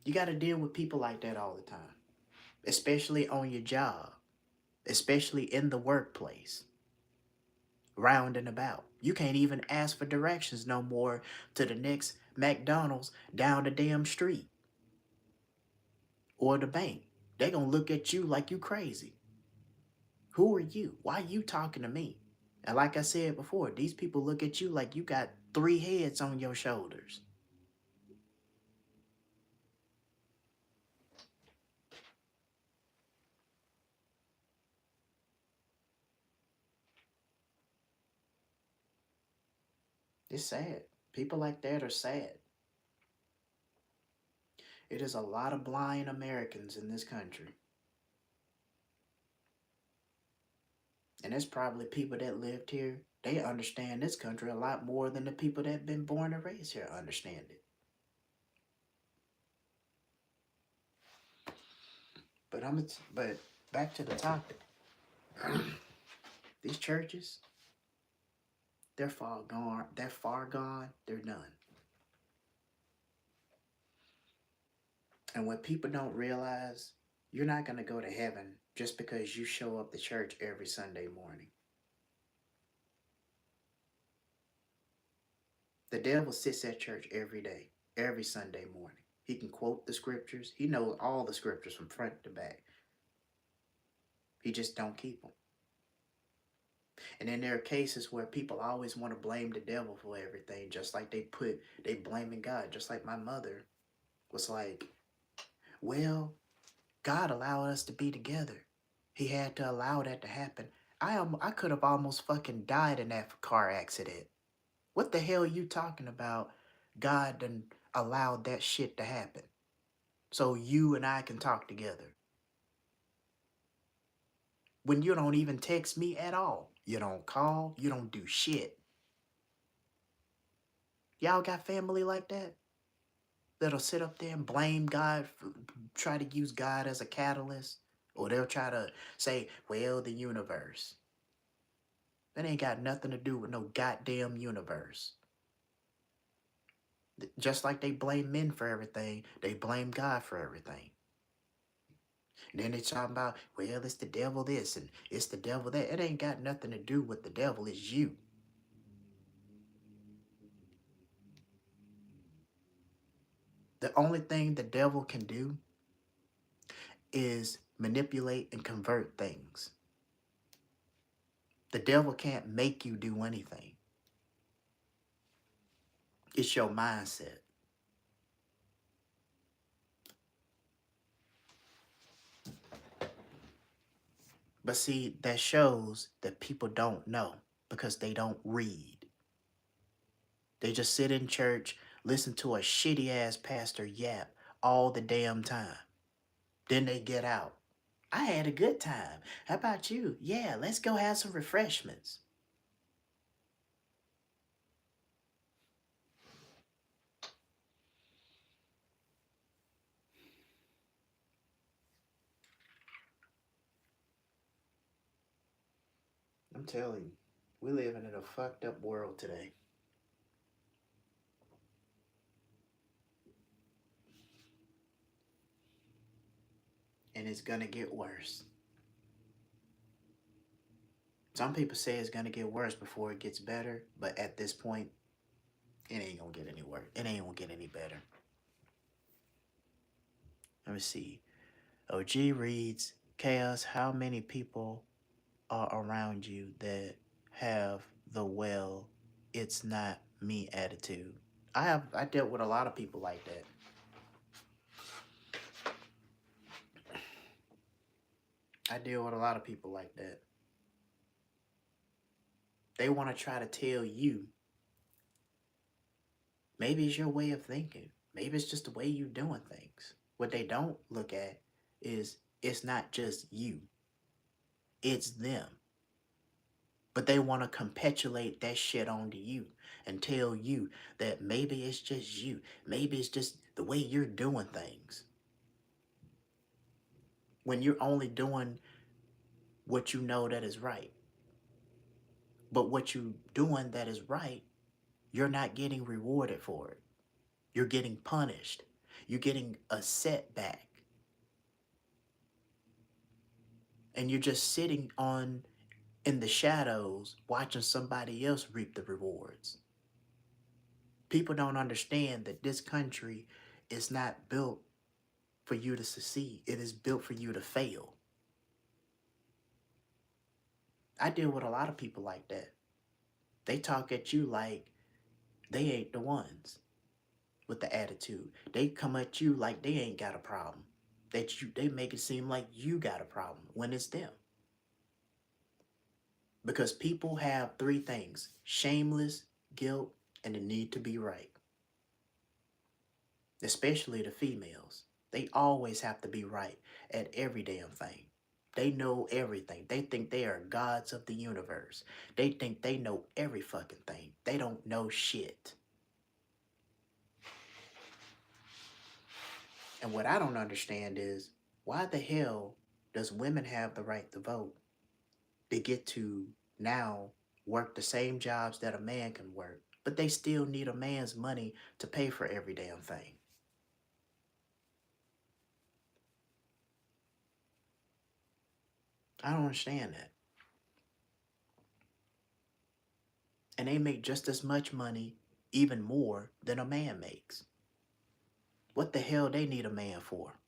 You got to deal with people like that all the time, especially on your job, especially in the workplace, round and about. You can't even ask for directions no more to the next McDonald's down the damn street or the bank. They gonna look at you like you crazy. Who are you? Why are you talking to me? And like I said before, these people look at you like you got 3 heads on your shoulders. It's sad. People like that are sad. It is a lot of blind Americans in this country. And there's probably people that lived here. They understand this country a lot more than the people that have been born and raised here understand it. But back to the topic. These churches, they're far gone. They're far gone. They're done. And what people don't realize, you're not going to go to heaven just because you show up to church every Sunday morning. The devil sits at church every day, every Sunday morning. He can quote the scriptures. He knows all the scriptures from front to back. He just don't keep them. And then there are cases where people always want to blame the devil for everything, just like they blaming God. Just like my mother was like, well, God allowed us to be together. He had to allow that to happen. I could have almost fucking died in that car accident. What the hell are you talking about? God done allowed that shit to happen. So you and I can talk together. When you don't even text me at all. You don't call, you don't do shit. Y'all got family like that? that'll sit up there and blame God, try to use God as a catalyst, or they'll try to say, well, the universe. That ain't got nothing to do with no goddamn universe. Just like they blame men for everything, they blame God for everything. And then they talking about, well, it's the devil this and it's the devil that. It ain't got nothing to do with the devil, it's you. The only thing the devil can do is manipulate and convert things. The devil can't make you do anything. It's your mindset. But see, that shows that people don't know because they don't read. They just sit in church, listen to a shitty ass pastor yap all the damn time. Then they get out. I had a good time. How about you? Yeah, let's go have some refreshments. I'm telling you, we're living in a fucked up world today. And it's gonna get worse. Some people say it's gonna get worse before it gets better, but at this point, it ain't gonna get any worse. It ain't gonna get any better. Let me see. OG reads, Chaos, how many people are around you that have the well, it's not me attitude? I dealt with a lot of people like that. I deal with a lot of people like that. They want to try to tell you, maybe it's your way of thinking. Maybe it's just the way you're doing things. What they don't look at is it's not just you, it's them. But they want to capitulate that shit onto you and tell you that maybe it's just you. Maybe it's just the way you're doing things. When you're only doing what you know that is right. But what you're doing that is right, you're not getting rewarded for it. You're getting punished. You're getting a setback. And you're just sitting on in the shadows watching somebody else reap the rewards. People don't understand that this country is not built for you to succeed. It is built for you to fail. I deal with a lot of people like that. They talk at you like they ain't the ones with the attitude. They come at you like they ain't got a problem. They make it seem like you got a problem when it's them. Because people have three things: shameless, guilt, and the need to be right. Especially the females. They always have to be right at every damn thing. They know everything. They think they are gods of the universe. They think they know every fucking thing. They don't know shit. And what I don't understand is, why the hell does women have the right to vote? They get to now work the same jobs that a man can work, but they still need a man's money to pay for every damn thing. I don't understand that. And they make just as much money, even more, than a man makes. What the hell they need a man for?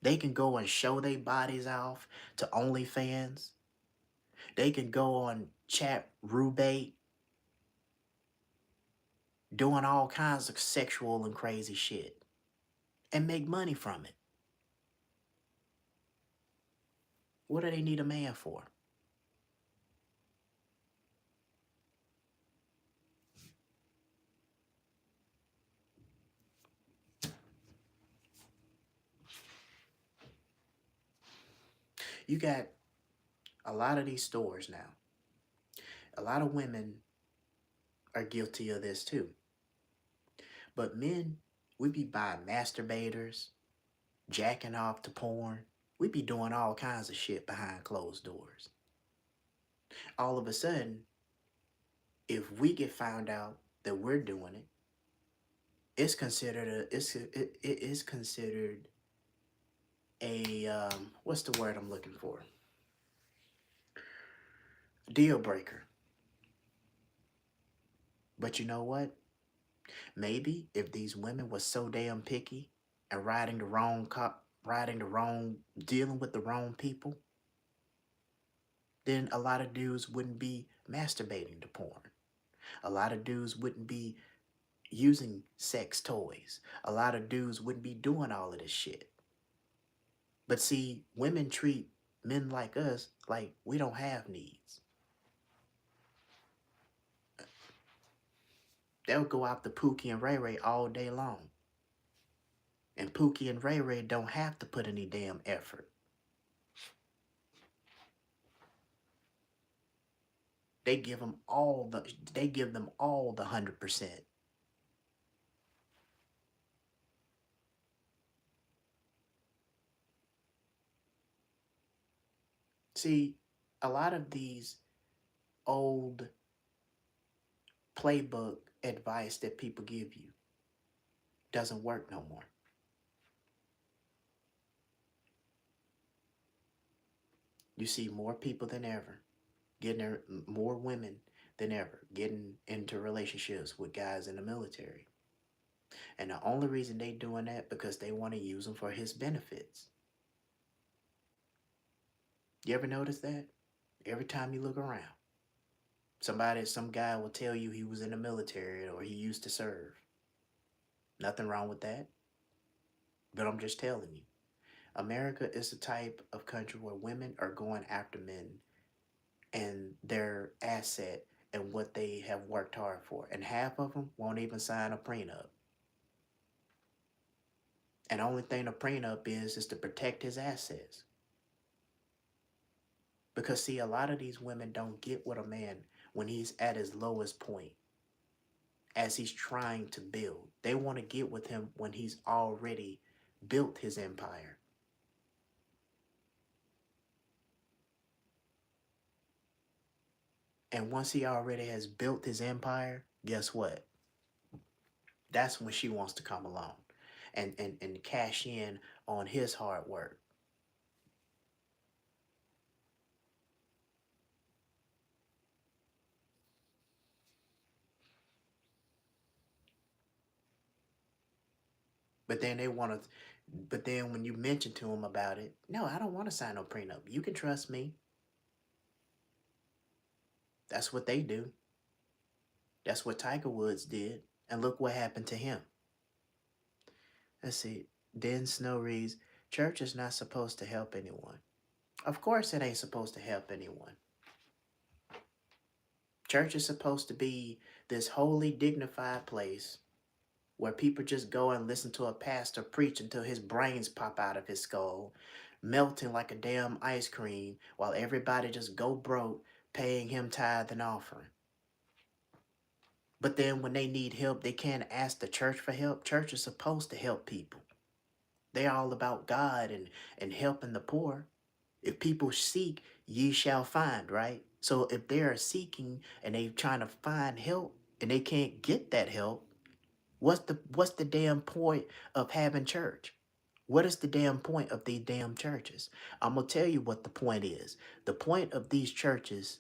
They can go and show their bodies off to OnlyFans. They can go on Chat Rubate, doing all kinds of sexual and crazy shit, and make money from it. What do they need a man for? You got a lot of these stores now. A lot of women are guilty of this too. But men We be buying masturbators, jacking off to porn. We be doing all kinds of shit behind closed doors. All of a sudden, if we get found out that we're doing it, it's considered it is considered a what's the word I'm looking for? Deal breaker. But you know what? Maybe if these women were so damn picky and riding the wrong, dealing with the wrong people, then a lot of dudes wouldn't be masturbating to porn. A lot of dudes wouldn't be using sex toys. A lot of dudes wouldn't be doing all of this shit. But see, women treat men like us like we don't have needs. They'll go out to Pookie and Ray Ray all day long. And Pookie and Ray Ray don't have to put any damn effort. They give them all the 100%. See, a lot of these old playbook advice that people give you doesn't work no more. You see more people than ever getting more women than ever getting into relationships with guys in the military. And the only reason they doing that because they want to use them for his benefits. You ever notice that? Every time you look around, some guy will tell you he was in the military or he used to serve. Nothing wrong with that. But I'm just telling you, America is the type of country where women are going after men and their asset and what they have worked hard for. And half of them won't even sign a prenup. And the only thing a prenup is to protect his assets. Because see, a lot of these women don't get what a man when he's at his lowest point as he's trying to build. They want to get with him when he's already built his empire. And once he already has built his empire, guess what? That's when she wants to come along and cash in on his hard work. But then they want to, but then when you mention to them about it, no, I don't want to sign no prenup. You can trust me. That's what they do. That's what Tiger Woods did. And look what happened to him. Let's see. Den Snow reads, church is not supposed to help anyone. Of course it ain't supposed to help anyone. Church is supposed to be this holy, dignified place where people just go and listen to a pastor preach until his brains pop out of his skull, melting like a damn ice cream, while everybody just go broke paying him tithe and offering. But then when they need help, they can't ask the church for help. Church is supposed to help people. They're all about God and helping the poor. If people seek, ye shall find, right? So if they are seeking and they trying to find help and they can't get that help, what's the damn point of having church? What is the damn point of these damn churches? I'm gonna tell you what the point is. The point of these churches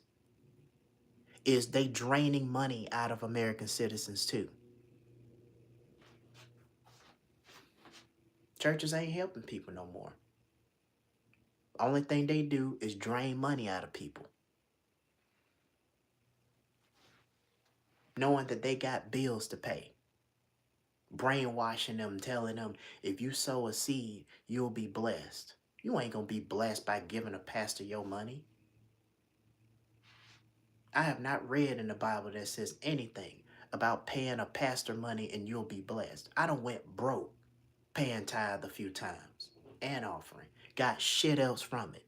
is they draining money out of American citizens too. Churches ain't helping people no more. Only thing they do is drain money out of people. Knowing that they got bills to pay. Brainwashing them, telling them, if you sow a seed, you'll be blessed. You ain't gonna be blessed by giving a pastor your money. I have not read in the Bible that says anything about paying a pastor money and you'll be blessed. I done went broke paying tithe a few times and offering. Got shit else from it.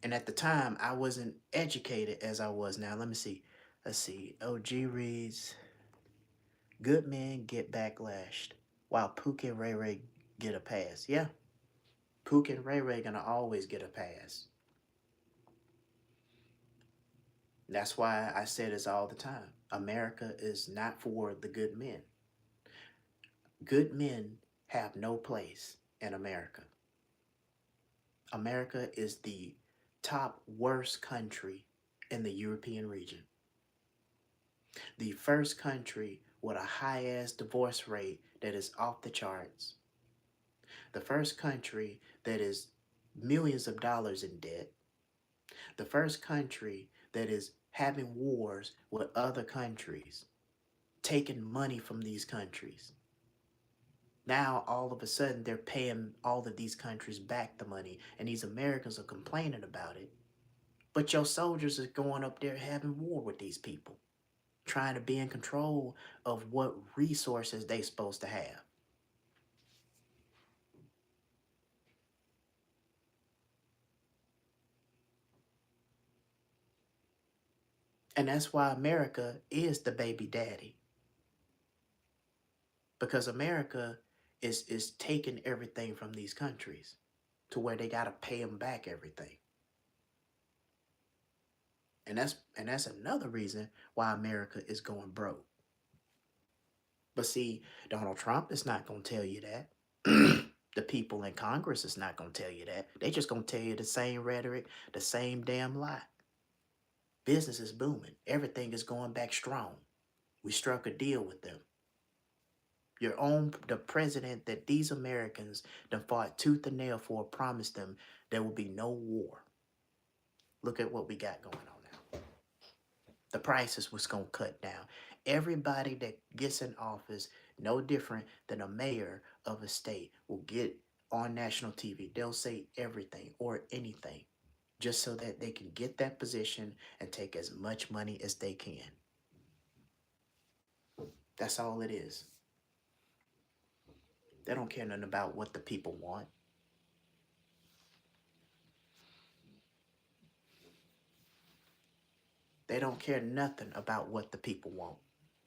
And at the time, I wasn't educated as I was now. Let me see. Let's see. OG reads, good men get backlashed while Pook and Ray Ray get a pass. Yeah, Pook and Ray Ray gonna always get a pass. That's why I say this all the time. America is not for the good men. Good men have no place in America. America is the top worst country in the European region. The first country with a high ass divorce rate that is off the charts. The first country that is millions of dollars in debt. The first country that is having wars with other countries, taking money from these countries. Now, all of a sudden, they're paying all of these countries back the money, and these Americans are complaining about it. But your soldiers are going up there having war with these people, trying to be in control of what resources they supposed to have. And that's why America is the baby daddy. Because America is taking everything from these countries to where they gotta pay them back everything. And that's another reason why America is going broke. But see, Donald Trump is not gonna tell you that. The people in Congress is not gonna tell you that. They just gonna tell you the same rhetoric, the same damn lie. Business is booming. Everything is going back strong. We struck a deal with them. The president that these Americans done fought tooth and nail for promised them there will be no war. Look at what we got going on now. The prices was going to cut down. Everybody that gets in office, no different than a mayor of a state, will get on national TV. They'll say everything or anything just so that they can get that position and take as much money as they can. That's all it is. They don't care nothing about what the people want. They don't care nothing about what the people want.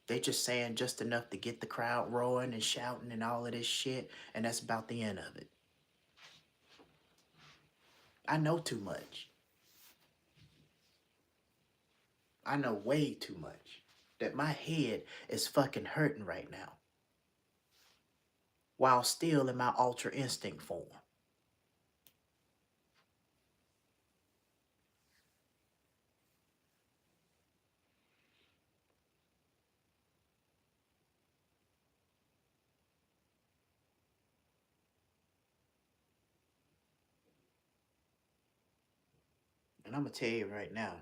They just saying just enough to get the crowd roaring and shouting and all of this shit, and that's about the end of it. I know too much. I know way too much. That my head is fucking hurting right now. While still in my ultra instinct form. And I'm gonna tell you right now,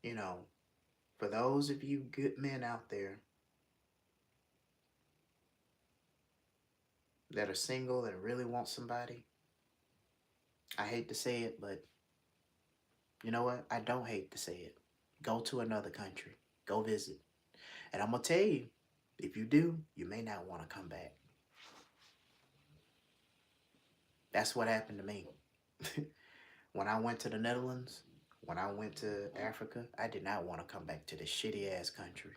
you know, for those of you good men out there that are single and really want somebody, I hate to say it, but you know what? I don't hate to say it. Go to another country. Go visit. And I'm going to tell you, if you do, you may not want to come back. That's what happened to me. When I went to the Netherlands, when I went to Africa, I did not want to come back to this shitty ass country.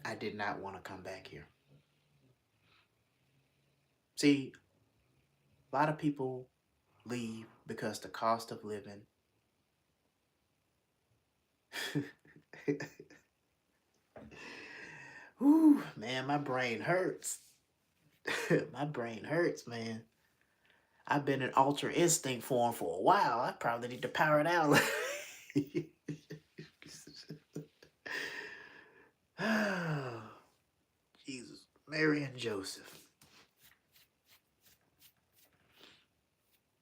I did not want to come back here. See, a lot of people leave because the cost of living. Whew, man, my brain hurts. My brain hurts, man. I've been in ultra instinct form for a while. I probably need to power it out. Jesus, Mary and Joseph.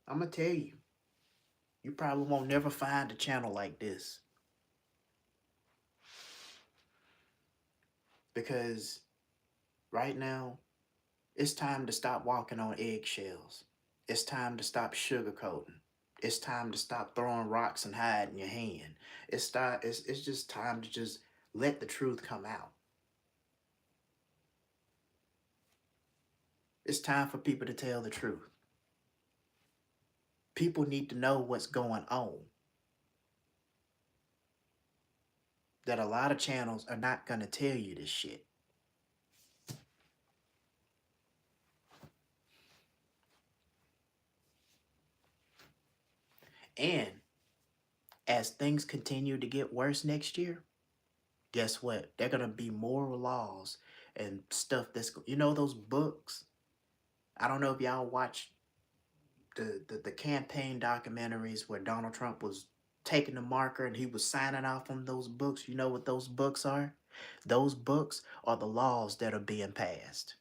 I'm gonna tell you, you probably won't never find a channel like this. Because right now, it's time to stop walking on eggshells. It's time to stop sugarcoating. It's time to stop throwing rocks and hiding your hand. It's just time to just let the truth come out. It's time for people to tell the truth. People need to know what's going on. That a lot of channels are not going to tell you this shit. And as things continue to get worse next year, guess what? There are going to be more laws and stuff that's, you know, those books. I don't know if y'all watch the campaign documentaries where Donald Trump was taking the marker and he was signing off on those books. You know what those books are? Those books are the laws that are being passed.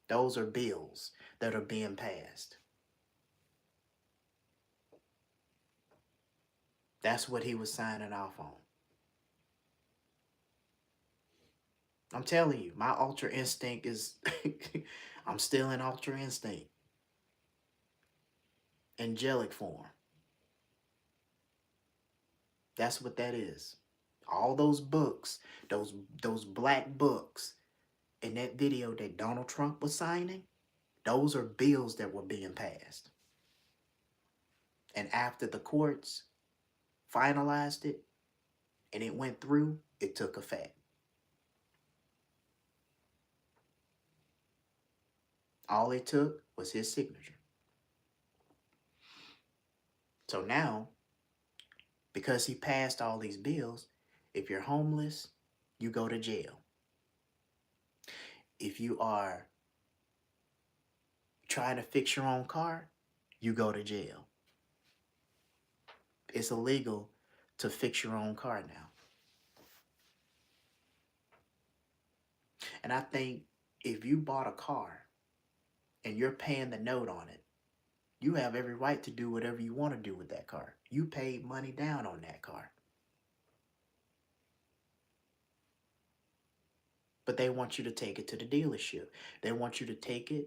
Those are bills that are being passed. That's what he was signing off on. I'm telling you, my ultra instinct is, I'm still in ultra instinct. Angelic form. That's what that is. All those books, those black books in that video that Donald Trump was signing, those are bills that were being passed. And after the courts finalized it and it went through, it took effect. All it took was his signature. So now, because he passed all these bills, if you're homeless, you go to jail. If you are trying to fix your own car, you go to jail. It's illegal to fix your own car now. And I think if you bought a car and you're paying the note on it, you have every right to do whatever you want to do with that car. You paid money down on that car. But they want you to take it to the dealership. They want you to take it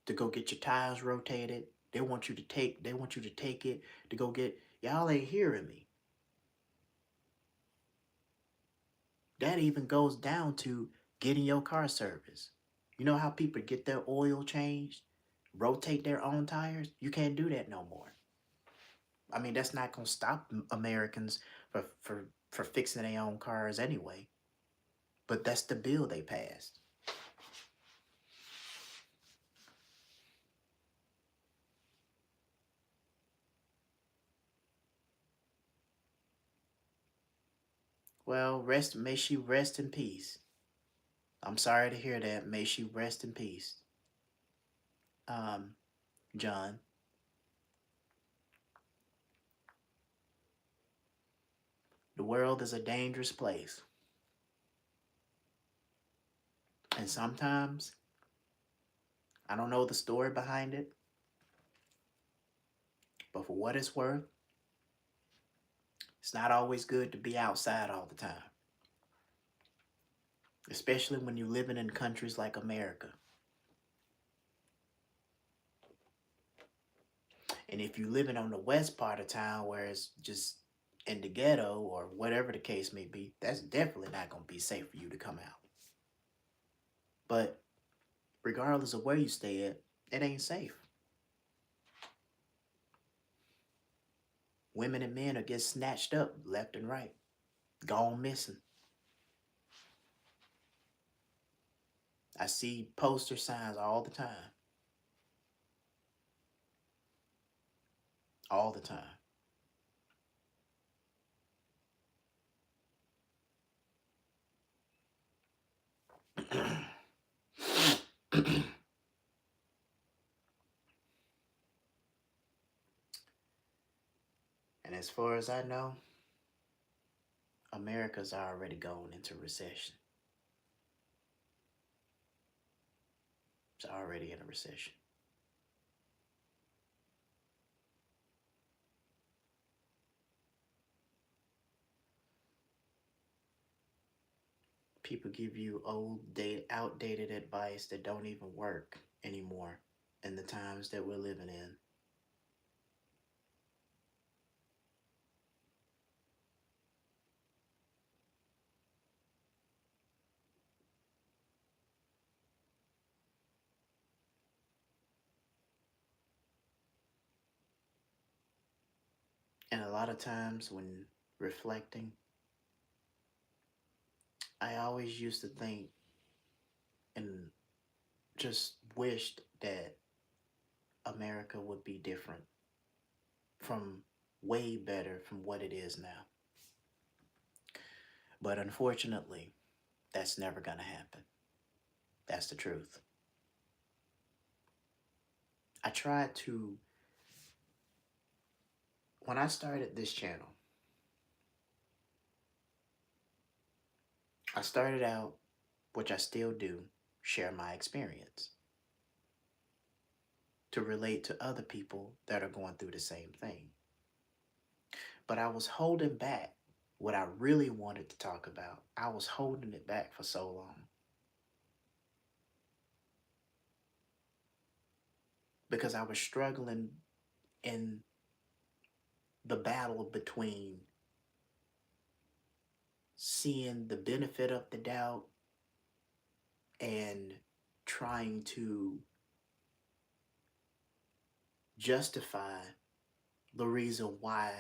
to go get your tires rotated. They want you to take it to go get, y'all ain't hearing me. That even goes down to getting your car serviced. You know how people get their oil changed, rotate their own tires? You can't do that no more. I mean, that's not going to stop Americans for fixing their own cars anyway. But that's the bill they passed. Well, may she rest in peace. I'm sorry to hear that. May she rest in peace. John. The world is a dangerous place. And sometimes, I don't know the story behind it, but for what it's worth, it's not always good to be outside all the time. Especially when you're living in countries like America. And if you're living on the west part of town where it's just in the ghetto or whatever the case may be, that's definitely not going to be safe for you to come out. But regardless of where you stay at, it ain't safe. Women and men are getting snatched up left and right, gone missing. I see poster signs all the time. All the time. And as far as I know, America's already going into recession. It's already in a recession. People give you outdated advice that don't even work anymore in the times that we're living in. And a lot of times when reflecting, I always used to think and just wished that America would be different from way better from what it is now. But unfortunately, that's never going to happen. That's the truth. I tried to, when I started this channel, I started out, which I still do, share my experience to relate to other people that are going through the same thing. But I was holding back what I really wanted to talk about. I was holding it back for so long because I was struggling in the battle between seeing the benefit of the doubt and trying to justify the reason why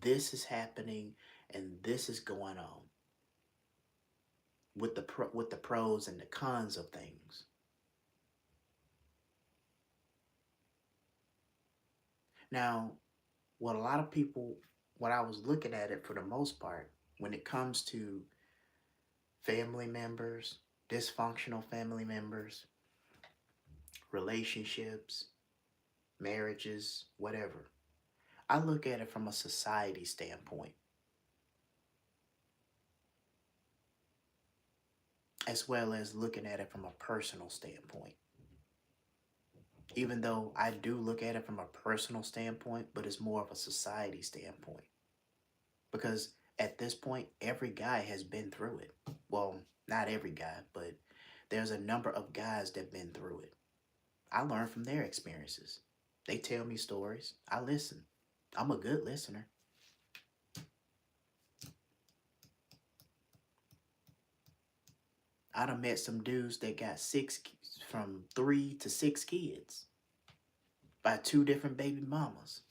this is happening and this is going on with the pros and the cons of things. Now, what a lot of people, what I was looking at it for the most part, when it comes to family members, dysfunctional family members, relationships, marriages, whatever, I look at it from a society standpoint, as well as looking at it from a personal standpoint. Even though I do look at it from a personal standpoint, but it's more of a society standpoint. Because at this point, every guy has been through it. Well, not every guy, but there's a number of guys that have been through it. I learn from their experiences. They tell me stories. I listen. I'm a good listener. I done met some dudes that got from 3 to 6 kids by 2 different baby mamas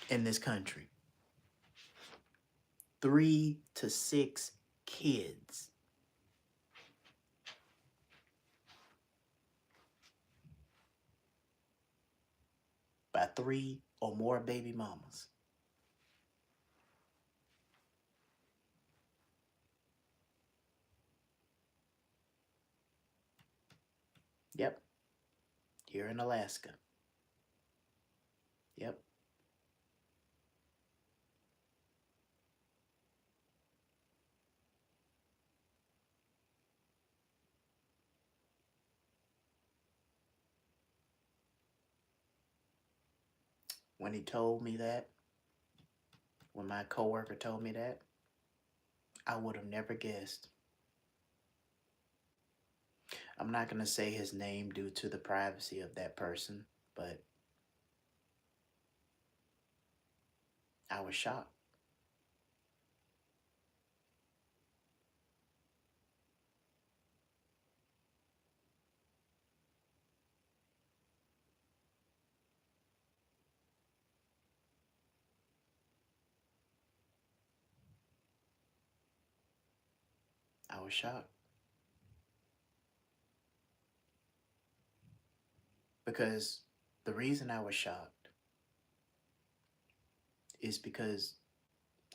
in this country. 3 to 6 kids by 3 or more baby mamas. Yep, here in Alaska. Yep. When he told me that, when my coworker told me that, I would have never guessed. I'm not going to say his name due to the privacy of that person, but I was shocked. I was shocked because the reason I was shocked is because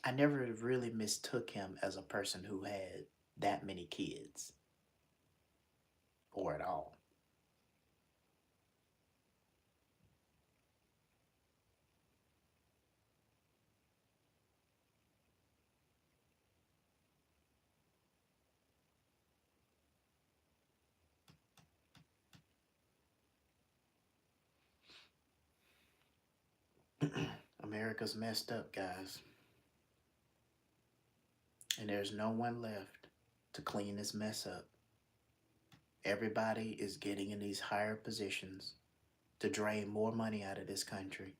I never really mistook him as a person who had that many kids or at all. America's messed up, guys. And there's no one left to clean this mess up. Everybody is getting in these higher positions to drain more money out of this country.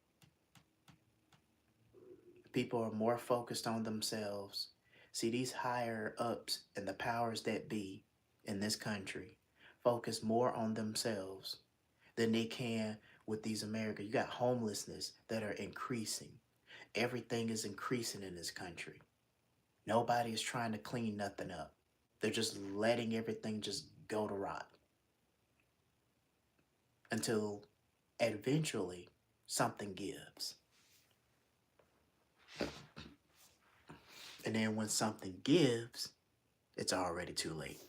People are more focused on themselves. See, these higher ups and the powers that be in this country focus more on themselves than they can with these Americans. You got homelessness that are increasing. Everything is increasing in this country. Nobody is trying to clean nothing up. They're just letting everything just go to rot until eventually something gives. And then when something gives, it's already too late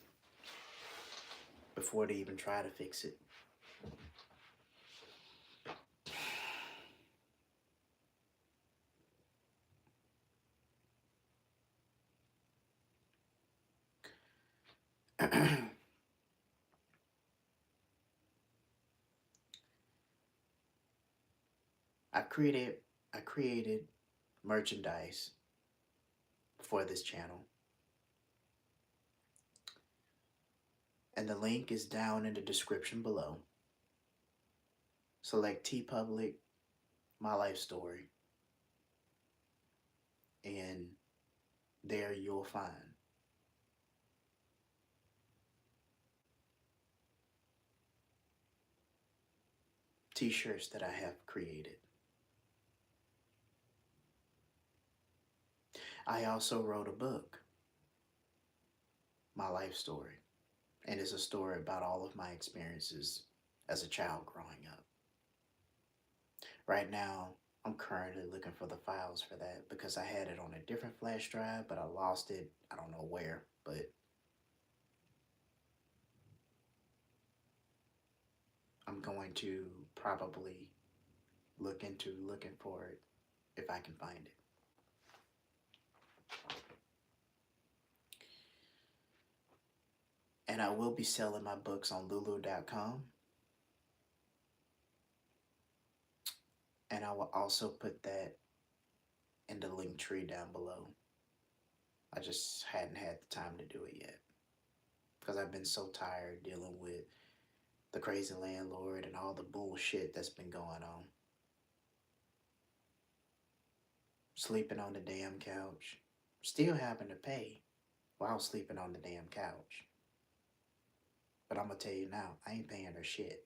before they even try to fix it. I created I created merchandise for this channel, and the link is down in the description below. Select T Public, My Life Story, and there you'll find t-shirts that I have created. I also wrote a book, My Life Story, and it's a story about all of my experiences as a child growing up. Right now, I'm currently looking for the files for that because I had it on a different flash drive, but I lost it. I don't know where, but I'm going to probably look into looking for it if I can find it. And I will be selling my books on lulu.com. And I will also put that in the link tree down below. I just hadn't had the time to do it yet because I've been so tired dealing with the crazy landlord and all the bullshit that's been going on. Sleeping on the damn couch. Still having to pay while sleeping on the damn couch. But I'm going to tell you now, I ain't paying her shit.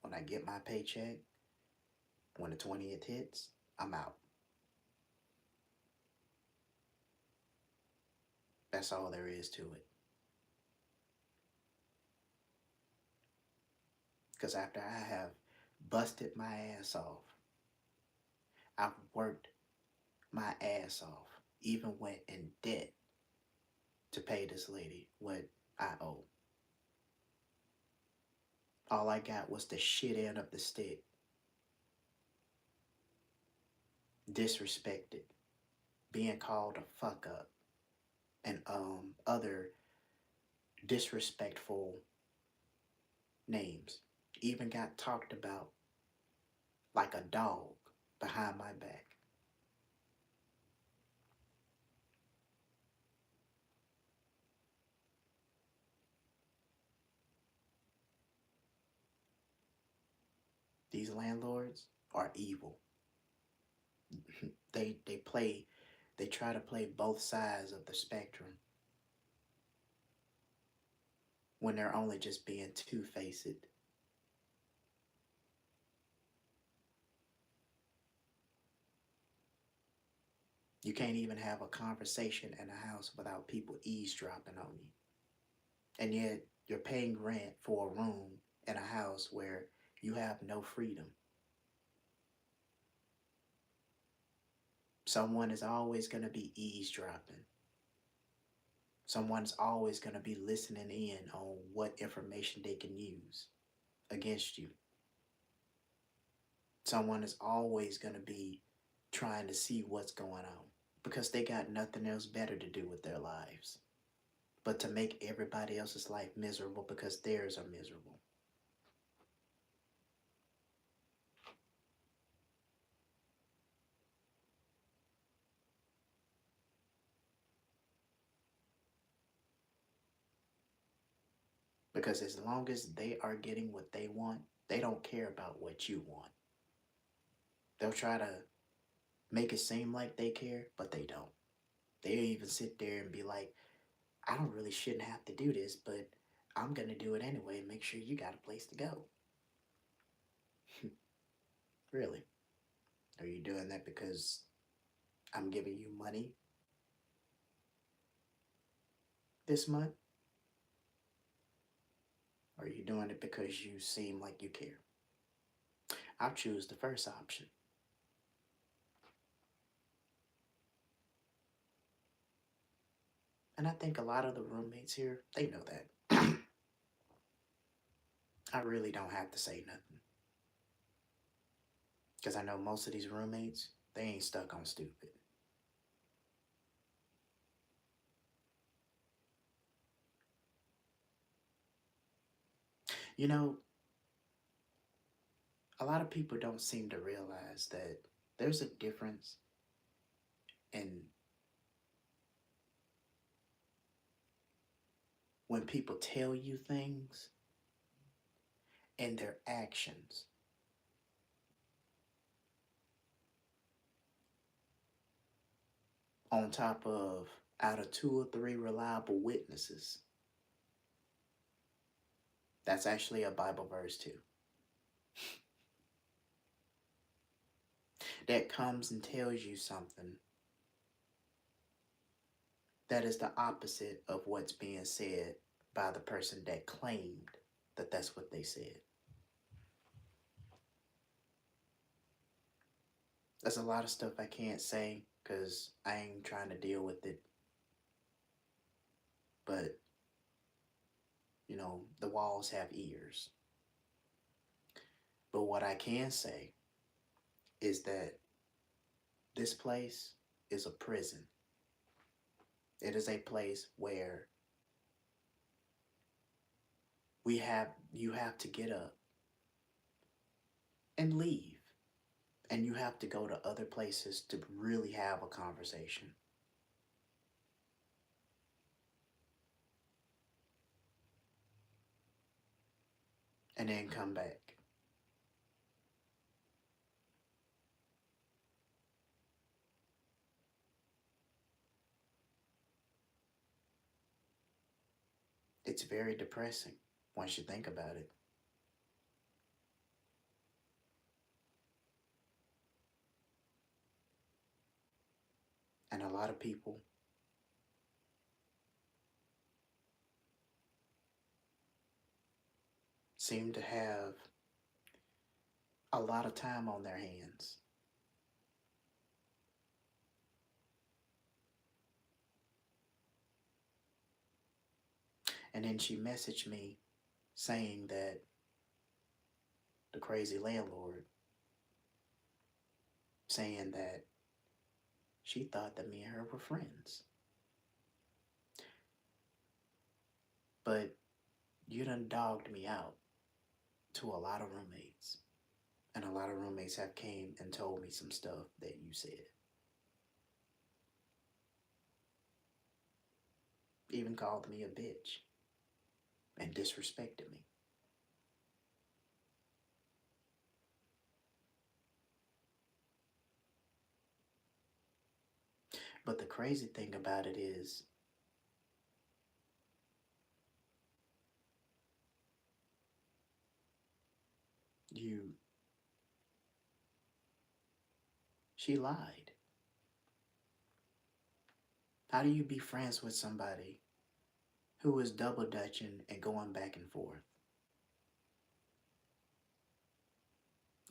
When I get my paycheck, when the 20th hits, I'm out. That's all there is to it. Because after I have busted my ass off, I've worked my ass off, even went in debt to pay this lady what I owe. All I got was the shit end of the stick. Disrespected, being called a fuck up, and other disrespectful names. Even got talked about like a dog behind my back. These landlords are evil. They try to play both sides of the spectrum when they're only just being two-faced. You can't even have a conversation in a house without people eavesdropping on you. And yet you're paying rent for a room in a house where you have no freedom. Someone is always going to be eavesdropping. Someone's always going to be listening in on what information they can use against you. Someone is always going to be trying to see what's going on because they got nothing else better to do with their lives but to make everybody else's life miserable because theirs are miserable. Because as long as they are getting what they want, they don't care about what you want. They'll try to make it seem like they care, but they don't. They'll even sit there and be like, I don't really shouldn't have to do this, but I'm going to do it anyway and make sure you got a place to go. Really? Are you doing that because I'm giving you money this month? Or are you doing it because you seem like you care? I'll choose the first option. And I think a lot of the roommates here, they know that. I really don't have to say nothing. Because I know most of these roommates, they ain't stuck on stupid. You know, a lot of people don't seem to realize that there's a difference in when people tell you things and their actions, on top of out of two or three reliable witnesses. That's actually a Bible verse too. That comes and tells you something that is the opposite of what's being said by the person that claimed that that's what they said. There's a lot of stuff I can't say because I ain't trying to deal with it. But, the walls have ears. But what I can say is that this place is a prison. It is a place where you have to get up and leave. And you have to go to other places to really have a conversation. And then come back. It's very depressing once you think about it. And a lot of people seem to have a lot of time on their hands. And then she messaged me saying that the crazy landlord, saying that she thought that me and her were friends. But you done dogged me out to a lot of roommates. And a lot of roommates have came and told me some stuff that you said. Even called me a bitch and disrespected me. But the crazy thing about it is, you, she lied. How do you be friends with somebody who is double dutching and going back and forth?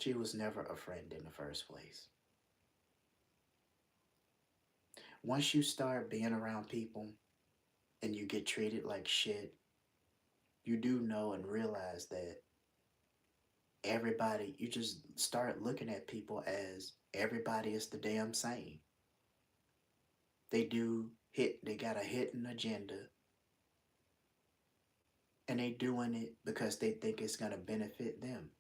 She was never a friend in the first place. Once you start being around people and you get treated like shit, you do know and realize that everybody, you just start looking at people as everybody is the damn same. They got a hidden agenda, and they doing it because they think it's gonna benefit them.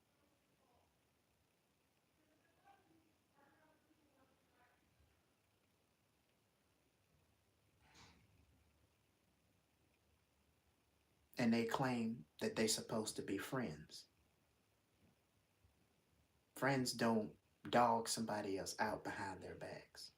And they claim that they supposed to be friends. Friends don't dog somebody else out behind their backs.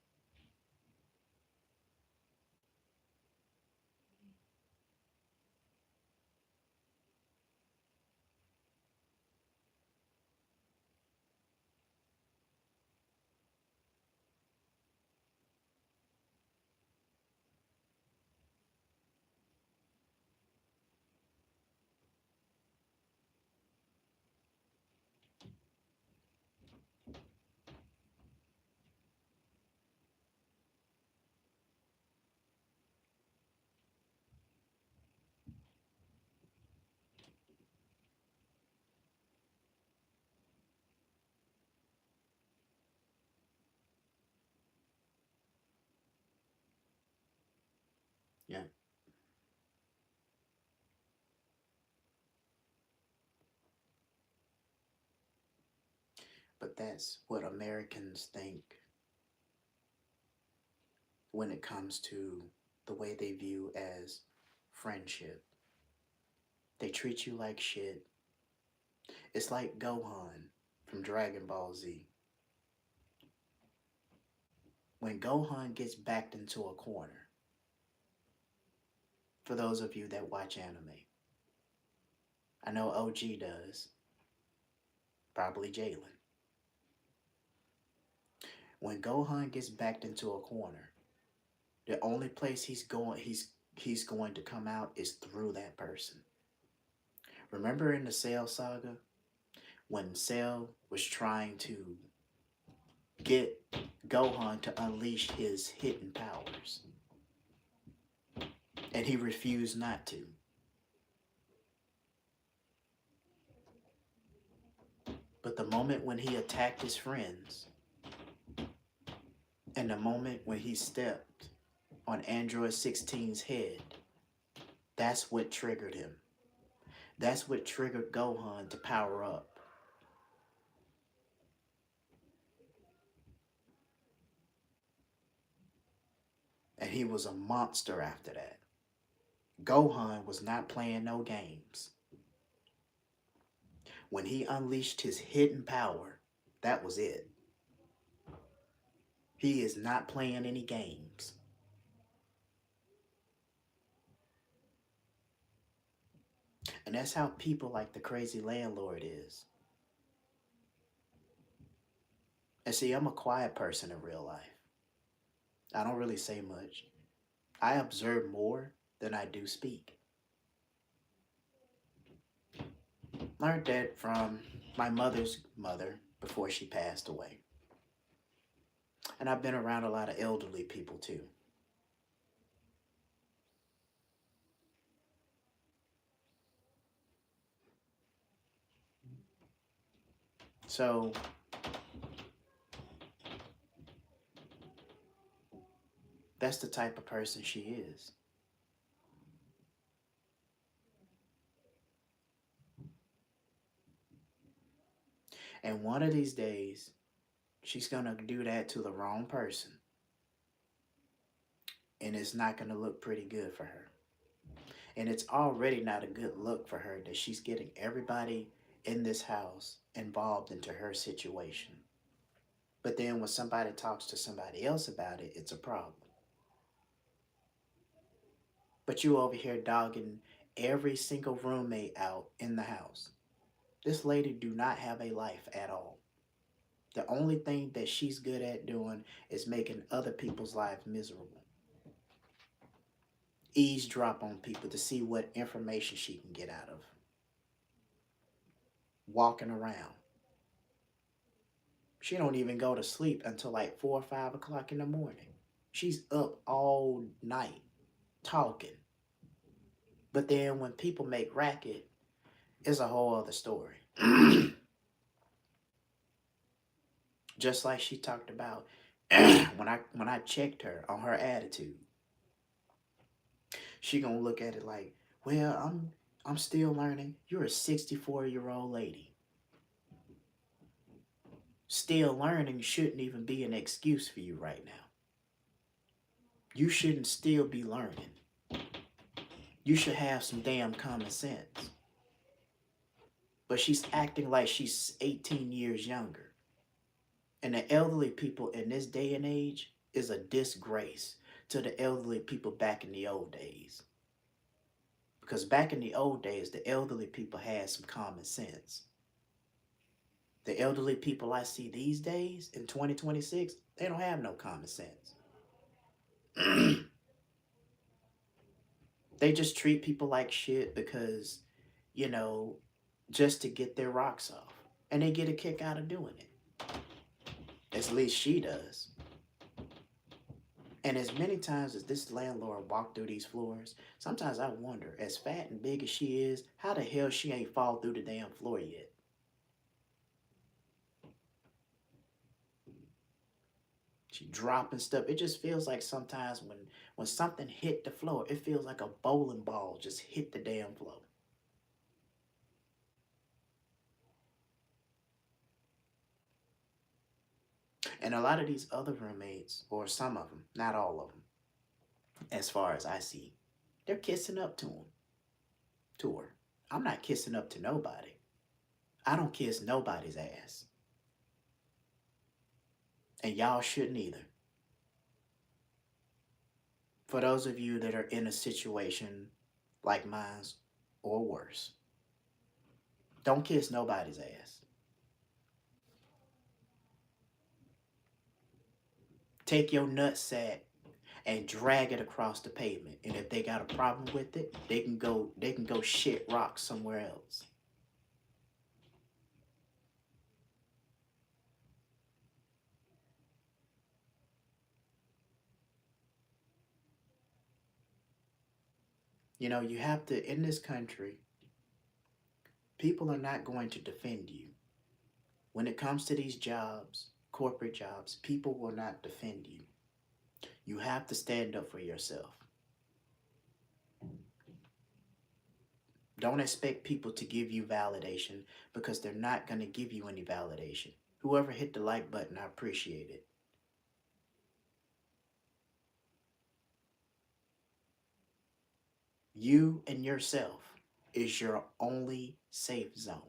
But that's what Americans think when it comes to the way they view as friendship. They treat you like shit. It's like Gohan from Dragon Ball Z. When Gohan gets backed into a corner, for those of you that watch anime, I know OG does, probably Jalen. When Gohan gets backed into a corner, the only place he's going to come out is through that person. Remember in the Cell saga when Cell was trying to get Gohan to unleash his hidden powers and he refused not to. But the moment when he attacked his friends and the moment when he stepped on Android 16's head, that's what triggered him. That's what triggered Gohan to power up. And he was a monster after that. Gohan was not playing no games. When he unleashed his hidden power, that was it. He is not playing any games. And that's how people like the crazy landlord is. And see, I'm a quiet person in real life. I don't really say much. I observe more than I do speak. Learned that from my mother's mother before she passed away. And I've been around a lot of elderly people too. So that's the type of person she is. And one of these days, she's going to do that to the wrong person. And it's not going to look pretty good for her. And it's already not a good look for her that she's getting everybody in this house involved into her situation. But then when somebody talks to somebody else about it, it's a problem. But you over here dogging every single roommate out in the house. This lady do not have a life at all. The only thing that she's good at doing is making other people's lives miserable. Eavesdrop on people to see what information she can get out of. Walking around. She don't even go to sleep until like 4 or 5 o'clock in the morning. She's up all night talking. But then when people make racket, it's a whole other story. Just like she talked about when I checked her on her attitude. She gonna look at it like, well, I'm still learning. You're a 64-year-old lady. Still learning shouldn't even be an excuse for you right now. You shouldn't still be learning. You should have some damn common sense. But she's acting like she's 18 years younger. And the elderly people in this day and age is a disgrace to the elderly people back in the old days. Because back in the old days, the elderly people had some common sense. The elderly people I see these days in 2026, they don't have no common sense. They just treat people like shit because, you know, just to get their rocks off. And they get a kick out of doing it. At least she does. And as many times as this landlord walked through these floors, sometimes I wonder, as fat and big as she is, how the hell she ain't fall through the damn floor yet. She dropping stuff. It just feels like sometimes when something hit the floor, it feels like a bowling ball just hit the damn floor. And a lot of these other roommates, or some of them, not all of them, as far as I see, they're kissing up to her. I'm not kissing up to nobody. I don't kiss nobody's ass. And y'all shouldn't either. For those of you that are in a situation like mine's or worse, don't kiss nobody's ass. Take your nutsack and drag it across the pavement. And if they got a problem with it, they can go shit rocks somewhere else. You know, you have to, in this country, people are not going to defend you. When it comes to these jobs, corporate jobs, people will not defend you. You have to stand up for yourself. Don't expect people to give you validation because they're not going to give you any validation. Whoever hit the like button, I appreciate it. You and yourself is your only safe zone.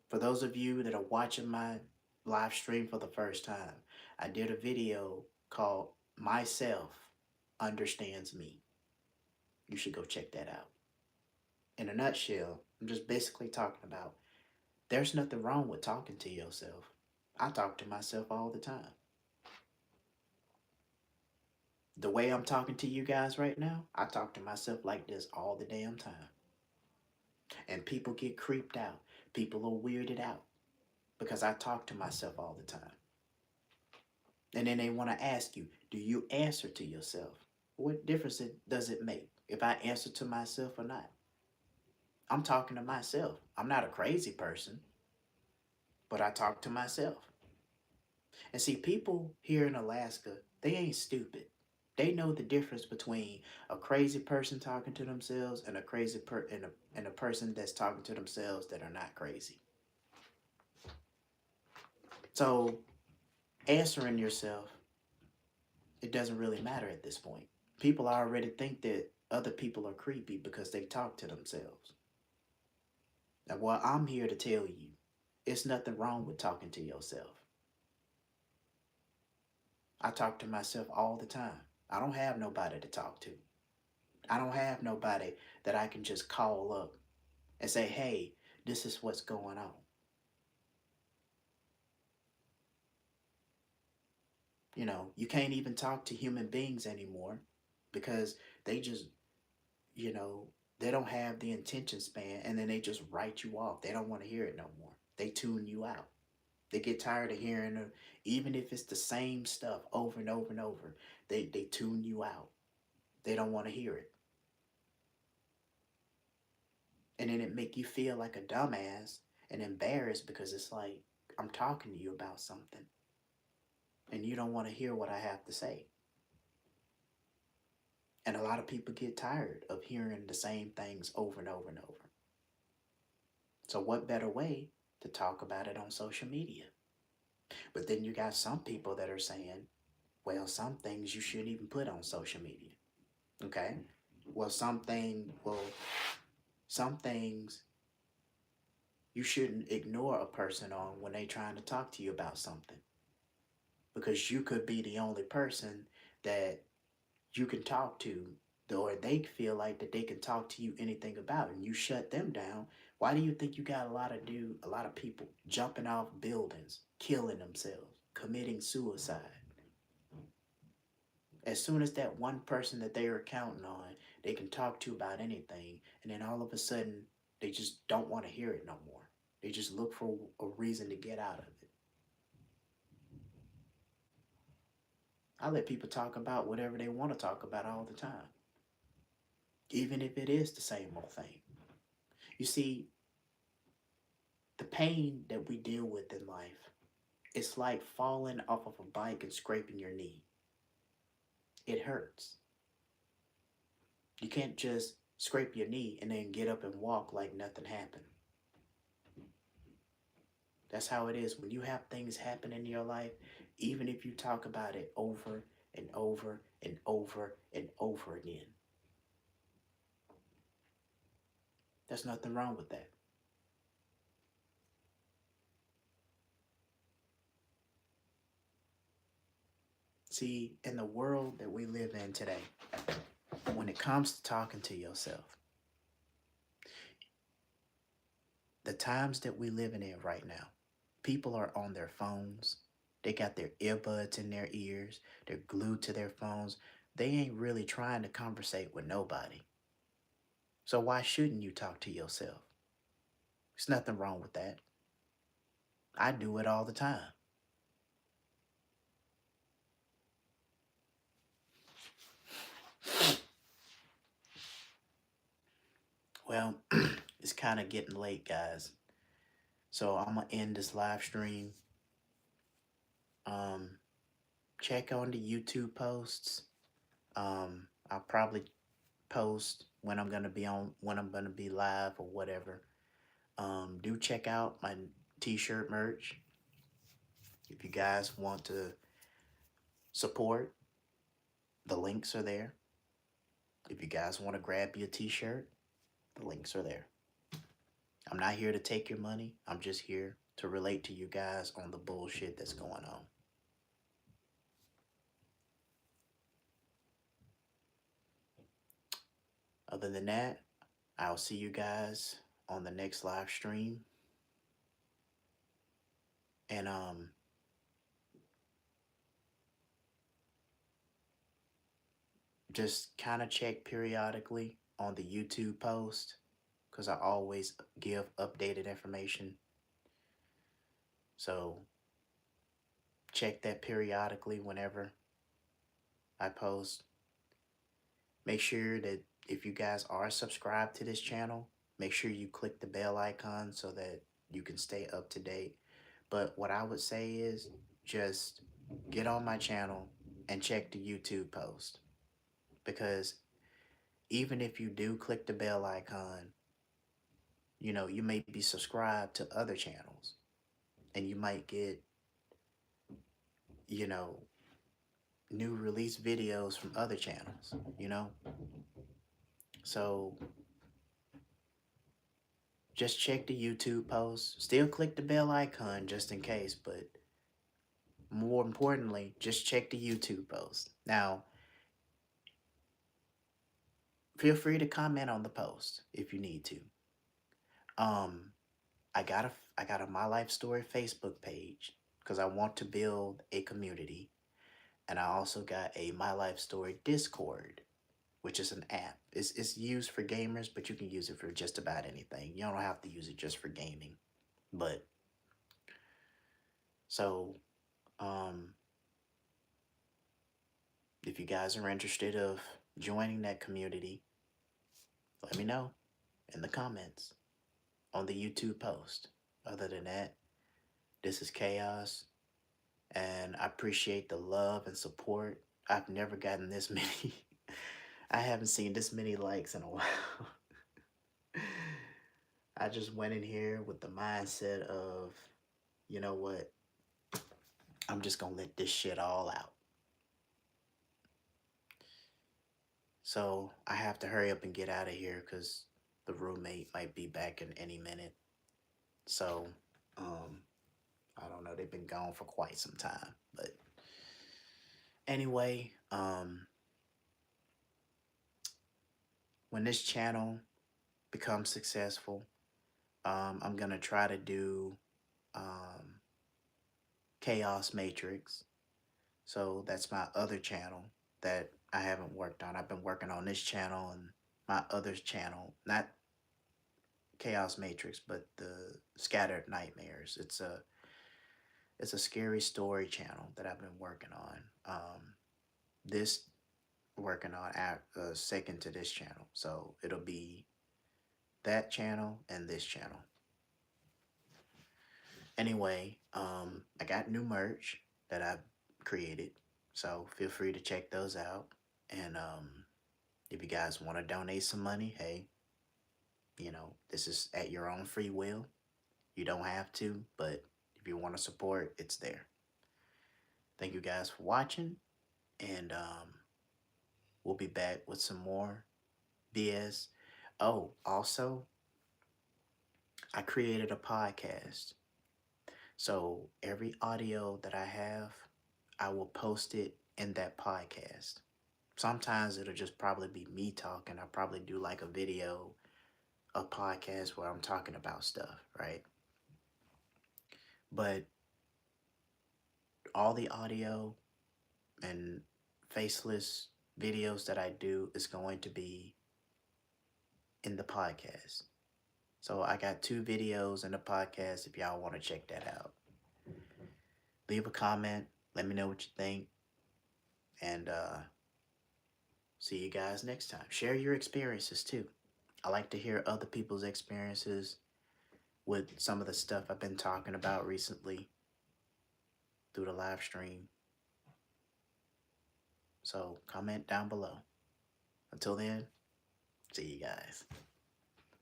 For those of you that are watching my live stream for the first time, I did a video called Myself Understands Me. You should go check that out. In a nutshell, I'm just basically talking about there's nothing wrong with talking to yourself. I talk to myself all the time. The way I'm talking to you guys right now, I talk to myself like this all the damn time. And people get creeped out. People are weirded out because I talk to myself all the time. And then they want to ask you, do you answer to yourself? What difference does it make if I answer to myself or not? I'm talking to myself. I'm not a crazy person, but I talk to myself. And see, people here in Alaska, they ain't stupid. They know the difference between a crazy person talking to themselves and a person that's talking to themselves that are not crazy. So answering yourself, it doesn't really matter at this point. People already think that other people are creepy because they talk to themselves. Now, well, I'm here to tell you, it's nothing wrong with talking to yourself. I talk to myself all the time. I don't have nobody to talk to. I don't have nobody that I can just call up and say, hey, this is what's going on. You know, you can't even talk to human beings anymore because they just, you know, they don't have the attention span and then they just write you off. They don't want to hear it no more. They tune you out. They get tired of hearing it, even if it's the same stuff over and over and over. They tune you out. They don't want to hear it. And then it make you feel like a dumbass and embarrassed because it's like I'm talking to you about something and you don't want to hear what I have to say. And a lot of people get tired of hearing the same things over and over and over. So what better way to talk about it on social media? But then you got some people that are saying, well, some things you shouldn't even put on social media. Okay? Some things you shouldn't ignore a person on when they trying to talk to you about something. Because you could be the only person that you can talk to, or they feel like that they can talk to you anything about, and you shut them down. Why do you think you got a lot of people jumping off buildings, killing themselves, committing suicide? As soon as that one person that they are counting on, they can talk to about anything, and then all of a sudden, they just don't want to hear it no more. They just look for a reason to get out of it. I let people talk about whatever they want to talk about all the time, even if it is the same old thing. You see, the pain that we deal with in life, it's like falling off of a bike and scraping your knee. It hurts. You can't just scrape your knee and then get up and walk like nothing happened. That's how it is. When you have things happen in your life, even if you talk about it over and over and over and over again, there's nothing wrong with that. See, in the world that we live in today, when it comes to talking to yourself, the times that we living in right now, people are on their phones. They got their earbuds in their ears. They're glued to their phones. They ain't really trying to conversate with nobody. So why shouldn't you talk to yourself? There's nothing wrong with that. I do it all the time. Well, it's kind of getting late, guys. So I'm gonna end this live stream. Um, check on the YouTube posts. I'll probably post when I'm gonna be on, when I'm gonna be live or whatever. Do check out my t-shirt merch if you guys want to support. The links are there. If you guys want to grab your t-shirt, the links are there. I'm not here to take your money. I'm just here to relate to you guys on the bullshit that's going on. Other than that, I'll see you guys on the next live stream. And just kind of check periodically on the YouTube post because I always give updated information. So check that periodically whenever I post. Make sure that if you guys are subscribed to this channel, make sure you click the bell icon so that you can stay up to date. But what I would say is just get on my channel and check the YouTube post because even if you do click the bell icon, you may be subscribed to other channels and you might get, you know, new release videos from other channels. So just check the YouTube post. Still click the bell icon just in case, but more importantly, just check the YouTube post. Now, feel free to comment on the post if you need to. Um, I got a My Life Story Facebook page because I want to build a community, and I also got a My Life Story Discord, which is an app. It's used for gamers, but you can use it for just about anything. You don't have to use it just for gaming. But so um if you guys are interested of joining that community, let me know in the comments on the YouTube post. Other than that, this is Chaos, and I appreciate the love and support. I've never gotten this many. I haven't seen this many likes in a while. I just went in here with the mindset of, you know what, I'm just gonna let this shit all out. So I have to hurry up and get out of here because the roommate might be back in any minute. So, um, I don't know. They've been gone for quite some time. But anyway, when this channel becomes successful, I'm gonna try to do um, Chaos Matrix. So that's my other channel that I haven't worked on. I've been working on this channel and my other channel, not Chaos Matrix, but the Scattered Nightmares. It's a scary story channel that I've been working on. This working on second to this channel, so it'll be that channel and this channel. Anyway, I got new merch that I've created, so feel free to check those out. And if you guys want to donate some money, hey, this is at your own free will. You don't have to, but If you want to support, it's there. Thank you guys for watching, and we'll be back with some more BS. Oh, also, I created a podcast. So every audio that I have, I will post it in that podcast. Sometimes it'll just probably be me talking. I'll probably do like a video, a podcast where I'm talking about stuff, right? But all the audio and faceless videos that I do is going to be in the podcast. So I got 2 videos in the podcast if y'all want to check that out. Leave a comment. Let me know what you think. And see you guys next time. Share your experiences too. I like to hear other people's experiences with some of the stuff I've been talking about recently through the live stream. So comment down below. Until then, see you guys.